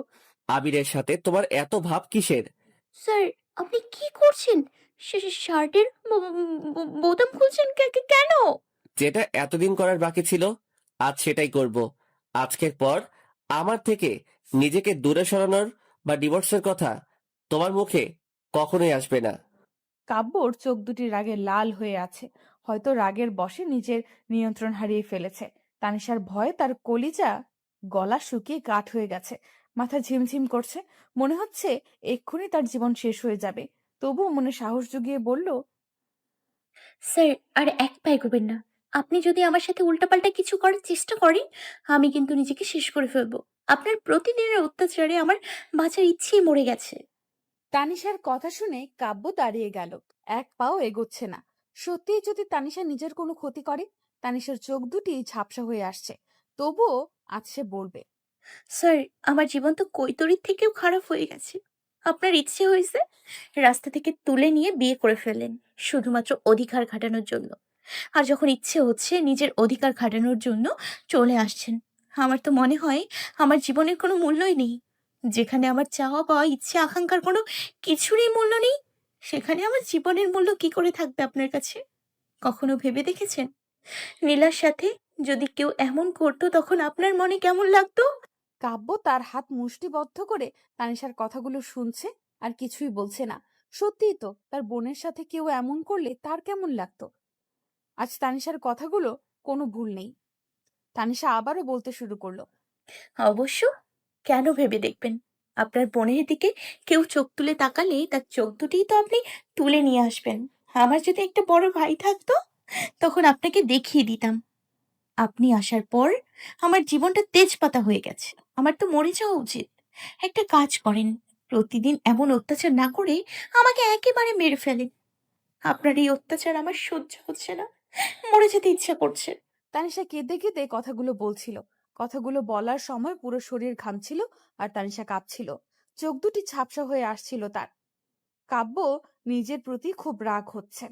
আবিরের সাথে তোমার এত ভাব কিসের? স্যার, আপনি কি করছেন? শার্টের বোতাম খুলছেন কেন? যেটা এতদিন করার বাকি ছিল আজ সেটাই করব। আজকের পর আমার থেকে নিজেকে দূরে সরানোর বা ডিভোর্সের কথা তোমার মুখে কখনোই আসবে না। কাব্যর চোখ দুটি রাগে লাল হয়ে আছে। হয়তো রাগের বশে নিজের নিয়ন্ত্রণ হারিয়ে ফেলেছে। তানিশার ভয়ে তার কলিজা গলা শুকিয়ে কাঠ হয়ে গেছে। মাথা ঝিমঝিম করছে, মনে হচ্ছে এক্ষুনি তার জীবন শেষ হয়ে যাবে। তবুও মনে সাহস জুগিয়ে বলল, স্যার, আর এক পা এগোবেন না। আপনি যদি আমার সাথে উল্টাপাল্টা কিছু করার চেষ্টা করেন, আমি কিন্তু নিজেকে শেষ করে ফেলবো। আপনার প্রতিদিনের অত্যাচারে আমার বাঁচার ইচ্ছেই মরে গেছে। তানিশার কথা শুনে কাব্য দাঁড়িয়ে গেল, এক পাও এগোচ্ছে না। সত্যিই যদি তানিশা নিজের কোনো ক্ষতি করে? তানিশার চোখ দুটি ঝাপসা হয়ে আসছে, তবুও আজ সে বলবে, স্যার, আমার জীবন তো কৈতরীর থেকেও খারাপ হয়ে গেছে। আপনার ইচ্ছে হয়েছে রাস্তা থেকে তুলে নিয়ে বিয়ে করে ফেললেন শুধুমাত্র অধিকার খাটানোর জন্য। আর যখন ইচ্ছে হচ্ছে নিজের অধিকার খাটানোর জন্য চলে আসছেন। আমার তো মনে হয় আমার জীবনের কোনো মূল্যই নেই। যেখানে আমার চাওয়া পাওয়া ইচ্ছে আকাঙ্ক্ষার কোনো কিছুরই মূল্য নেই, সেখানে আমার জীবনের মূল্য কি করে থাকবে আপনার কাছে? কখনো ভেবে দেখেছেন নীলার সাথে যদি কেউ এমন করতো তখন আপনার মনে কেমন লাগতো? কাব্য তার হাত মুষ্টিবদ্ধ করে তানিশার কথাগুলো শুনছে আর কিছুই বলছে না। সত্যিই তো, তার বোনের সাথে কেউ এমন করলে তার কেমন লাগতো। আজ তানিশার কথাগুলো কোনো ভুল নেই। তানিশা আবারও বলতে শুরু করলো, অবশ্য কেন ভেবে দেখবেন, আপনার বোনের দিকে কেউ চোখ তুলে তাকালে তার চোখ দুটিই তো আপনি তুলে নিয়ে আসবেন। আমার যদি একটা বড় ভাই থাকতো, তখন আপনাকে দেখিয়ে দিতাম। আপনি আসার পর আমার জীবনটা তেজপাতা হয়ে গেছে। আমার তো মরে যাওয়া উচিত। একটা কাজ করেন, প্রতিদিন এমন অত্যাচার না করে আমাকে একেবারে মেরে ফেলেন। আপনার এই অত্যাচার আমার সহ্য হচ্ছে না, মরে যেতে ইচ্ছা করছে। তানিশা কেঁদে কেঁদে কথাগুলো বলছিল। কথাগুলো বলার সময় পুরো শরীর ঘামছিল আর তানিশা কাঁপছিল। চোখ দুটি ঝাপসা হয়ে আসছিল তার। কাব্য নিজের প্রতি খুব রাগ হচ্ছে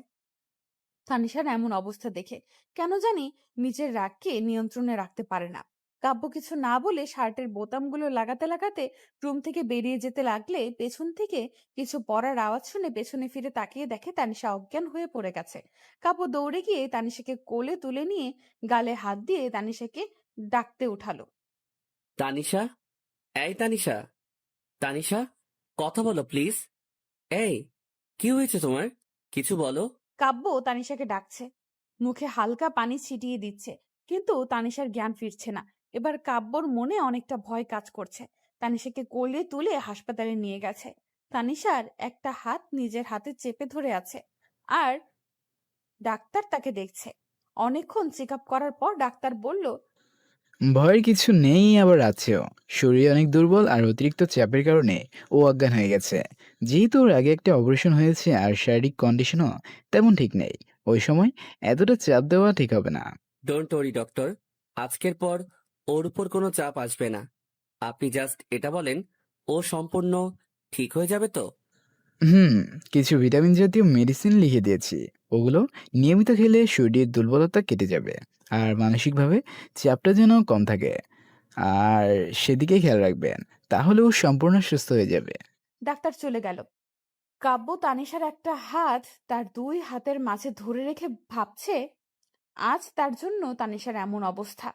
তানিশার এমন অবস্থা দেখে। কেন জানি নিজের রাগকে নিয়ন্ত্রণে রাখতে পারে না। কাব্য কিছু না বলে শার্টের বোতামগুলো লাগাতে লাগাতে রুম থেকে বেরিয়ে যেতে লাগলে পেছন থেকে কিছু পড়ার আওয়াজ শুনে পেছনে ফিরে তাকিয়ে দেখে তানিশা অজ্ঞান হয়ে পড়ে গেছে। কাব্য দৌড়ে গিয়ে তানিশাকে কোলে তুলে নিয়ে গালে হাত দিয়ে তানিশাকে ডাকতে উঠালো। তানিশা, এই তানিশা, তানিশা, কথা বলো প্লিজ। এই, কি হয়েছে তোমার? কিছু বলো। কাব্য তানিশাকে ডাকছে, মুখে হালকা পানি ছিটিয়ে দিচ্ছে, কিন্তু তানিশার জ্ঞান ফিরছে না। এবার কাব্যর মনে অনেকটা ভয় কাজ করছে। তানিশাকে কোলে তুলে হাসপাতালে নিয়ে গেছে। তানিশার একটা হাত নিজের হাতে চেপে ধরে আছে, আর ডাক্তার তাকে দেখছে। অনেকক্ষণ চেক আপ করার পর ডাক্তার বলল, ভয়ের কিছু নেই, আবার আছেও। শরীর অনেক দুর্বল আর অতিরিক্ত চাপের কারণে ও অজ্ঞান হয়ে গেছে। যেহেতু ওর আগে একটা অপারেশন হয়েছে আর শারীরিক কন্ডিশনও তেমন ঠিক নেই, ওই সময় এতটা চাপ দেওয়া ঠিক হবে না। ডোন্ট ওরি ডক্টর, আজকের পর ওর উপর কোনো চাপ আসবে না। আপনি জাস্ট এটা বলেন, ও সম্পূর্ণ ঠিক হয়ে যাবে তো? কিছু ভিটামিন জাতীয় মেডিসিন লিখে দিয়েছি, ওগুলো নিয়মিত খেলে শরীরের দুর্বলতা কেটে যাবে আর মানসিকভাবে চাপটা যেন কম থাকে। আর সেদিকে খেয়াল রাখবেন, তাহলে ও সম্পূর্ণ সুস্থ হয়ে যাবে। ডাক্তার চলে গেল। কাব্য তানিশার একটা হাত তার দুই হাতের মাঝে ধরে রেখে ভাবছে, আজ তার জন্য তানিশার এমন অবস্থা,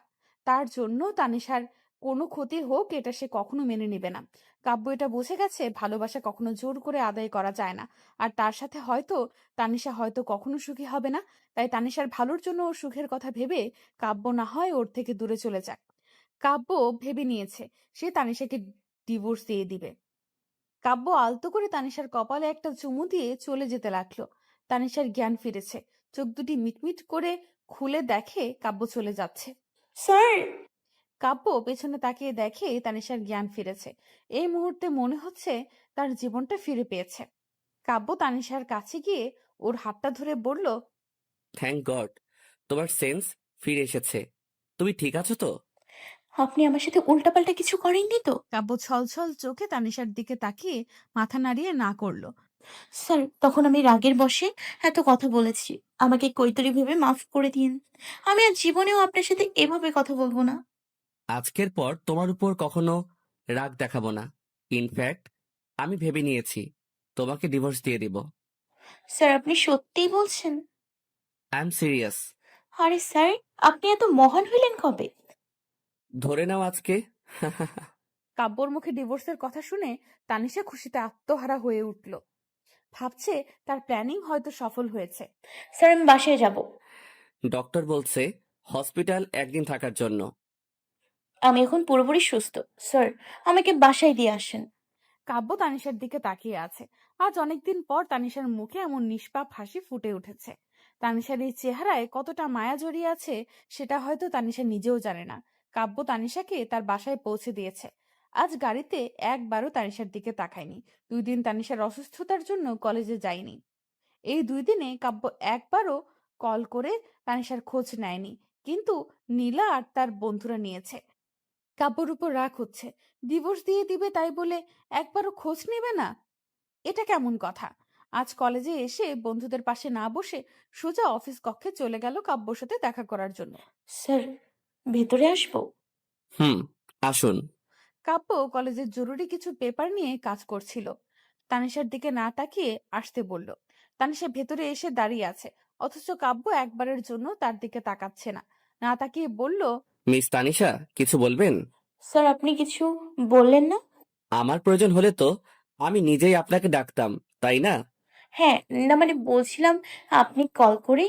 তার জন্য তানিশার কোনো ক্ষতি হোক এটা সে কখনো মেনে নেবে না। কাব্য এটা বুঝে গেছে, ভালোবাসা কখনো জোর করে আদায় করা যায় না। আর তার সাথে হয়তো তানিশা হয়তো কখনো সুখী হবে না। তাই তানিশার ভালোর জন্য ওর সুখের কথা ভেবে কাব্য না হয় ওর থেকে দূরে চলে যাক। কাব্য ভেবে নিয়েছে সে তানিশাকে ডিভোর্স দিয়ে দিবে। কাব্য আলতো করে তানিশার কপালে একটা চুমু দিয়ে চলে যেতে লাগলো। তানিশার জ্ঞান ফিরেছে, চোখ দুটি মিটমিট করে খুলে দেখে কাব্য চলে যাচ্ছে। স্যার, কাব্য পেছনে তাকিয়ে দেখে তানিশার জ্ঞান ফিরেছে। এই মুহূর্তে মনে হচ্ছে তার জীবনটা ফিরে পেয়েছে। কাব্য তানিশার কাছে গিয়ে ওর হাতটা ধরে বলল, থ্যাংক গড, তোমার সেন্স ফিরে এসেছে। তুমি ঠিক আছো তো? আপনি আমার সাথে উল্টাপাল্টা কিছু করেননি তো? কাব্য ছলছল চোখে তানিশার দিকে তাকিয়ে মাথা নাড়িয়ে না করলো। স্যার, তখন আমি রাগের বশে এত কথা বলেছি, আমাকে কৈতরী ভেবে মাফ করে দিন। আমি আর জীবনেও আপনার সাথে এভাবে কথা বলবো না। আজকের পর তোমার উপর কখনো রাগ দেখাবো না। ইনফ্যাক্ট আমি ভেবে নিয়েছি তোমাকে ডিভোর্স দিয়ে দিব। স্যার, আপনি সত্যিই বলছেন? I am serious. আরে স্যার, আপনি এত মহান হইলেন কবে? ধরে নাও আজকে। কাব্যর মুখে ডিভোর্সের কথা শুনে তানিশা খুশিতে আত্মহারা হয়ে উঠল। ভাবছে তার প্ল্যানিং হয়তো সফল হয়েছে। স্যার, আমি বাসায় যাব। ডক্টর বলছে হসপিটাল একদিন থাকার জন্য। আমি এখন পুরোপুরি সুস্থ। স্যার, আমাকে বাসায় দিয়ে আসেন। কাব্য তানিশার দিকে তাকিয়ে আছে। আজ অনেকদিন পর তানিশার মুখে এমন নিষ্পাপ হাসি ফুটে উঠেছে। তানিশার এই চেহারায় কতটা মায়া জড়িয়ে আছে সেটা হয়তো তানিশা নিজেও জানে না। কাব্য তানিশাকে তার বাসায় পৌঁছে দিয়েছে। আজ গাড়িতে একবারও তানিশার দিকে তাকায়নি। 2 দিন তানিশার অসুস্থতার জন্য কলেজে যায়নি। এই 2 দিনে কাব্য একবারও কল করে তানিশার খোঁজ নেয়নি, কিন্তু নীলা আর তার বন্ধুরা নিয়েছে। কাব্যর উপর রাগ হচ্ছে, ডিভোর্স দিয়ে দিবে তাই বলে একবারও খোঁজ নেবে না, এটা কেমন কথা। আজ কলেজে এসে বন্ধুদের পাশে না বসে সোজা অফিস কক্ষে চলে গেল কাব্যর সাথে দেখা করার জন্য। স্যার, ভেতরে আসবো? আসুন। কাব্য কলেজের জরুরি কিছু পেপার নিয়ে কাজ করছিল। তানিশার দিকে না তাকিয়ে আসতে বলল। তানিশা ভেতরে এসে দাঁড়িয়ে আছে, অথচ কাব্য একবারের জন্য তার দিকে তাকাচ্ছে না। না তাকিয়ে বলল, মিস তানিশা, কিছু বলবেন? স্যার, আপনি কিছু বললেন না? আমার প্রয়োজন হলে তো আমি নিজেই আপনাকে ডাকতাম, তাই না? হ্যাঁ, না মানে বলছিলাম, আপনি কল করে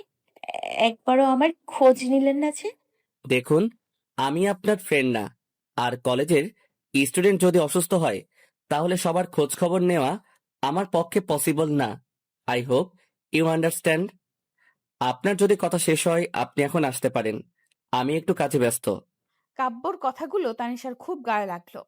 একবারও আমার খোঁজ নিলেন না যে? দেখুন, আমি আপনার ফ্রেন্ড না, আর কলেজের স্টুডেন্ট যদি অসুস্থ হয় তাহলে সবার খোঁজ খবর নেওয়া আমার পক্ষে পসিবল না। I hope you understand. আপনার যদি কথা শেষ হয় আপনি এখন আসতে পারেন, আমি একটু কাজে ব্যস্ত। কাব্যর কথাগুলো তানিশার খুব গায়ে লাগলো।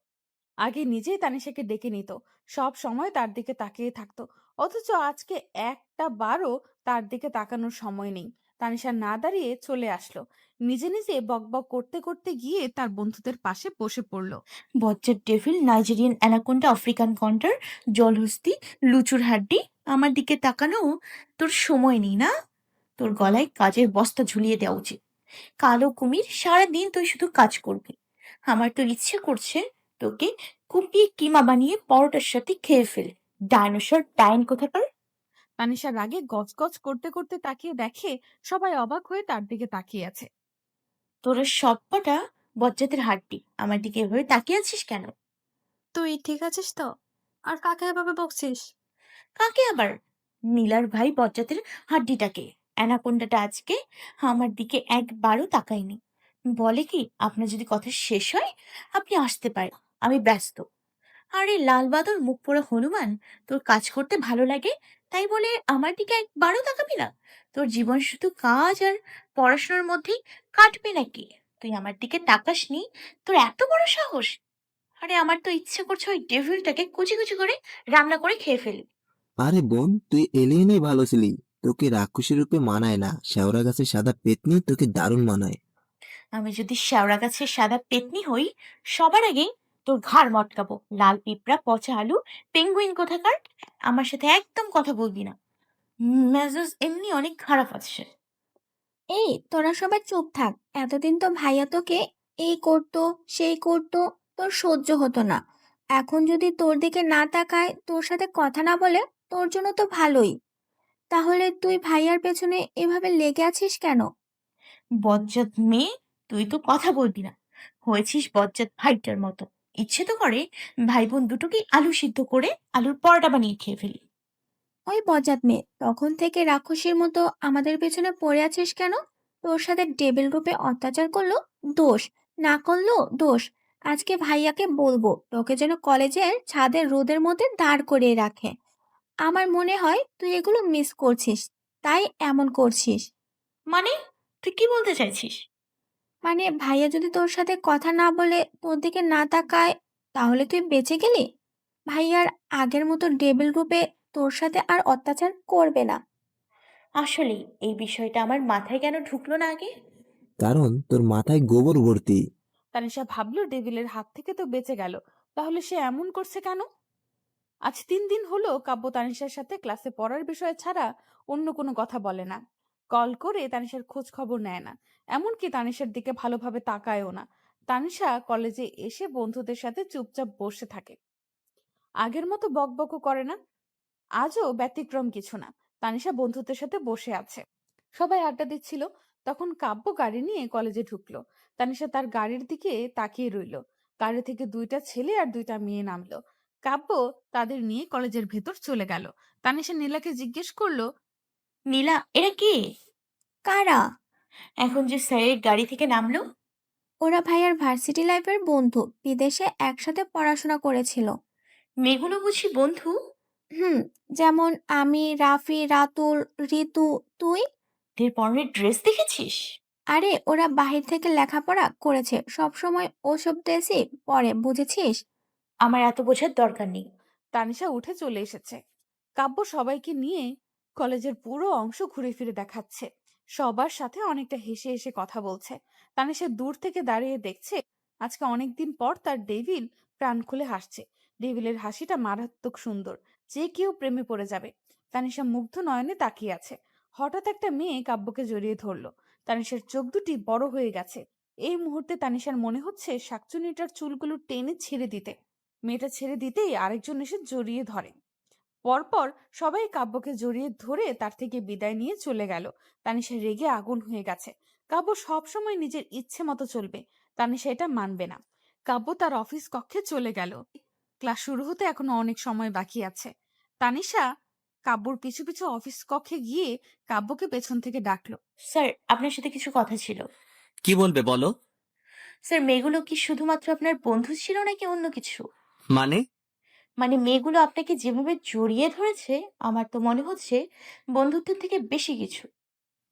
আগে নিজেই তানিশাকে ডেকে নিত, সব সময় তার দিকে তাকিয়ে থাকতো, অথচ আজকে একটা বারও তার দিকে তাকানোর সময় নেই। তানিশা না দাঁড়িয়ে চলে আসলো, নিজে নিজে বকবক করতে করতে গিয়ে তার বন্ধুদের পাশে বসে পড়লো। বজ্জাত ডেভিল, নাইজেরিয়ান অ্যানাকোন্ডা, আফ্রিকান কন্টার, জলহস্তি, লুচুর হাড্ডি, আমার দিকে তাকানো তোর সময় নেই না? তোর গলায় কাজের বস্তা ঝুলিয়ে দেওয়া উচিত। কালো কুমির, সারাদিন তুই শুধু কাজ করবি। আমার তো ইচ্ছে করছে তোকে কুপিয়ে কিমা বানিয়ে পরোটার সাথে খেয়ে ফেলে। ডাইনোসর, ডাইন কোথাকার! তানিশা রাগে গজগজ করতে করতে তাকিয়ে দেখে সবাই অবাক হয়ে তার দিকে তাকিয়ে আছে। তোরা সবকটা বজ্জাতের হাড্ডি, আমার দিকে এভাবে তাকিয়ে আছিস কেন? তুই ঠিক আছিস তো? আর কাকে এভাবে বকছিস? কাকে আবার? নীলার ভাই বজ্জাতের হাড্ডিটাকে। অ্যানাকোন্ডাটা আজকে আমার দিকে একবারও তাকায়নি। বলে কি, আপনার যদি কথা শেষ হয় আপনি আসতে পারেন, আমি ব্যস্ত। আরে লাল বাদর, মুখ পোড়া হনুমান, তোর কাজ করতে ভালো লাগে তাই বলে আমার দিকে একবারও তাকাবি না? তোর জীবন শুধু কাজ আর পড়াশোনার মধ্যেই কাটবে নাকি? তুই আমার দিকে তাকাসনি, তোর এত বড় সাহস! আরে আমার তো ইচ্ছে করছে ওই ডেভিলটাকে কুচি কুচি করে রান্না করে খেয়ে ফেলি। আরে বোন, তুই এলিয়েনেই ভালো ছিলি। তোকে রাক্ষসী রূপে মানায় না, শেওড়া গাছের সাদা পেতনি তোকে দারুণ মানায়। আমি যদি শেওড়া গাছের সাদা পেতনি হই, সবার আগে তোর ঘাড় মটকাবো। লাল পিঁপড়া, পচা আলু, পেঙ্গুইন কোথাকার! আমার সাথে একদম কথা বলবি না। মেজাজ এমনি অনেক খারাপ আছে। এই তোরা সবাই চুপ থাক। এতদিন তো ভাইয়া তোকে এই করতো সেই করতো, তোর সহ্য হতো না। এখন যদি তোর দিকে না তাকায়, তোর সাথে কথা না বলে, তোর জন্য তো ভালোই। তাহলে তুই ভাইয়ার পেছনে এভাবে লেগে আছিস কেন? বজ্জাত মেয়ে, তুই তো কথা বলবি না, হয়েছিস বজ্জাত ভাইটার মতো। ইচ্ছে তো করে ভাই বোন দুটোকে আলু সিদ্ধ করে আলুর পরোটা বানিয়ে খেয়ে ফেলি। ওই বজ্জাত মেয়ে, তখন থেকে রাক্ষসীর মতো আমাদের পেছনে পড়ে আছিস কেন? তোর সাথে ডেবিল রূপে অত্যাচার করলো দোষ, না করলো দোষ। আজকে ভাইয়াকে বলবো তোকে যেন কলেজের ছাদের রোদের মধ্যে দাঁড় করিয়ে রাখে। আমার মনে হয় তুই এগুলো মিস করছিস, তাই এমন করছিস। মানে তুই কি বলতে চাইছিস? মানে ভাইয়া যদি তোর সাথে কথা না বলে, তোর দিকে না তাকায়, তাহলে তুই বেঁচে গেলি। ভাইয়ার আগের মতো ডেবিল রূপে তোর সাথে আর অত্যাচার করবে না। আসলেই এই বিষয়টা আমার মাথায় কেন ঢুকলো না আগে? কারণ তোর মাথায় গোবর ভর্তি। তানিশা ভাবলো ডেভিলের হাত থেকে তো বেঁচে গেল, তাহলে সে এমন করছে কেন? আজ 3 দিন হলো কাব্য তানিশার সাথে ক্লাসে পড়ার বিষয় ছাড়া অন্য কোনো কথা বলে না। কল করে তানিশার খোঁজ খবর নেয় না, এমনকি তানিশার দিকে ভালোভাবে তাকায়ও না। তানিশা কলেজে এসে বন্ধুদের সাথে চুপচাপ বসে থাকে, আগের মতো বকবকও করে না। আজও ব্যতিক্রম কিছু না, তানিশা বন্ধুদের সাথে বসে আছে, সবাই আড্ডা দিচ্ছিল। তখন কাব্য গাড়ি নিয়ে কলেজে ঢুকলো। তানিশা তার গাড়ির দিকে তাকিয়ে রইল। গাড়ি থেকে 2টা ছেলে আর 2টা মেয়ে নামলো। কাব্য তাদের নিয়ে কলেজের ভেতর চলে গেল। তানিশা নীলাকে জিজ্ঞেস করলো, নীলা, এরা কে? কারা? এখন যে স্যারের গাড়ি থেকে নামলো? ওরা ভাইয়ার ভার্সিটি লাইফের বন্ধু, বিদেশে একসাথে পড়াশোনা করেছিল। মেয়েগুলো বুঝি বন্ধু? হুম, যেমন আমি, রাফি, রাতুল, ঋতু, তুই। এদের পরনের ড্রেস দেখেছিস? আরে ওরা বাহির থেকে লেখাপড়া করেছে, সব সময় ওসব ড্রেসই পরে, বুঝেছিস? আমার এত বোঝার দরকার নেই। তানিশা উঠে চলে এসেছে। কাব্য সবাইকে নিয়ে কলেজের পুরো অংশ ঘুরে ফিরে দেখাচ্ছে, সবার সাথে অনেকটা হেসে হেসে কথা বলছে। তানিশা দূর থেকে দাঁড়িয়ে দেখছে আজকে অনেকদিন পর তার ডেভিল প্রাণ খুলে হাসছে। ডেভিলের হাসিটা মারাত্মক সুন্দর, যে কেউ প্রেমে পড়ে যাবে। তানিশা মুগ্ধ নয়নে তাকিয়ে আছে। হঠাৎ একটা মেয়ে কাব্যকে জড়িয়ে ধরলো। তানিশার চোখ দুটি বড় হয়ে গেছে। এই মুহূর্তে তানিশার মনে হচ্ছে শাকচুনিটার চুলগুলো টেনে ছেড়ে দিতে। মেয়েটা ছেড়ে দিতেই আরেকজন এসে জড়িয়ে ধরে। পরপর সবাই কাব্যকে জড়িয়ে ধরে তার থেকে বিদায় নিয়ে চলে গেল। তানিশা রেগে আগুন হয়ে গেছে। কাব্য সবসময় নিজের ইচ্ছে মতো চলবে, তানিশা এটা মানবে না। কাব্য তার অফিস কক্ষে চলে গেল। ক্লাস শুরু হতে এখনো অনেক সময় বাকি আছে। তানিশা কাব্যর পিছু পিছু অফিস কক্ষে গিয়ে কাব্যকে পেছন থেকে ডাকলো। স্যার, আপনার সাথে কিছু কথা ছিল। কি বলবে বলো? স্যার, মেয়েগুলো কি শুধুমাত্র আপনার বন্ধু ছিল নাকি অন্য কিছু? মানে? মানে মেয়েগুলো আপনাকে যেভাবে জড়িয়ে ধরেছে, আমার তো মনে হচ্ছে বন্ধুত্বের থেকে বেশি কিছু।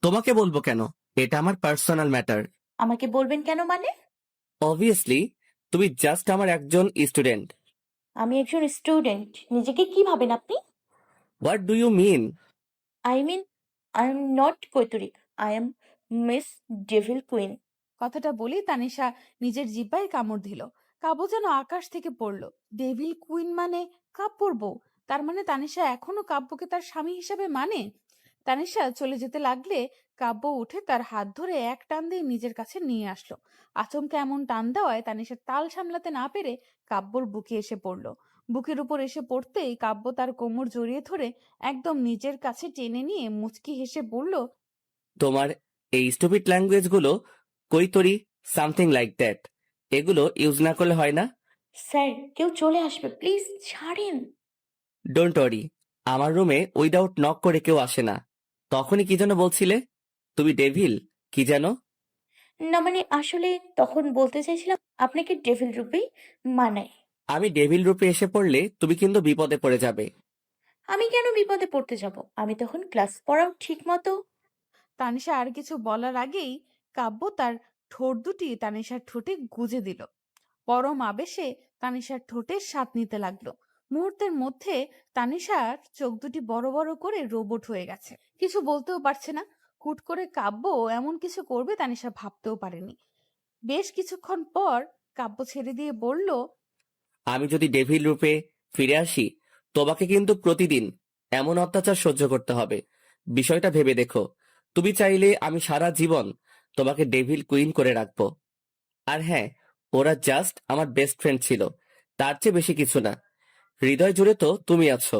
তোমাকে বলবো কেন? এটা আমার পার্সোনাল ম্যাটার। আমাকে বলবেন কেন মানে? অবভিয়াসলি তুমি জাস্ট আমার একজন স্টুডেন্ট। আমি একজন স্টুডেন্ট, নিজেকে কি ভাবেন আপনি? What do you mean? I mean, I am not কৈতরিক, I am miss devil queen. কথাটা বলেই তানিশা নিজের জিহ্বায় কামড় দিল। কাব্য যেন আকাশ থেকে পড়ল। ডেভিল কুইন মানে কাব্যর বউ। তার মানে তানিশা এখনো কাব্যকে তার স্বামী হিসেবে মানে। তানিশা চলে যেতে লাগলে কাব্য উঠে তার হাত ধরে এক টান দিয়ে নিজের কাছে নিয়ে আসলো। আচমকা এমন টান দেওয়ায় তানিশার তাল সামলাতে না পেরে কাব্যর বুকে এসে পড়ল। বুকের উপর এসে পড়তেই কাব্য তার কোমর জড়িয়ে ধরে একদম নিজের কাছে টেনে নিয়ে মুচকি হেসে বলল, তোমার এই স্টুপিড ল্যাঙ্গুয়েজগুলো, কৈতরি, সামথিং লাইক দ্যাট, এগুলো ইউজ না করলে হয় না? স্যার, কেউ চলে আসবে, প্লিজ ছাড়েন। ডোন্ট ওয়ারি, আমার রুমে উইদাউট নক করে কেউ আসে না। তখনই কি যেন বলছিলে? তুমি ডেভিল কি যেন? না মানে আসলে তখন বলতে চাইছিলাম আপনাকে ডেভিল রূপেই মানায়। আমি ডেভিল রূপে এসে পড়লে তুমি কিন্তু বিপদে পড়ে যাবে। আমি কেন বিপদে পড়তে যাব? আমি তখন ক্লাস পড়াও ঠিক মতো। তানিশা আর কিছু বলার আগেই কাব্য তার ঠোঁট দুটি তানিশার ঠোঁটে গুজে দিল। পরম আবেশে তানিশার ঠোঁটের স্বাদ নিতে লাগলো। মুহূর্তের মধ্যে তানিশার চোখ দুটি বড় বড় করে রোবট হয়ে গেছে। কিছু বলতেও পারছে না। হুট করে কাব্য এমন কিছু করবে তানিশা ভাবতেও পারেনি। বেশ কিছুক্ষণ পর কাব্য ছেড়ে দিয়ে বলল, আমি যদি ডেভিল রূপে ফিরে আসি, তোমাকে কিন্তু প্রতিদিন এমন অত্যাচার সহ্য করতে হবে। বিষয়টা ভেবে দেখো। তুমি চাইলে আমি সারা জীবন তোমাকে ডেভিল কুইন করে রাখবো। আর হ্যাঁ, ওরা জাস্ট আমার বেস্ট ফ্রেন্ড ছিল, তার চেয়ে বেশি কিছু না। হৃদয় জুড়ে তো তুমি আছো,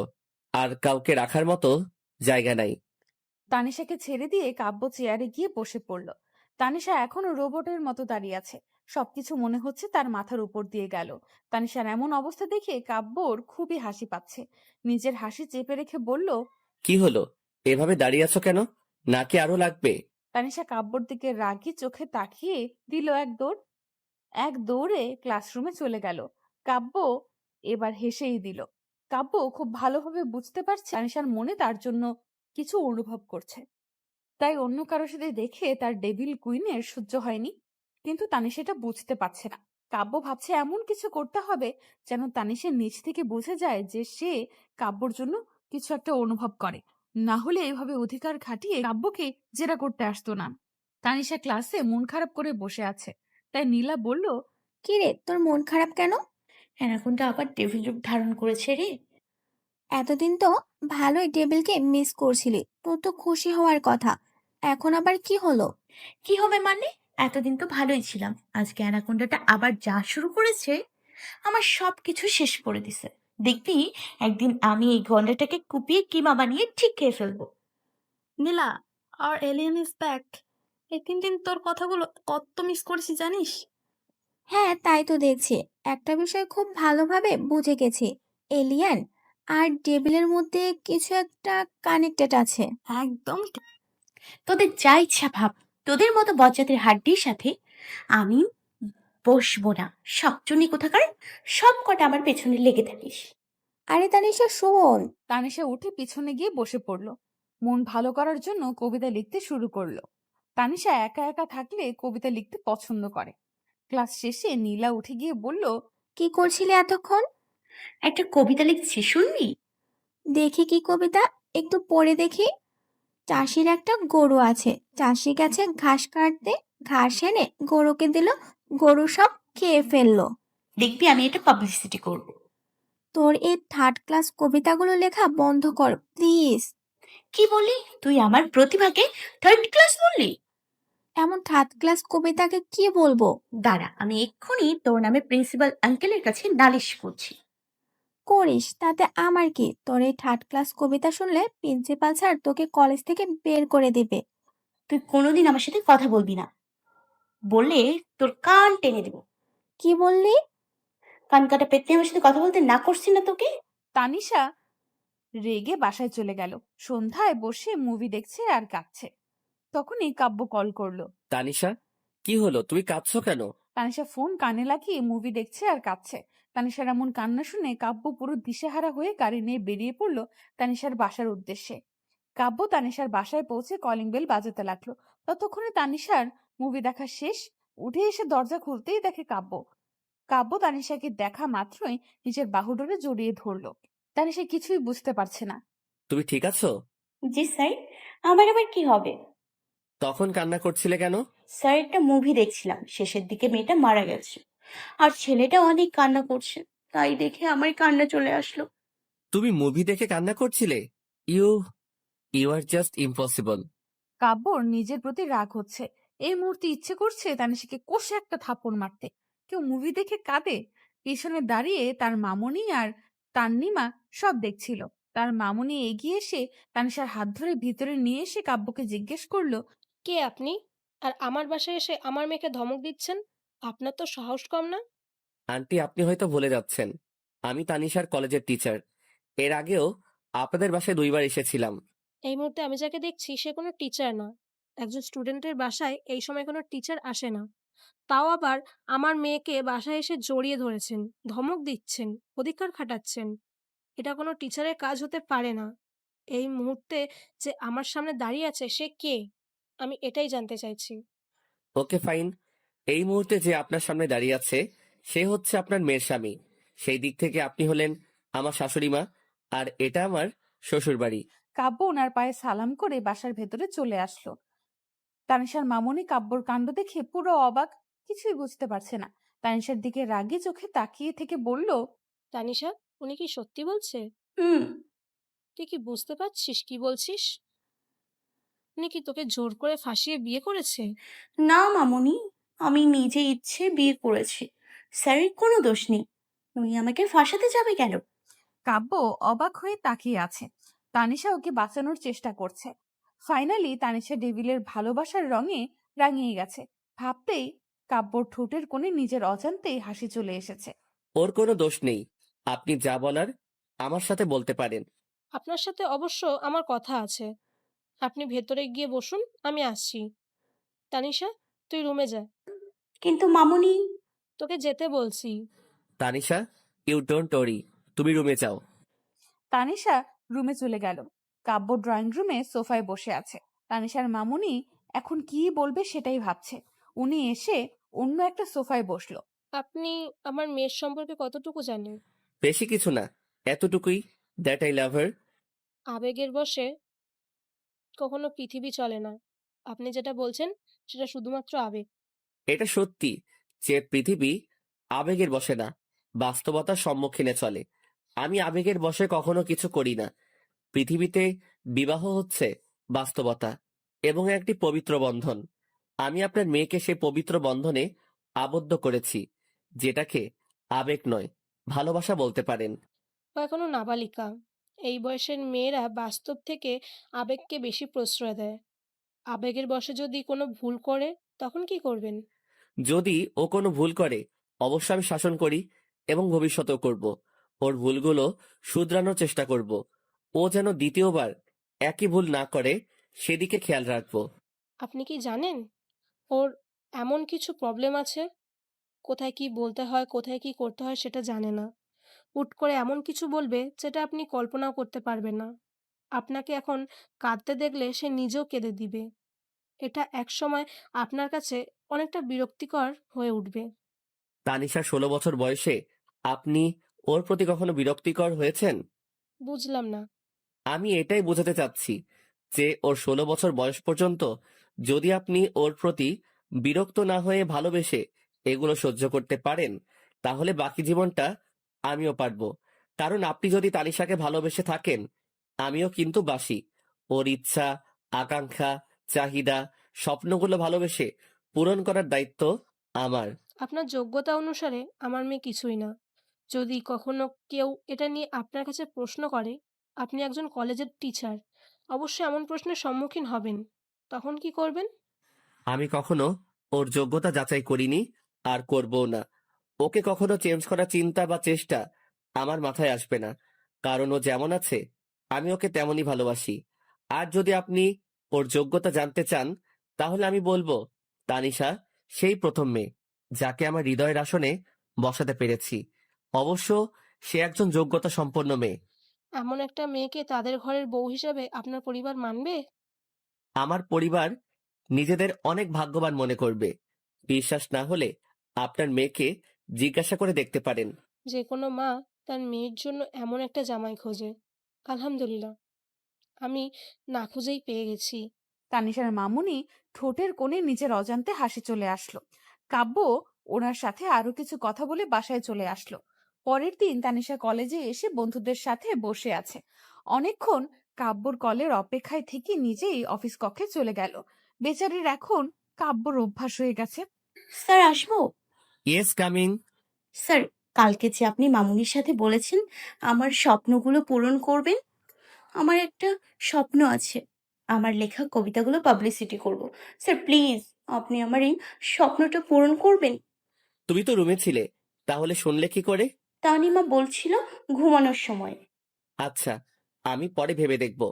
আর কাউকে রাখার মতো জায়গা নাই। তানিশাকে ছেড়ে দিয়ে কাব্য চেয়ারে গিয়ে বসে পড়ল। তানিশা এখনো রোবটের মতো দাঁড়িয়ে আছে। সবকিছু মনে হচ্ছে তার মাথার উপর দিয়ে গেল। তানিশার এমন অবস্থা দেখে কাব্যর খুবই হাসি পাচ্ছে। নিজের হাসি চেপে রেখে বলল, কি হলো, এভাবে দাঁড়িয়ে আছো কেন? নাকি আরো লাগবে? তানিশা কাব্যর দিকে রাগী চোখে তাকিয়ে দিল এক দৌড়। এক দৌড়ে ক্লাসরুমে চলে গেল। কাব্য এবার হেসেই দিল। কাব্য খুব ভালোভাবে বুঝতে পারছে তানিশার মনে তার জন্য কিছু অনুভব করছে। তাই অন্য কারোর সাথে দেখে তার ডেভিল কুইনের সহ্য হয়নি। কিন্তু তানিশা এটা বুঝতে পারছে না। কাব্য ভাবছে এমন কিছু করতে হবে যেন তানিশা নিজ থেকে বুঝে যায় যে সে কাব্যর জন্য কিছু একটা অনুভব করে। না হলে এভাবে অধিকার খাটিয়ে কাব্যকে জেরা করতে আসতো না। তানিশা ক্লাসে মন খারাপ করে বসে আছে। তাই নীলা বলল, কি রে, তোর মন খারাপ কেন? অ্যানাকোন্ডা আবার ডেভিল রূপ ধারণ করেছে রে। এতদিন তো ভালোই টেবিলকে মিস করছিলি, তোর তো খুশি হওয়ার কথা। এখন আবার কি হলো? কি হবে মানে? এতদিন তো ভালোই ছিলাম, আজকে অ্যানাকোন্ডাটা আবার যা শুরু করেছে, আমার সবকিছু শেষ করে দিছে। দেখবি একদিন আমি এই গন্ডাটাকে কুপিয়ে কিমা বানিয়ে ঠিক খেয়ে ফেলবো। নীলা, আর এলিয়েন ইজ ব্যাক। এই 3 দিন তোর কথাগুলো কত মিস করেছি জানিস? হ্যাঁ, তাই তো দেখছি। একটা বিষয় খুব ভালোভাবে বুঝে গেছি, এলিয়ান আর ডেভিলের মধ্যে কিছু একটা কানেক্টেড আছে। একদম তোদের যা ইচ্ছা ভাব, তোদের মতো বজ্জাতের হাড্ডির সাথে আমি বসবো না। শকচুনি কোথাকার, সব কটা আমার পেছনে লেগে থাকিস। আরে তানিশা, শোন। তানিশা উঠে পিছনে গিয়ে বসে পড়ল। মন ভালো করার জন্য কবিতা লিখতে শুরু করলো। তানিশা একা একা থাকলে কবিতা লিখতে পছন্দ করে। ক্লাস শেষে নীলা উঠে গিয়ে বলল, কি করছিলে এতক্ষণ? একটা কবিতা লিখছি, শুনবি? দেখি কি কবিতা, একটু পড়ে দেখি। চাষির একটা গরু আছে, চাষি গেছে ঘাস কাটতে, ঘাস এনে গরুকে দিল, গরু সব খেয়ে ফেললো। দেখবি আমি এটা পাবলিসিটি করব। তোর এই থার্ড ক্লাস কবিতাগুলো লেখা বন্ধ কর প্লিজ। কি বললি? তুই আমার প্রতিভাকে থার্ড ক্লাস বললি? এমন থার্ড ক্লাস কবিতাকে কি বলবো? দাঁড়া, আমি এক্ষুনি তোর নামে প্রিন্সিপাল আঙ্কেলের কাছে নালিশ করছি। করিস, তাতে আমার কি? তোর এই থার্ড ক্লাস কবিতা শুনলে প্রিন্সিপাল স্যার তোকে কলেজ থেকে বের করে দেবে। তুই কোনোদিন আমার সাথে কথা বলবি না, বললে তোর কান টেনে দেব। কি বললি? কান কাটা পেটে আমার সাথে কথা বলতে না করছি না তোকে? তানিশা রেগে বাসায় চলে গেল। সন্ধ্যায় বসে মুভি দেখছে আর কাঁদছে। তখনই কাব্য কল করলো। তানিশা, কি হলো, তুমি কাঁদছো কেন? তানিশা ফোন কানে লাগিয়ে মুভি দেখছে আর কাঁদছে। তানিশার এমন কান্না শুনে কাব্য পুরো দিশেহারা হয়ে গাড়ি নিয়ে বেরিয়ে পড়লো তানিশার বাসার উদ্দেশ্যে। কাব্য তানিশার বাসায় পৌঁছে কলিং বেল বাজাতে লাগলো। ততক্ষণে তানিশার মুভি দেখা শেষ। উঠে এসে দরজা খুলতেই দেখে কাব্য। কাব্য তানিশাকে দেখা মাত্রই নিজের বাহুডোরে জড়িয়ে ধরলো। তানিশা কিছুই বুঝতে পারছে না। তুমি ঠিক আছো? জি স্যার। আমার আবার কি হবে? তখন কান্না করছিলে কেন? স্যার একটা মুভি দেখছিলাম, শেষের দিকে মেয়েটা মারা গেছে আর ছেলেটা অনেক কান্না করছে, তাই দেখে আমার কান্না চলে আসলো। তুমি মুভি দেখে কান্না করছিলে? You you are just impossible. কাব্যর নিজের প্রতি রাগ হচ্ছে। এই মুহূর্তে ইচ্ছে করছে তানিশাকে কষে একটা থাপ্পড় মারতে। কেউ মুভি দেখে কাঁদে? পিছনে দাঁড়িয়ে তার মামুনি আর তান্নিমা সব দেখছিল। তার মামুনি এগিয়ে এসে তানিশার হাত ধরে ভিতরে নিয়ে এসে কাব্যকে জিজ্ঞেস করলো, কে আপনি? আর আমার বাসায় এসে আমার মেয়েকে ধমক দিচ্ছেন? আপনার তো সাহস কম না? আন্টি, আপনি হয়তো ভুলে যাচ্ছেন, আমি তানিশার কলেজের টিচার। এর আগেও আপনাদের বাসায় 2 বার এসেছিলাম। এই মুহূর্তে আমি যাকে দেখছি সে কোনো টিচার না। একজন স্টুডেন্টের বাসায় এই সময় কোনো টিচার আসে না। তাও আবার আমার মেয়েকে বাসায় এসে জড়িয়ে ধরেছেন, ধমক দিচ্ছেন, অধিকার খাটাচ্ছেন। এটা কোনো টিচারের কাজ হতে পারে না। এই মুহূর্তে যে আমার সামনে দাঁড়িয়ে আছে সে কে? আমি এটাই জানতে চাইছি। ওকে ফাইন, এই মুহূর্তে যে আপনার সামনে দাঁড়িয়ে আছে সে হচ্ছে আপনার মেয়ের স্বামী। সেই দিক থেকে আপনি হলেন আমার শাশুড়ি মা, আর এটা আমার শ্বশুর বাড়ি। কাব্য ওনার পায়ে সালাম করে বাসার ভেতরে চলে আসলো। তানিশার মামুনি কাব্যর কাণ্ড দেখে পুরো অবাক, কিছুই বুঝতে পারছে না। তানিশার দিকে রাগী চোখে তাকিয়ে থেকে বলল, তানিশা, উনি কি সত্যি বলছে? হুম। তুই কি বুঝতে পারছিস কি বলছিস? উনি কি তোকে জোর করে ফাঁসিয়ে বিয়ে করেছে? না মামুনি, আমি নিজে ইচ্ছে বিয়ে করেছি, স্যারের কোনো দোষ নেই। উনি আমাকে ফাঁসাতে যাবে কেন? কাব্য অবাক হয়ে তাকিয়ে আছে। তানিশা ওকে বাঁচানোর চেষ্টা করছে। ফাইনালি তানিশা ডেভিলের ভালোবাসার রঙে রাঙিয়ে গেছে। ভাবতেই কাব্যর ঠোঁটের কোণে নিজের অজান্তেই হাসি চলে এসেছে। ওর কোনো দোষ নেই, আপনি যা বলার আমার সাথে বলতে পারেন। আপনার সাথে অবশ্য আমার কথা আছে। আপনি ভেতরে গিয়ে বসুন, আমি আসছি। তানিশা, তুই রুমে যা। কিন্তু মামুনি। তোকে যেতে বলছি। তানিশা, ইউ ডোন্ট ওরি, তুমি রুমে যাও। তানিশা রুমে চলে গেল। কাব্য ড্রয়িং রুমে সোফায় বসে আছে। তানিশার মামুনি এখন কি বলবে সেটাই ভাবছে। উনি এসে অন্য একটা সোফায় বসলো। আপনি আমার মেয়ের সম্পর্কে কতটুকু জানেন? বেশি কিছু না, এতটুকুই, দ্যাট আই লাভ হার। আবেগের বশে কখনো পৃথিবী চলে না। আপনি যেটা বলছেন সেটা শুধুমাত্র আবেগ। এটা সত্যি যে পৃথিবী আবেগের বশে না, বাস্তবতার সম্মুখীনে চলে। আমি আবেগের বশে কখনো কিছু করি না। পৃথিবীতে বিবাহ হচ্ছে বাস্তবতা এবং একটি পবিত্র বন্ধন। আমি আপনার মেয়েকে সেই পবিত্র বন্ধনে আবদ্ধ করেছি, যেটাকে আবেগ নয়, ভালোবাসা বলতে পারেন। ও এখনো নাবালিকা। এই বয়সের মেয়েরা বাস্তব থেকে আবেগকে বেশি প্রশ্রয় দেয়। আবেগের বশে যদি কোনো ভুল করে তখন কি করবেন? যদি ও কোনো ভুল করে, অবশ্য আমি শাসন করি এবং ভবিষ্যতেও করব। ওর ভুলগুলো শুধরানোর চেষ্টা করব। ও যেন দ্বিতীয়বার একই ভুল না করে সেদিকে খেয়াল রাখবো। আপনি কি জানেন ওর এমন কিছু প্রবলেম আছে? কোথায় কি বলতে হয়, কোথায় কি করতে হয় সেটা জানে না। হুট করে এমন কিছু বলবে যেটা আপনি কল্পনাও করতে পারবেন না। আপনাকে এখন কাঁদতে দেখলে সে নিজেও কেঁদে দিবে। এটা একসময় আপনার কাছে অনেকটা বিরক্তিকর হয়ে উঠবে। তানিশা 16 বছর বয়সে আপনি ওর প্রতি কখনো বিরক্তিকর হয়েছেন? বুঝলাম না। আমি এটাই বোঝাতে চাচ্ছি যে ওর 16 বছর বয়স পর্যন্ত যদি আপনি ওর প্রতি বিরক্ত না হয়ে ভালোবেসে এগুলো সহ্য করতে পারেন, তাহলে বাকি জীবনটা আমিও পারবো। কারণ আপনি যদি তানিশাকে ভালোবেসে থাকেন, আমিও কিন্তু বাসি। ওর ইচ্ছা, আকাঙ্ক্ষা, চাহিদা, স্বপ্নগুলো ভালোবেসে পূরণ করার দায়িত্ব আমার। আপনার যোগ্যতা অনুসারে আমার মেয়ে কিছুই না। যদি কখনো কেউ এটা নিয়ে আপনার কাছে প্রশ্ন করে, আপনি একজন কলেজের টিচার, অবশ্যই এমন প্রশ্নের সম্মুখীন হবেন। তখন কি করবেন? আমি কখনো ওর যোগ্যতা যাচাই করিনি, আর করবও না। ওকে কখনো চেঞ্জ করার চিন্তা বা চেষ্টা আমার মাথায় আসবে না, কারণ ও যেমন আছে আমি ওকে তেমনই ভালোবাসি। আর যদি আপনি ওর যোগ্যতা জানতে চান, তাহলে আমি বলবো তানিশা সেই প্রথম মেয়ে যাকে আমার হৃদয়ের আসনে বসাতে পেরেছি। অবশ্য সে একজন যোগ্যতা সম্পন্ন মেয়ে। এমন একটা মেয়েকে তাদের ঘরের বউ হিসেবে আপনার পরিবার মানবে? আমার পরিবার নিজেদের অনেক ভাগ্যবান মনে করবে। বিশ্বাস না হলে আপনার মেয়েকে জিজ্ঞাসা করে দেখতে পারেন। যে কোনো মা তার মেয়ের জন্য এমন একটা জামাই খোঁজে। আলহামদুলিল্লাহ, আমি না খুঁজেই পেয়ে গেছি। তানিশার মামুনি ঠোঁটের কোণে নিজের অজান্তে হাসি চলে আসলো। কাব্য ওনার সাথে আরো কিছু কথা বলে বাসায় চলে আসলো। পরের দিন তানিশা কলেজে এসে বন্ধুদের সাথে বসে আছে। অনেকক্ষণ কাব্যর কলের অপেক্ষায় থেকে নিজেই অফিস কক্ষে চলে গেল। বেচারির এখন কাব্যর অভ্যাস হয়ে গেছে। স্যার আসবো? Yes, coming. স্যার, কালকে যে আপনি মামুনির সাথে বলেছেন আমার স্বপ্নগুলো পূরণ করবেন, আমার একটা স্বপ্ন আছে, আমার লেখা কবিতাগুলো পাবলিসিটি করব। স্যার প্লিজ, আপনি আমার এই স্বপ্নটা পূরণ করবেন। তুমি তো রুমে ছিলে, তাহলে শুনলে কি করে? তানিমা বলছিল ঘুমানোর সময়। আচ্ছা, আমি পরে ভেবে দেখব।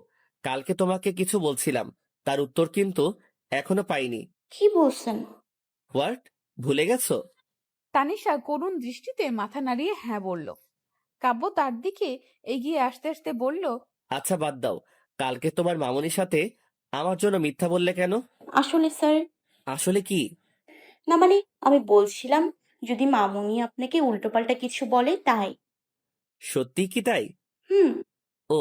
কালকে তোমাকে কিছু বলছিলাম, তার উত্তর কিন্তু এখনো পাইনি। কি বলছেন? হোয়াট? ভুলে গেছো? তানিশা করুণ দৃষ্টিতে মাথা নাড়িয়ে হ্যাঁ বলল। কাব্য তার দিকে এগিয়ে আসতে আসতে বলল, আচ্ছা বাদ দাও, কালকে তোমার মামুনির সাথে আমার জন্য মিথ্যা বললে কেন? আসলে স্যার, আসলে কি? না মানে আমি বলছিলাম যদি মামুনি আপনাকে উল্টোপাল্টা কিছু বলে তাই। সত্যি কি তাই? হুম। ও,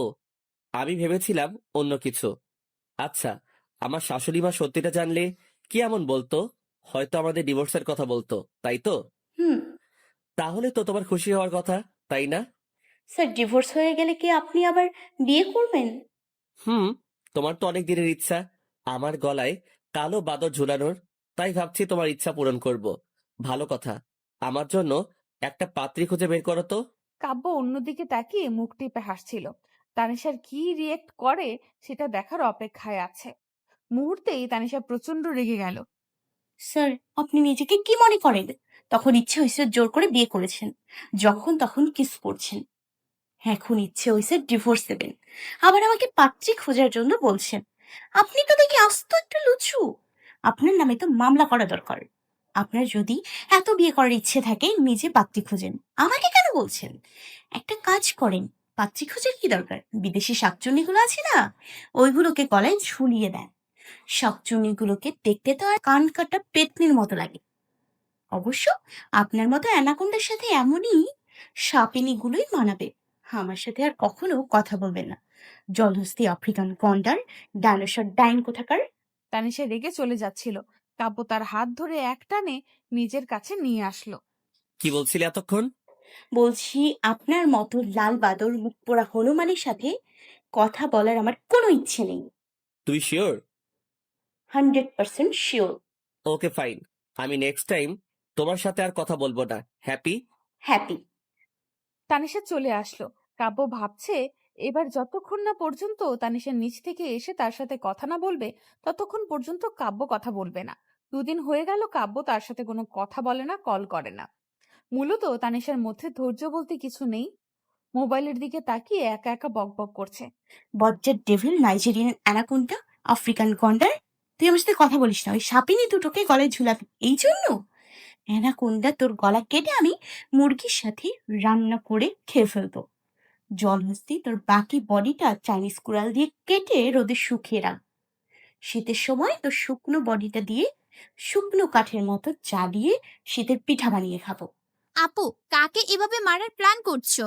আমি ভেবেছিলাম অন্য কিছু। আচ্ছা, আমার শাশুড়ি মা সত্যিটা জানলে কি এমন বলতো? হয়তো আমাদের ডিভোর্সের কথা বলতো, তাই তো? হুম। তাহলে তো তোমার খুশি হওয়ার কথা, তাই না? স্যার, ডিভোর্স হয়ে গেলে কি আপনি আবার বিয়ে করবেন? হুম। তোমার তো অনেক দিনের ইচ্ছা আমার গলায় কালো বাদর ঝুলানোর, তাই ভাবছি তোমার ইচ্ছা পূরণ করব। ভালো কথা, আমার জন্য একটা পাত্রী খুঁজে বের করো তো। কাব্য অন্যদিকে তাকিয়ে মুখ টিপে হাসছিল। তানিশার কি রিয়েক্ট করে সেটা দেখার অপেক্ষায় আছে। মুহূর্তেই তানিশা প্রচন্ড রেগে গেল। স্যার, আপনি নিজেকে কি মনে করেন? তখন ইচ্ছে হয়েছে জোর করে বিয়ে করেছেন, যখন তখন কিস করছেন। এখন ইচ্ছে হয়েছে ডিভোর্স দেবেন, আবার আমাকে পাত্রী খোঁজার জন্য বলছেন। আপনি তো দেখি আস্ত একটা লুচু। আপনার নামে তো মামলা করা দরকার। আপনার যদি এত বিয়ে করার ইচ্ছে থাকে নিজে পাত্রী খুঁজেন, আমাকে কেন বলছেন? একটা কাজ করেন, পাত্রী খোঁজার কি দরকার? বিদেশি শাকচুন্নিগুলো আছে না, ওইগুলোকে গলায় ঝুলিয়ে দেন। শাকচুন্নিগুলোকে দেখতে তো আর কান কাটা পেতনির মতো লাগে। অবশ্য আপনার মতো অ্যানাকোন্ডার সাথে এমনই সাপিনীগুলোই মানাবে। আমার সাথে আর কখনো কথা বলবেন না, জলহস্তি আফ্রিকান গন্ডার, ডাইনোসর ডাইন কোথাকার। তানিশা রেগে চলে যাচ্ছিল। কাব্য তার হাত ধরে এক টানে নিজের কাছে নিয়ে আসলো। কি বলছিলে এতক্ষণ? বলছি, আপনার মতো লাল বাদর মুখ পোড়া হনুমানের সাথে কথা বলার আমার কোনো ইচ্ছে নেই। তুই শিওর? 100% শিওর। ওকে ফাইন, আমি নেক্সট টাইম তোমার সাথে আর কথা বলবো না। হ্যাপি? হ্যাপি। তানিশা চলে আসলো। কাব্য ভাবছে এবার যতক্ষণ না পর্যন্ত তানিশা নিচ থেকে এসে তার সাথে কথা না বলবে ততক্ষণ পর্যন্ত কাব্য কথা বলবে না। 2 দিন হয়ে গেল কাব্য তার সাথে কোনো কথা বলে না, কল করে না। মূলত তানিশার মধ্যে ধৈর্য বলতে কিছু নেই। মোবাইলের দিকে তাকিয়ে একা একা বকবক করছে। বজ্জার ডেভিল, নাইজেরিয়ান অ্যানাকোন্ডা, আফ্রিকান গন্ডার, তুই আমার সাথে কথা বলিস না, ওই সাপিনী দুটোকে গলায় ঝুলাবি এই জন্য? অ্যানাকোন্ডা, তোর গলা কেটে আমি মুরগির সাথে রান্না করে খেয়ে ফেলবো। জলহস্তি, তোর বাকি বডিটা চাইনিজ কুড়াল দিয়ে কেটে রোদে শুকিয়ে রাখ। শীতের সময় তোর শুকনো বডিটা দিয়ে শুকনো কাঠের মতো জ্বালিয়ে শীতের পিঠা বানিয়ে খাবো। আপু, কাকে এভাবে মারার প্ল্যান করছো?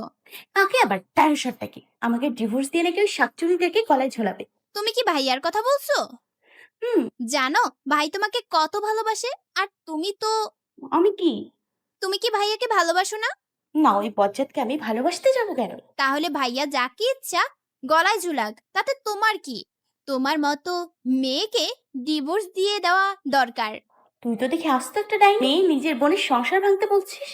কাকে আবার? ডাইনোসরটাকে। আমাকে ডিভোর্স দিয়ে নাকি ওই শাকচুনিটাকে গলায় ঝোলাবে। তুমি কি ভাইয়ার কথা বলছো? হুম। জানো ভাই তোমাকে কত ভালোবাসে? আর তুমি তো... আমি কি? তুমি কি ভাইয়াকে ভালোবাসো না? না, ওই বজ্জাতকে আমি ভালোবাসতে যাবো কেন? তাহলে ভাইয়া যাকে ইচ্ছা গলায় ঝুলাক, তাতে তোমার কি? তোমার মতো মেয়েকে ডিভোর্স দিয়ে দেওয়া দরকার। তুই তো দেখি আস্ত একটা ডাইনি, মেয়ে নিজের বোনের সংসার ভাঙতে বলছিস।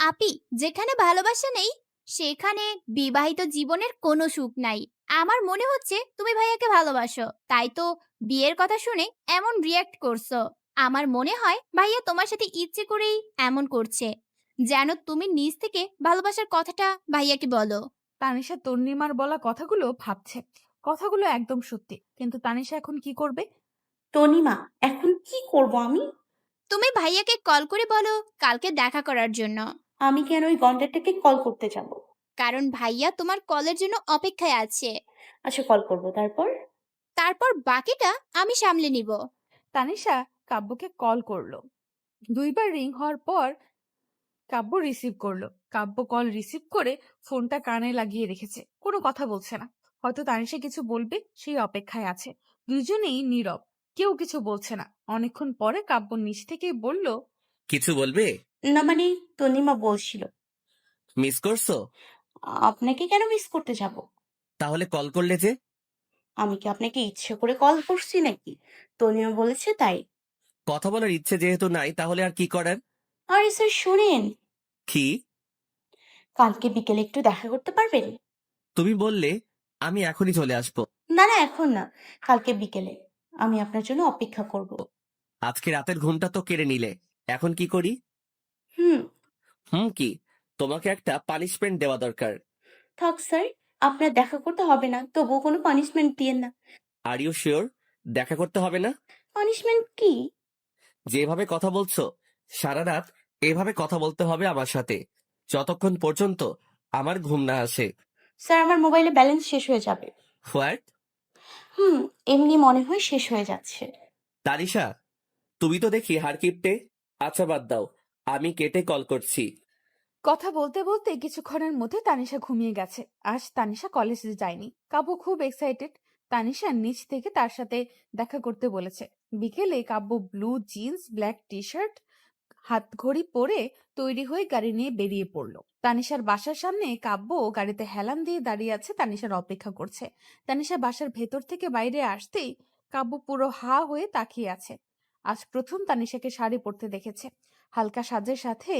আপি, যেখানে ভালোবাসা নেই সেখানে বিবাহিত জীবনের কোনো সুখ নাই। আমার মনে হচ্ছে তুমি ভাইয়াকে ভালোবাসো, তাই তো বিয়ের কথা শুনে এমন রিয়াক্ট করছো। আমার মনে হয় ভাইয়া তোমার সাথে ইচ্ছে করেই এমন করছে, যেন তুমি নিজ থেকে ভালোবাসার কথাটা ভাইয়াকে বলো। তানিশা তন্নিমার বলা কথাগুলো ভাবছে। কথাগুলো একদম সত্যি, কিন্তু তানিশা এখন কি করবে? তনিমা, এখন কি করব আমি? তুমি ভাইয়াকে কল করে বলো কালকে দেখা করার জন্য। আমি কেন ওই গন্ডারটাকে কল করতে যাব? কারণ ভাইয়া তোমার কলের জন্য অপেক্ষায় আছে। আচ্ছা, কল করব, তারপর? তারপর বাকিটা আমি সামলে নিব। তানিশা কাব্যকে কল করলো। 2 বার রিং হওয়ার পর কাব্য রিসিভ করলো। কাব্য কল রিসিভ করে ফোনটা কানে লাগিয়ে রেখেছে, কোনো কথা বলছে না। হয়তো তানিশা কিছু বলবে, সেই অপেক্ষায় আছে। দুজনেই নীরব, কেউ কিছু বলছে না। অনেকক্ষণ পরে কাব্য নিচ থেকেই বলল, কিছু বলবে? না মানে, তনিমা বলছিল। মিস করছো? আপনাকে কেন মিস করতে যাব? তাহলে কল করলে যে? আমি কি আপনাকে ইচ্ছে করে কল করছি নাকি? তনিমা বলেছে তাই। কথা বলার ইচ্ছে যেহেতু নাই, তাহলে আর কি করার? আরে স্যার শুনেন, কি? কালকে বিকেলে একটু দেখা করতে পারবেন? তুমি বললে আমি এখনই চলে আসবো। না না, এখন না, কালকে বিকেলে। আমি আপনার জন্য অপেক্ষা করব। আজকে রাতের ঘুমটা তো কেড়ে নিলে, এখন কি করি? হুম। কি? তোমাকে একটা পানিশমেন্ট দেওয়া দরকার। থাক স্যার, আপনার দেখা করতে হবে না, তবুও কোনো পানিশমেন্ট দিয়েন না। আর ইউ শিওর দেখা করতে হবে না? পানিশমেন্ট কি? যেভাবে কথা বলছো, সারা রাত এভাবে কথা বলতে হবে আমার সাথে, যতক্ষণ পর্যন্ত আমার ঘুম না আসে। স্যার, আমার মোবাইলে ব্যালেন্স শেষ হয়ে যাবে। হোয়াট? হুম, এমনি মনে হয় শেষ হয়ে যাচ্ছে। তানিশা, তুমি তো দেখি হার কিপটে। আচ্ছা বাদ দাও, আমি কেটে কল করছি। কথা বলতে বলতে কিছুক্ষণের মধ্যে তানিশা ঘুমিয়ে গেছে। আজ তানিশা কলেজে যায়নি। কাব্য খুব এক্সাইটেড। তানিশা নিচ থেকে তার সাথে দেখা করতে বলেছে। বিকেলে Kabya blue jeans, black T shirt, হাত ঘড়ি পরে তৈরি হয়ে গাড়ি নিয়ে বেরিয়ে পড়লো। তানিশার বাসার সামনে কাব্য গাড়িতে হেলান দিয়ে দাঁড়িয়ে আছে, তানিশার অপেক্ষা করছে। তানিশা বাসার ভেতর থেকে বাইরে আসতেই কাব্য পুরো হা হয়ে তাকিয়ে আছে। আজ প্রথম তানিশাকে শাড়ি পরতে দেখেছে। হালকা সাজের সাথে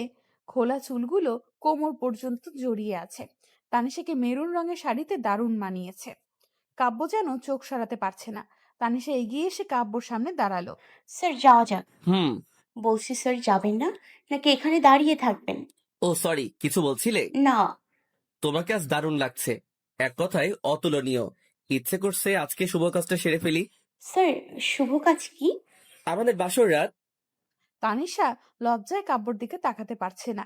খোলা চুলগুলো কোমর পর্যন্ত জড়িয়ে আছে। তানিশাকে মেরুন রঙের শাড়িতে দারুণ মানিয়েছে। কাব্য যেন চোখ সরাতে পারছে না। তানিশা এগিয়ে এসে কাব্যর সামনে দাঁড়ালো। স্যার যাওয়া যাক। হুম। বলছি স্যার, যাবেন না নাকি এখানে দাঁড়িয়ে থাকবেন? ও সরি, কিছু বলছিলে? না। তোমাকে আজ দারুণ লাগছে, এক কথায় অতুলনীয়। ইচ্ছে করছে আজকে শুভ কাজটা সেরে ফেলি। স্যার, শুভ কাজ কি? আমাদের বাসর রাত। তানিশা লজ্জায় কাব্যর দিকে তাকাতে পারছে না,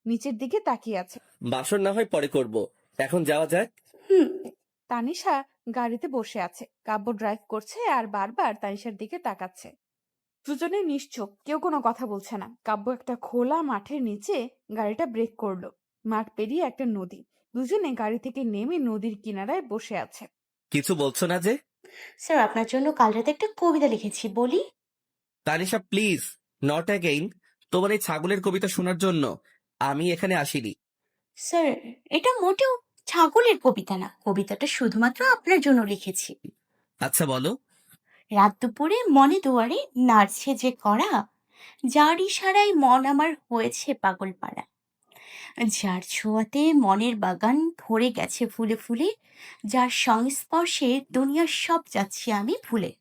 নিচের দিকে তাকিয়ে আছে। বাসর না হয় পরে করব, এখন যাওয়া যাক। হুম। তানিশা গাড়িতে বসে আছে। কাব্য ড্রাইভ করছে আর বারবার তানিশার দিকে তাকাচ্ছে। দুজনে নিশ্চুপ, কেউ কোনো কথা বলছে না। কাব্য একটা খোলা মাঠের নিচে গাড়িটা ব্রেক করলো। মাঠ পেরিয়ে একটা নদী। দুজনে গাড়ি থেকে নেমে নদীর কিনারায় বসে আছে। কিছু বলছো না যে? স্যার, আপনার জন্য কাল রাতে একটা কবিতা লিখেছি, বলি? Tanisha please, not again. তোমার এই ছাগলের কবিতা শোনার জন্য আমি এখানে আসিনি। স্যার, এটা মোটেও ছাগলের কবিতা না, কবিতাটা শুধুমাত্র আপনার জন্য লিখেছি। আচ্ছা বলো। রাত দুপুরে মনে দুয়ারে নাড়ছে যে কড়া, যার ইশারায় মন আমার হয়েছে পাগল পাড়া, যার ছোঁয়াতে মনের বাগান ভরে গেছে ফুলে ফুলে, যার সংস্পর্শে দুনিয়ার সব যাচ্ছি আমি ভুলে,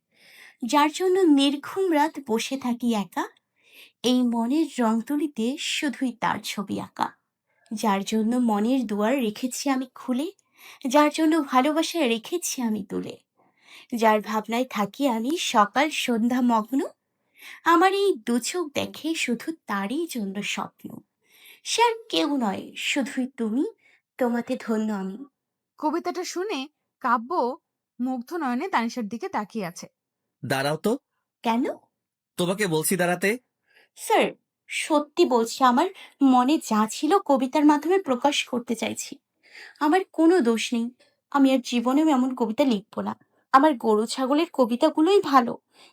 যার জন্য নির্ঘুম রাত বসে থাকি একা, এই মনের রং তুলিতে শুধুই তার ছবি আঁকা, যার জন্য মনের দুয়ার রেখেছি আমি খুলে, যার জন্য ভালোবাসা রেখেছি আমি তুলে, যার ভাবনায় থাকি আমি সকাল সন্ধ্যা মগ্ন, আমার এই দু চোখ দেখে শুধু তারই জন্য স্বপ্ন, সে আর কেউ নয়, শুধুই তুমি, তোমাতে ধন্য আমি। কবিতাটা শুনে কাব্য মুগ্ধ নয়নে তানিশার দিকে তাকিয়ে আছে। দাঁড়াও তো। কেন? তোমাকে বলছি দাঁড়াতে। স্যার, সত্যি বলছি, আমার মনে যা ছিল কবিতার মাধ্যমে প্রকাশ করতে চাইছি। আমার কোনো দোষ নেই, আমি আর জীবনেও এমন কবিতা লিখবো না। আমার গরু ছাগলের কবিতাগুলোই ভালো,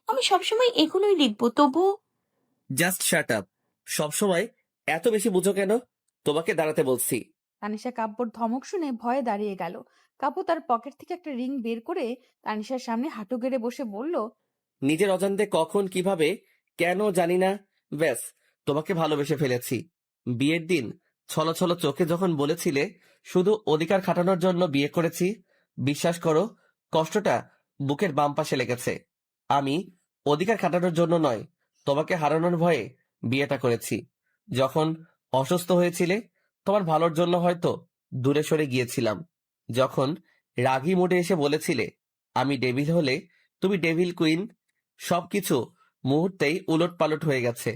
আমি সবসময় এগুলোই লিখবো। তবুও জাস্ট শাট আপ। সবসময় এত বেশি বুঝো কেন? তোমাকে দাঁড়াতে বলছি। তানিশা কাব্যর ধমক শুনে ভয়ে দাঁড়িয়ে গেল। কাব্য তার পকেট থেকে একটা রিং বের করে তানিশার সামনে হাঁটু গেড়ে বসে বলল, নিজের অজান্তে কখন কিভাবে কেন জানি না, ব্যাস তোমাকে ভালোবেসে ফেলেছি। বিয়ের দিন ছলো ছলো চোখে যখন বলেছিলে শুধু অধিকার খাটানোর জন্য বিয়ে করেছি, বিশ্বাস করো কষ্টটা বুকের বাম পাশে লেগেছে। আমি অধিকার খাটানোর জন্য নয়, তোমাকে হারানোর ভয়ে বিয়েটা করেছি। যখন অসুস্থ হয়েছিলে তোমার ভালোর জন্য হয়তো দূরে সরে গিয়েছিলাম। যখন রাগী মুডে এসে বলেছিলে আমি ডেভিল হলে তুমি ডেভিল কুইন, সবকিছু মুহূর্তেই উলট পালট হয়ে গেছে।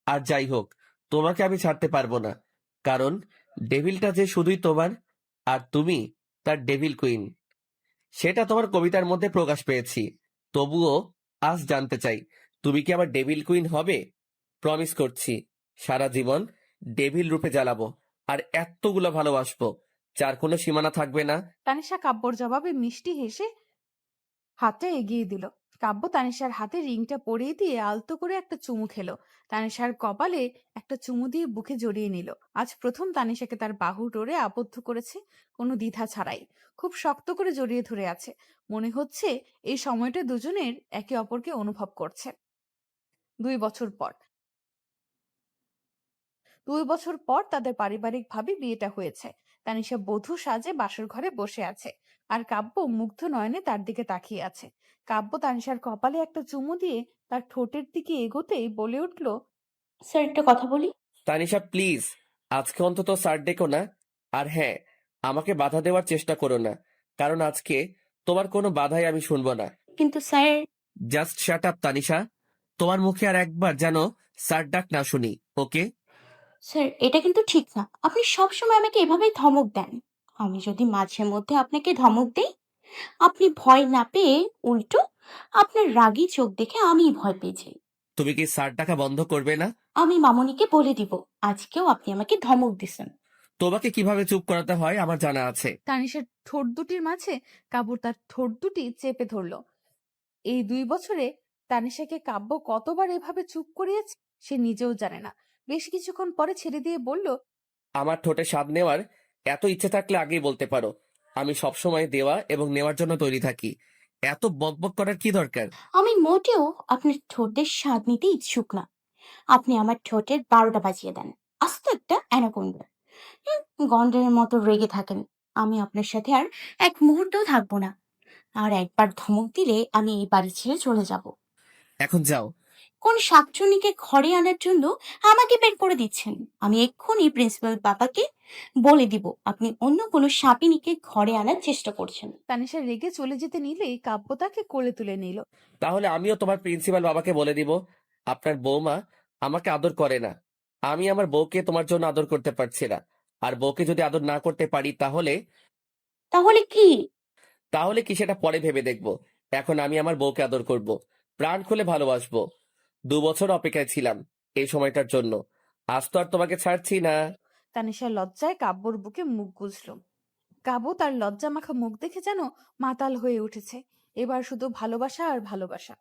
আর যাই হোক, তোমাকে আমি ছাড়তে পারবো না, কারণ ডেভিলটা যে শুধুই তোমার, আর তুমি তার ডেভিল কুইন। সেটা তোমার কবিতার মধ্যে প্রকাশ পেয়েছি। তবুও আজ জানতে চাই, তুমি কি আমার ডেভিল কুইন হবে? প্রমিস করছি সারা জীবন ডেভিল রূপে জ্বালাবো আর এতগুলো ভালোবাসবো যার কোনো সীমানা থাকবে না। তানিশা কাব্যর জবাবে মিষ্টি হেসে হাতটা এগিয়ে দিল। কাব্য তানিশার হাতে রিংটা পরিয়ে দিয়ে আলতো করে একটা চুমু খেলো। তানিশার কপালে একটা চুমু দিয়ে বুকে জড়িয়ে নিল। আজ প্রথম তানিশাকে তার বাহু ডোরে আবদ্ধ করেছে, কোনো দ্বিধা ছাড়াই। খুব শক্ত করে জড়িয়ে ধরে আছে। মনে হচ্ছে এই সময়টা দুজনের একে অপরকে অনুভব করছে। 2 বছর পর তাদের পারিবারিকভাবে বিয়েটা হয়েছে। তানিশা বধূ সাজে বাসর ঘরে বসে আছে, আর কাব্য মুগ্ধ নয়নে তার দিকে তাকিয়ে আছে। কাব্য তানিশার কপালে একটা চুমু দিয়ে তার ঠোঁটের দিকে এগোতেই বলে উঠল, স্যার একটা কথা বলি। তানিশা প্লিজ, আজকে অন্তত স্যার ডেকো না। আর হ্যাঁ, আমাকে বাধা দেওয়ার চেষ্টা করো না, কারণ আজকে তোমার কোনো বাধাই আমি শুনবো না। কিন্তু sir. Just shut up Tanisha, তোমার মুখে আর একবার যেন স্যার ডাক না শুনি, ওকে? স্যার এটা কিন্তু ঠিক না, আপনি সবসময় আমাকে এভাবেই ধমক দেন। আমি যদি মাঝে মধ্যে আপনাকে ধমক দেই, আপনি ভয় না পেয়ে উল্টো আপনার রাগী চোখ দেখে আমিই ভয় পেয়ে যাই। তুমি কি স্যার ডাকা বন্ধ করবে না? আমি মামুনিকে বলে দিব আজকেও আপনি আমাকে ধমক দিছেন। তোমাকে কিভাবে চুপ করাতে হয় আমার জানা আছে। তানিশার ঠোঁট দুটির মাঝে কাব্য তার ঠোঁট দুটি চেপে ধরল। এই 2 বছরে তানিশাকে কাব্য কতবার এভাবে চুপ করিয়েছে সে নিজেও জানে না। বেশ কিছুক্ষণ পরে ছেড়ে দিয়ে বলল, আমার ঠোঁটে স্বাদ নেওয়ার এত ইচ্ছে থাকলে আগেই বলতে পারো। আমি সবসময় দেওয়া এবং নেওয়ার জন্য তৈরি থাকি। এত বকবক করার কি দরকার? আমি মোটেও আপনার ঠোঁটের স্বাদ নিতে ইচ্ছুক না। আপনি আমার ঠোঁটের 12টা বাজিয়ে দেন, আস্ত একটা অ্যানাকোন্ডা। গন্ডারের মতো রেগে থাকেন। আমি আপনার সাথে আর এক মুহূর্তও থাকবো না। আর একবার ধমক দিলে আমি এই বাড়ি ছেড়ে চলে যাব। এখন যাও। কোন শাকচুন্নিকে ঘরে আনার জন্য আমাকে বের করে দিচ্ছেন? আমি এক্ষুনি প্রিন্সিপাল বাবাকে বলে দিব আপনি অন্য কোনো সাপিনীকে ঘরে আনার চেষ্টা করছেন। তানিশা রেগে চলে যেতে নিলেই কাব্য তাকে কোলে তুলে নিল। তাহলে আমিও তোমার প্রিন্সিপাল বাবাকে বলে দিব আপনার বৌমা আমাকে আদর করে না। আমি আমার বউকে তোমার জন্য আদর করতে পারছি না। আর বউকে যদি আদর না করতে পারি তাহলে তাহলে কি? তাহলে কি সেটা পরে ভেবে দেখবো। এখন আমি আমার বউকে আদর করব, প্রাণ খুলে ভালোবাসবো। 2 বছর অপেক্ষায় ছিলাম এই সময়টার জন্য। আজ তো আর তোমাকে ছাড়ছি না। তানিশা লজ্জায় কাব্যর বুকে মুখ গুজল। কাব্য তার লজ্জা মাখা মুখ দেখে যেন মাতাল হয়ে উঠেছে। এবার শুধু ভালোবাসা আর ভালোবাসা।